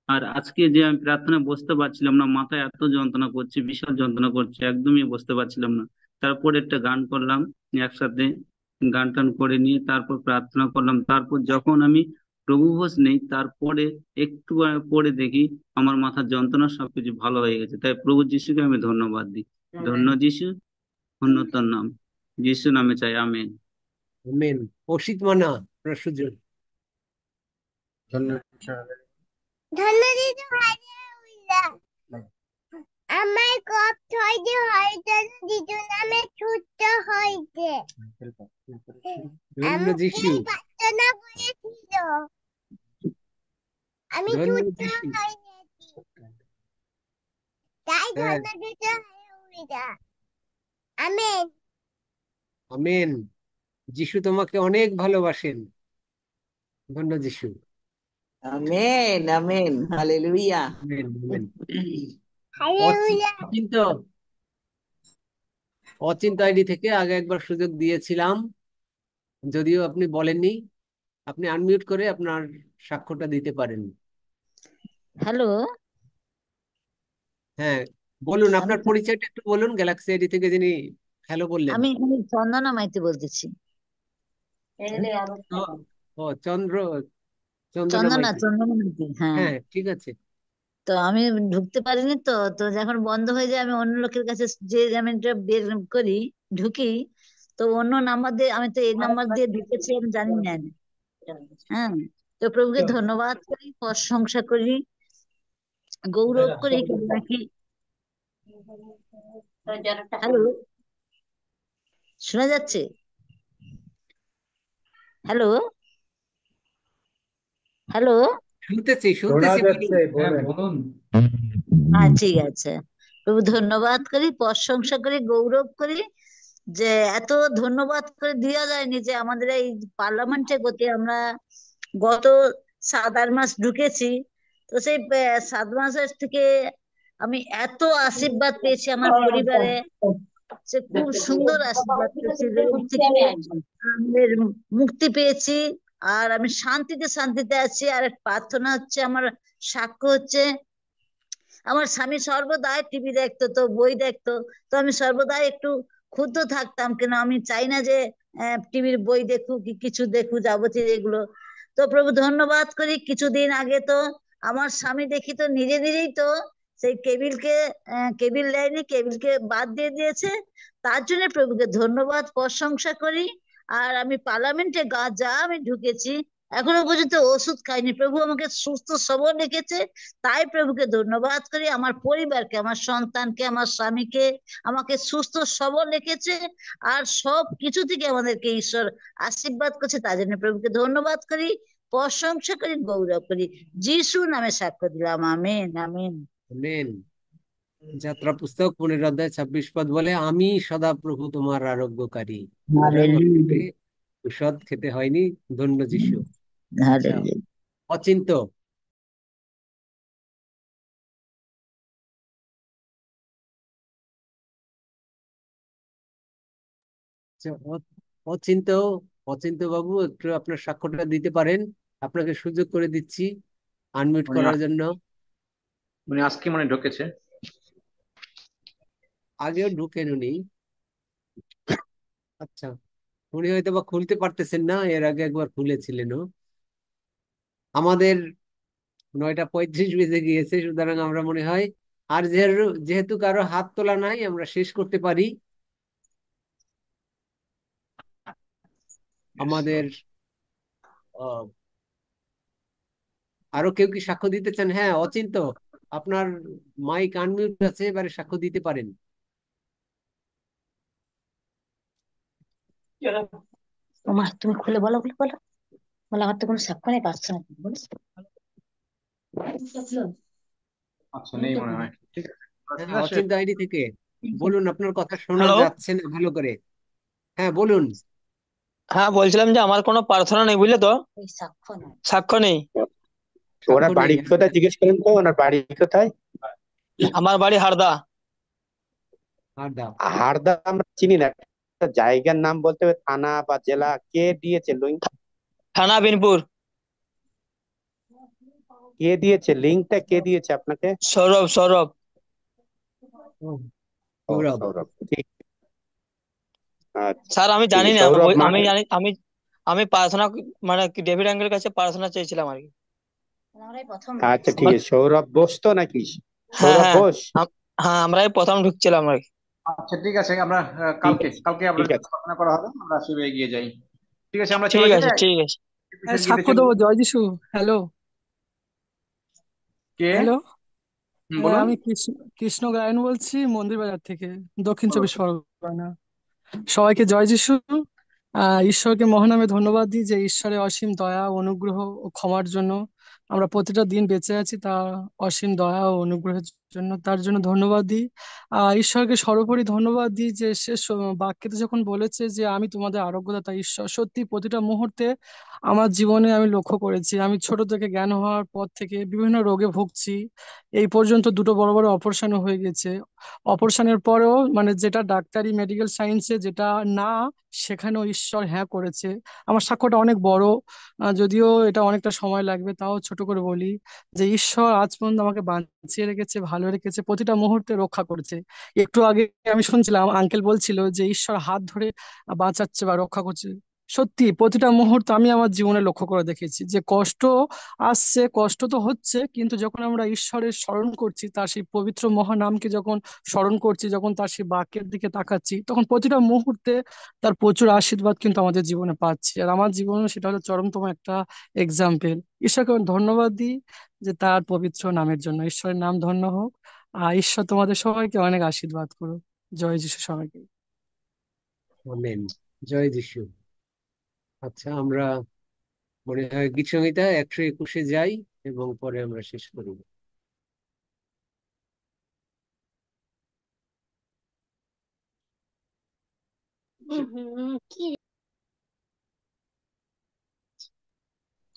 Speaker 22: আর আজকে যে আমি প্রার্থনায় বসতে পারছিলাম না, মাথায় এত যন্ত্রণা করছে, বিশাল যন্ত্রণা করছে, একদমই বসতে পারছিলাম না। তারপর একটা গান করলাম একসাথে, গান টান করে নিয়ে তারপর প্রার্থনা করলাম। তারপর যখন আমি প্রভু ভোজ নেই, তারপরে একটু পরে দেখি আমার মাথার যন্ত্রণা সবকিছু ভালো হয়ে গেছে। তাই প্রভু যিশুকে আমি ধন্যবাদ দিই। ধন্য যিশু, উন্নতর নাম, যিশু নামে চাই, আমেন।
Speaker 4: আমেন। অসিত মানা, আপনার সুযোগ।
Speaker 9: আমার কষ্ট হয়েছে, হয়তো যিশু নামে সুস্থ হয়েছে।
Speaker 4: ধন্য যিশু,
Speaker 9: প্রার্থনা করেছিল, আমি
Speaker 4: ধন্য
Speaker 9: সুস্থ
Speaker 4: যিশু।
Speaker 9: হয়ে গেছি, তাই
Speaker 4: হ্যাঁ,
Speaker 9: ধন্য যিশু হয়ে। আমেন।
Speaker 4: আমেন। যিশু তোমাকে অনেক ভালোবাসেন। ধন্য যিশু।
Speaker 16: Amen, amen, hallelujah.
Speaker 4: Amen, amen.
Speaker 9: Hallelujah.
Speaker 4: Achinta, Achinta ID থেকে আগে একবার সুযোগ দিয়েছিলাম, যদিও আপনি বলেননি। আপনি আনমিউট করে আপনার সাক্ষ্যটা দিতে পারেন।
Speaker 15: হ্যালো,
Speaker 4: হ্যাঁ, বলুন,
Speaker 15: আমি
Speaker 4: আপনার পরিচয়টা একটু বলুন, গ্যালাক্সি আইডি থেকে যিনি হ্যালো বললেন।
Speaker 15: আমি এখানে চন্দনা মাইতি বলতেছি।
Speaker 4: ও, ও, চন্দ্র, চন্দনা
Speaker 15: চন্দনা,
Speaker 4: মাইতি।
Speaker 15: চন্দনা মাইতি, হ্যাঁ।
Speaker 4: হ্যাঁ, ঠিক আছে।
Speaker 15: তো আমি ঢুকতে পারিনি, তো তো যখন বন্ধ হয়ে যায় আমি অন্য লোকের কাছে যে আমি এটা বের করি, ঢুকি, তো অন্য নাম্বার দিয়ে, আমি তো এই নাম্বার দিয়ে ঢুকেছি আমি জানি না। হ্যাঁ, তো প্রভুকে ধন্যবাদ করি, প্রশংসা করি, গৌরব করি, কেন নাকি। হ্যালো, শোনা যাচ্ছে? Hello, hello.
Speaker 4: শুনতেছি, শুনতেছি,
Speaker 11: বলুন।
Speaker 15: হ্যাঁ, ঠিক আছে। প্রভু ধন্যবাদ করি, প্রশংসা করি, গৌরব করি, যে এত ধন্যবাদ করে দেওয়া যায়নি যে আমাদের এই পার্লামেন্টে গতি আমরা গত 7-8 মাস ঢুকেছি। তো সেই 7 মাসের থেকে আমি এত আশীর্বাদ পেয়েছি আমার পরিবারে, সে খুব সুন্দর আশীর্বাদ পেয়েছি, রোগ থেকে আমাদের মুক্তি পেয়েছি। আর আমি শান্তিতে শান্তিতে আছি। আর প্রার্থনা হচ্ছে, আমার সাক্ষ্য হচ্ছে, আমার স্বামী সর্বদাই টিভি দেখতো, তো বই দেখতো, তো আমি সর্বদাই একটু ক্ষুব্ধ থাকতাম, কেন আমি চাই না যে টিভির বই দেখুক কি কিছু দেখুক যাবতীয় এগুলো। তো প্রভু ধন্যবাদ করি, কিছুদিন আগে তো আমার স্বামী দেখি তো নিজে নিজেই তো সেই কেবিল লাইনে কেবিলকে বাদ দিয়ে দিয়েছে। তার জন্য প্রভুকে ধন্যবাদ প্রশংসা করি। আর আমি পার্লামেন্টে যা আমি ঢুকেছি, এখনো পর্যন্ত ওষুধ খাইনি, প্রভু আমাকে সুস্থ সবল রেখেছে। তাই প্রভুকে ধন্যবাদ করি, আমার পরিবারকে, আমার সন্তানকে, আমার স্বামীকে, আমাকে সুস্থ সবল রেখেছে। আর সব কিছু থেকে আমাদেরকে ঈশ্বর আশীর্বাদ করছে, তার জন্য প্রভুকে ধন্যবাদ করি, প্রশংসা করি, গৌরব করি। যিশু নামে সাক্ষ্য দিলাম, আমেন, আমেন।
Speaker 4: আমেন। যাত্রা পুস্তক 15 অধ্যায় 26 পদ বলে, আমি সদা প্রভু তোমার আরোগ্যকারী, সুতরাং আমাকে ঔষধ খেতে হয়নি। ধন্য যিশু। আচ্ছা,
Speaker 15: হালেলুয়া।
Speaker 4: অচিন্ত। আচ্ছা, অচিন্ত অচিন্ত বাবু একটু আপনার স্বাক্ষরটা দিতে পারেন? আপনাকে সুযোগ করে দিচ্ছি আনমিউট
Speaker 11: উনি
Speaker 4: করার
Speaker 11: আস-
Speaker 4: জন্য।
Speaker 11: উনি আজকে মানে ঢুকেছে।
Speaker 4: আগেও ঢুকেন উনি। আচ্ছা, উনি হয়তো বা খুলতে পারতেছেন না, এর আগে একবার খুলেছিলেন। আমাদের 9টা 35 বেজে গিয়েছে, সুতরাং আমরা মনে হয় আর যেহেতু যেহেতু কারো হাত তোলা নাই, আমরা শেষ করতে পারি। আমাদের আহ, আরো কেউ কি সাক্ষ্য দিতে চান? হ্যাঁ, অচিন্ত, আপনার মাইক আনমিউট আছে, এবারে সাক্ষ্য দিতে পারেন।
Speaker 15: ওমা তুমি খুলে বলো বলো বলো বলো, আমার তো কোনো সাক্ষ্য নেই, পাচ্ছ না বলো।
Speaker 11: আচ্ছা, নেই মনে হয়। ঠিক আছে,
Speaker 4: হ্যাঁ,
Speaker 11: তাহলে
Speaker 4: অচিন্ত আইডি থেকে বলুন, আপনার কথা শোনা
Speaker 13: হ্যালো।
Speaker 4: যাচ্ছে না ভালো করে। হ্যাঁ, বলুন।
Speaker 13: হ্যাঁ, বলছিলাম যে আমার কোনো প্রার্থনা নেই, বুঝলে তো,
Speaker 15: এই সাক্ষ্য নয়।
Speaker 13: সাক্ষ্য নেই।
Speaker 10: ওনার
Speaker 4: সাক্ষ্য
Speaker 10: বাড়ি
Speaker 4: নেই।
Speaker 10: কোথায় জিজ্ঞেস করেন তো, ওনার বাড়ি কোথায়?
Speaker 13: আমার বাড়ি হারদা।
Speaker 4: আর দাও।
Speaker 10: হারদা আমরা চিনি না, একটা জায়গার নাম বলতে হবে, থানা বা জেলা। কে দিয়েছে লিঙ্ক?
Speaker 13: থানা বিনপুর।
Speaker 10: কে দিয়েছে লিঙ্কটা? কে দিয়েছে আপনাকে?
Speaker 13: সৌরভ সৌরভ।
Speaker 10: ও,
Speaker 4: সৌরভ।
Speaker 10: সৌরভ, ঠিক। আচ্ছা,
Speaker 13: স্যার আমি
Speaker 10: ঠিক
Speaker 13: জানি
Speaker 10: আছে।
Speaker 13: না,
Speaker 10: সৌরভ
Speaker 13: আমি
Speaker 10: মানে,
Speaker 13: জানি, আমি প্রার্থনা মানে কি ডেভিড আঙ্কেলের কাছে প্রার্থনা চেয়েছিলাম আর কি।
Speaker 15: আমরাই প্রথম
Speaker 10: আচ্ছা
Speaker 15: ঢুকছি।
Speaker 10: ঠিক আছে। সৌরভ বোস তো নাকি?
Speaker 13: হ্যাঁ
Speaker 10: সৌরভ
Speaker 13: হ্যাঁ,
Speaker 10: বোস।
Speaker 13: হ্যাঁ আমরাই প্রথম ঢুকছিলাম আর কি।
Speaker 11: আচ্ছা, ঠিক আছে। আমরা
Speaker 10: ঠিক
Speaker 11: কালকে
Speaker 10: আছে,
Speaker 11: কালকে
Speaker 10: ঠিক
Speaker 11: আপনার
Speaker 10: আছে।
Speaker 11: প্রার্থনা করা হবে, আমরা সেভাবে এগিয়ে যাই। ঠিক আছে, আমরা চলে
Speaker 13: ঠিক
Speaker 11: যাই।
Speaker 13: আছে ঠিক আছে।
Speaker 11: এপিসোড গীতে
Speaker 14: সাক্ষ্য
Speaker 11: চলবো।
Speaker 14: দেবো, জয় যিশু। হ্যালো
Speaker 11: কে?
Speaker 14: হ্যালো।
Speaker 11: বলুন।
Speaker 14: আমি কৃষ্ণ গায়ন বলছি, মন্দির বাজার থেকে, দক্ষিণ চব্বিশ পরগনা। সবাইকে জয় যিশু। ঈশ্বরকে মহানামে ধন্যবাদ দিই যে ঈশ্বরের অসীম দয়া, অনুগ্রহ ও ক্ষমার জন্য আমরা প্রতিটা দিন বেঁচে আছি, তার অসীম দয়া ও অনুগ্রহের জন্য, তার জন্য ধন্যবাদ দিই। ঈশ্বরকে সর্বোপরি ধন্যবাদ দিই যে সে বাক্যেতে যখন বলেছে যে আমি তোমাদের আরোগ্যদাতা ঈশ্বর, সত্যি প্রতিটা মুহূর্তে আমার জীবনে আমি লক্ষ্য করেছি। আমি ছোট থেকে জ্ঞান হওয়ার পর থেকে বিভিন্ন রোগে ভুগছি, এই পর্যন্ত দুটো বড় বড় অপারেশনও হয়ে গেছে। অপারেশনের পরেও মানে যেটা ডাক্তারি মেডিকেল সায়েন্সে যেটা না, সেখানেও ঈশ্বর হ্যাঁ করেছে। আমার সাক্ষ্যটা অনেক বড়, যদিও এটা অনেকটা সময় লাগবে, তাও ছোট করে বলি যে ঈশ্বর আজ পর্যন্ত আমাকে বাঁচিয়ে রেখেছে, ভালো রেখেছে, প্রতিটা মুহূর্তে রক্ষা করেছে। একটু আগে আমি শুনছিলাম আঙ্কেল বলছিল যে ঈশ্বর হাত ধরে বাঁচাচ্ছে বা রক্ষা করছে। সত্যি প্রতিটা মুহূর্ত আমি আমার জীবনে লক্ষ্য করে দেখেছি যে কষ্ট আসছে, কষ্ট তো হচ্ছে, কিন্তু যখন আমরা ঈশ্বরের স্মরণ করছি, তার সেই পবিত্র মহানামকে যখন স্মরণ করছি, যখন তার সেই বাক্যের দিকে তাকাচ্ছি, তখন প্রতিটা মুহূর্তে তার প্রচুর আশীর্বাদ কিন্তু আমাদের জীবনে পাচ্ছি। আর আমার জীবনে সেটা হলো চরমতম একটা এক্সাম্পল। ঈশ্বরকে আমি ধন্যবাদ দিই যে তার পবিত্র নামের জন্য। ঈশ্বরের নাম ধন্য হোক। ঈশ্বর তোমাদের সবাইকে অনেক আশীর্বাদ করুক। জয় যিশু সবাইকে।
Speaker 4: আমেন। জয় যিশু। আচ্ছা, আমরা মনে হয় গীত সংহিতা 121-এ যাই এবং পরে আমরা শেষ করি।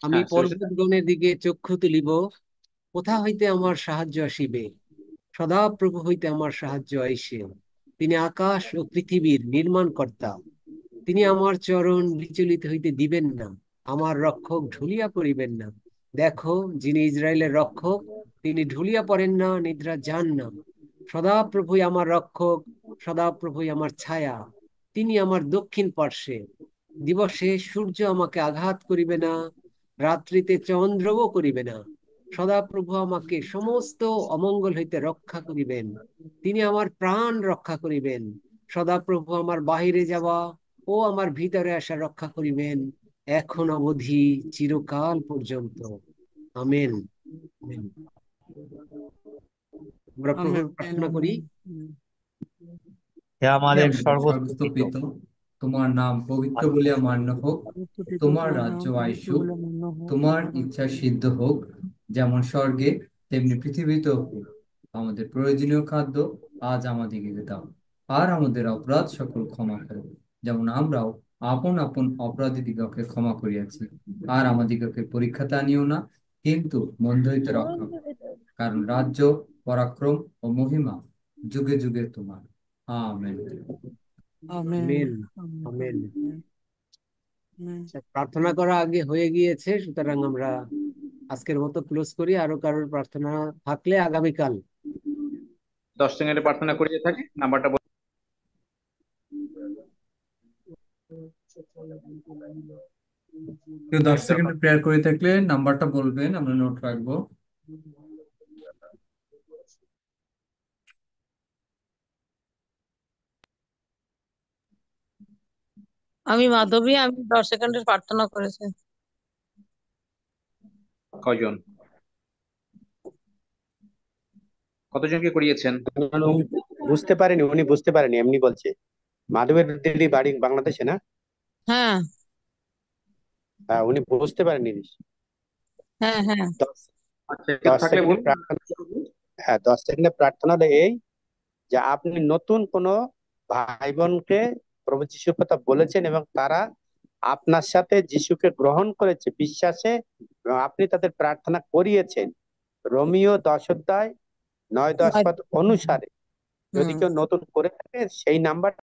Speaker 4: আমি
Speaker 11: হ্যাঁ,
Speaker 4: পর্বতগণের দিকে চক্ষু তুলিব, কোথা হইতে আমার সাহায্য আসিবে? সদাপ্রভু হইতে আমার সাহায্য আইসে। তিনি আকাশ ও পৃথিবীর নির্মাণ কর্তা। তিনি আমার চরণ বিচলিত হইতে দিবেন না, আমার রক্ষক ঢুলিয়া পড়িবেন না। দেখো, যিনি ইসরায়েলের রক্ষক, তিনি ঢুলিয়া পড়েন না, নিদ্রা যান না। সদাপ্রভুই আমার রক্ষক, সদাপ্রভুই আমার ছায়া। তিনি আমার দক্ষিণ পার্শ্বে। দিবসে সূর্য আমাকে আঘাত করিবে না, রাত্রিতে চন্দ্রও করিবে না। সদাপ্রভু আমাকে সমস্ত অমঙ্গল হইতে রক্ষা করিবেন। তিনি আমার প্রাণ রক্ষা করিবেন। সদাপ্রভু আমার বাহিরে যাওয়া ও আমার ভিতরে আসা রক্ষা করিবেন, এখন অবধি চিরকাল পর্যন্ত। আমেন। আমেন। আমরা প্রভুর
Speaker 14: আমেন,
Speaker 4: প্রার্থনা করি।
Speaker 14: Amen, amen.
Speaker 17: হে
Speaker 25: হে
Speaker 17: আমাদের
Speaker 25: আমাদের
Speaker 17: সর্বোচ্চ
Speaker 25: স্বর্গস্থ পিতা, তোমার নাম পবিত্র বলিয়া মান্য হোক,
Speaker 14: প্রস্তুতিত
Speaker 25: তোমার
Speaker 14: তোমার
Speaker 25: রাজ্য
Speaker 14: নাম পবিত্র
Speaker 25: আইসুক,
Speaker 14: বলে মান্য হোক,
Speaker 25: তোমার
Speaker 14: তোমার
Speaker 25: ইচ্ছা সিদ্ধ হোক, যেমন স্বর্গে তেমনি পৃথিবীতেও হোক। আমাদের প্রয়োজনীয় খাদ্য আজ আমাদিগকে দাও, আর আমাদের অপরাধ সকল ক্ষমা করো, যেমন আমরাও আপন আপন অপরাধীদিগকে ক্ষমা করিয়াছি। আর আমাদিগকে পরীক্ষাতে আনিও না, কিন্তু মন্দ হইতে রক্ষা করো, কারণ রাজ্য, পরাক্রম ও মহিমা যুগে যুগে তোমার। আমেন।
Speaker 14: আমেন
Speaker 4: আমিন।
Speaker 14: আমেন
Speaker 4: আমিন।
Speaker 14: Amen amen.
Speaker 4: প্রার্থনা করা আগে হয়ে গিয়েছে, সুতরাং আমরা আজকের মতো ক্লোজ করি। আরো কারোর প্রার্থনা থাকলে আগামীকাল।
Speaker 11: 10 সেকেন্ডে প্রার্থনা করিয়ে থাকে, নাম্বারটা
Speaker 25: কেউ 10 সেকেন্ডে প্রেয়ার করে থাকলে নাম্বারটা বলবেন, আমরা নোট রাখবো।
Speaker 15: আমি মাধবী, আমি 10 সেকেন্ডের প্রার্থনা করেছি।
Speaker 11: কয়জন, কতজনকে করিয়েছেন?
Speaker 10: বুঝতে পারেনি, উনি বুঝতে পারেনি, এমনি বলছে। মাধবের দিদি বাড়ি বাংলাদেশে না?
Speaker 15: হ্যাঁ
Speaker 10: হ্যাঁ, উনি বুঝতে পারেনি।
Speaker 15: হ্যাঁ হ্যাঁ।
Speaker 10: 10 সেকেন্ডে প্রার্থনা, হ্যাঁ 10 সেকেন্ডে প্রার্থনাটা এই যে আপনি নতুন কোন ভাই বোনকে প্রভু যিশুর কথা বলেছেন এবং তারা আপনার সাথে যিশুকে গ্রহণ করেছে বিশ্বাসে, এবং আপনি তাদের প্রার্থনা করিয়েছেন রোমিও 10 অধ্যায় 9-10 পদ অনুসারে। যদি কেউ নতুন করে থাকে সেই নাম্বার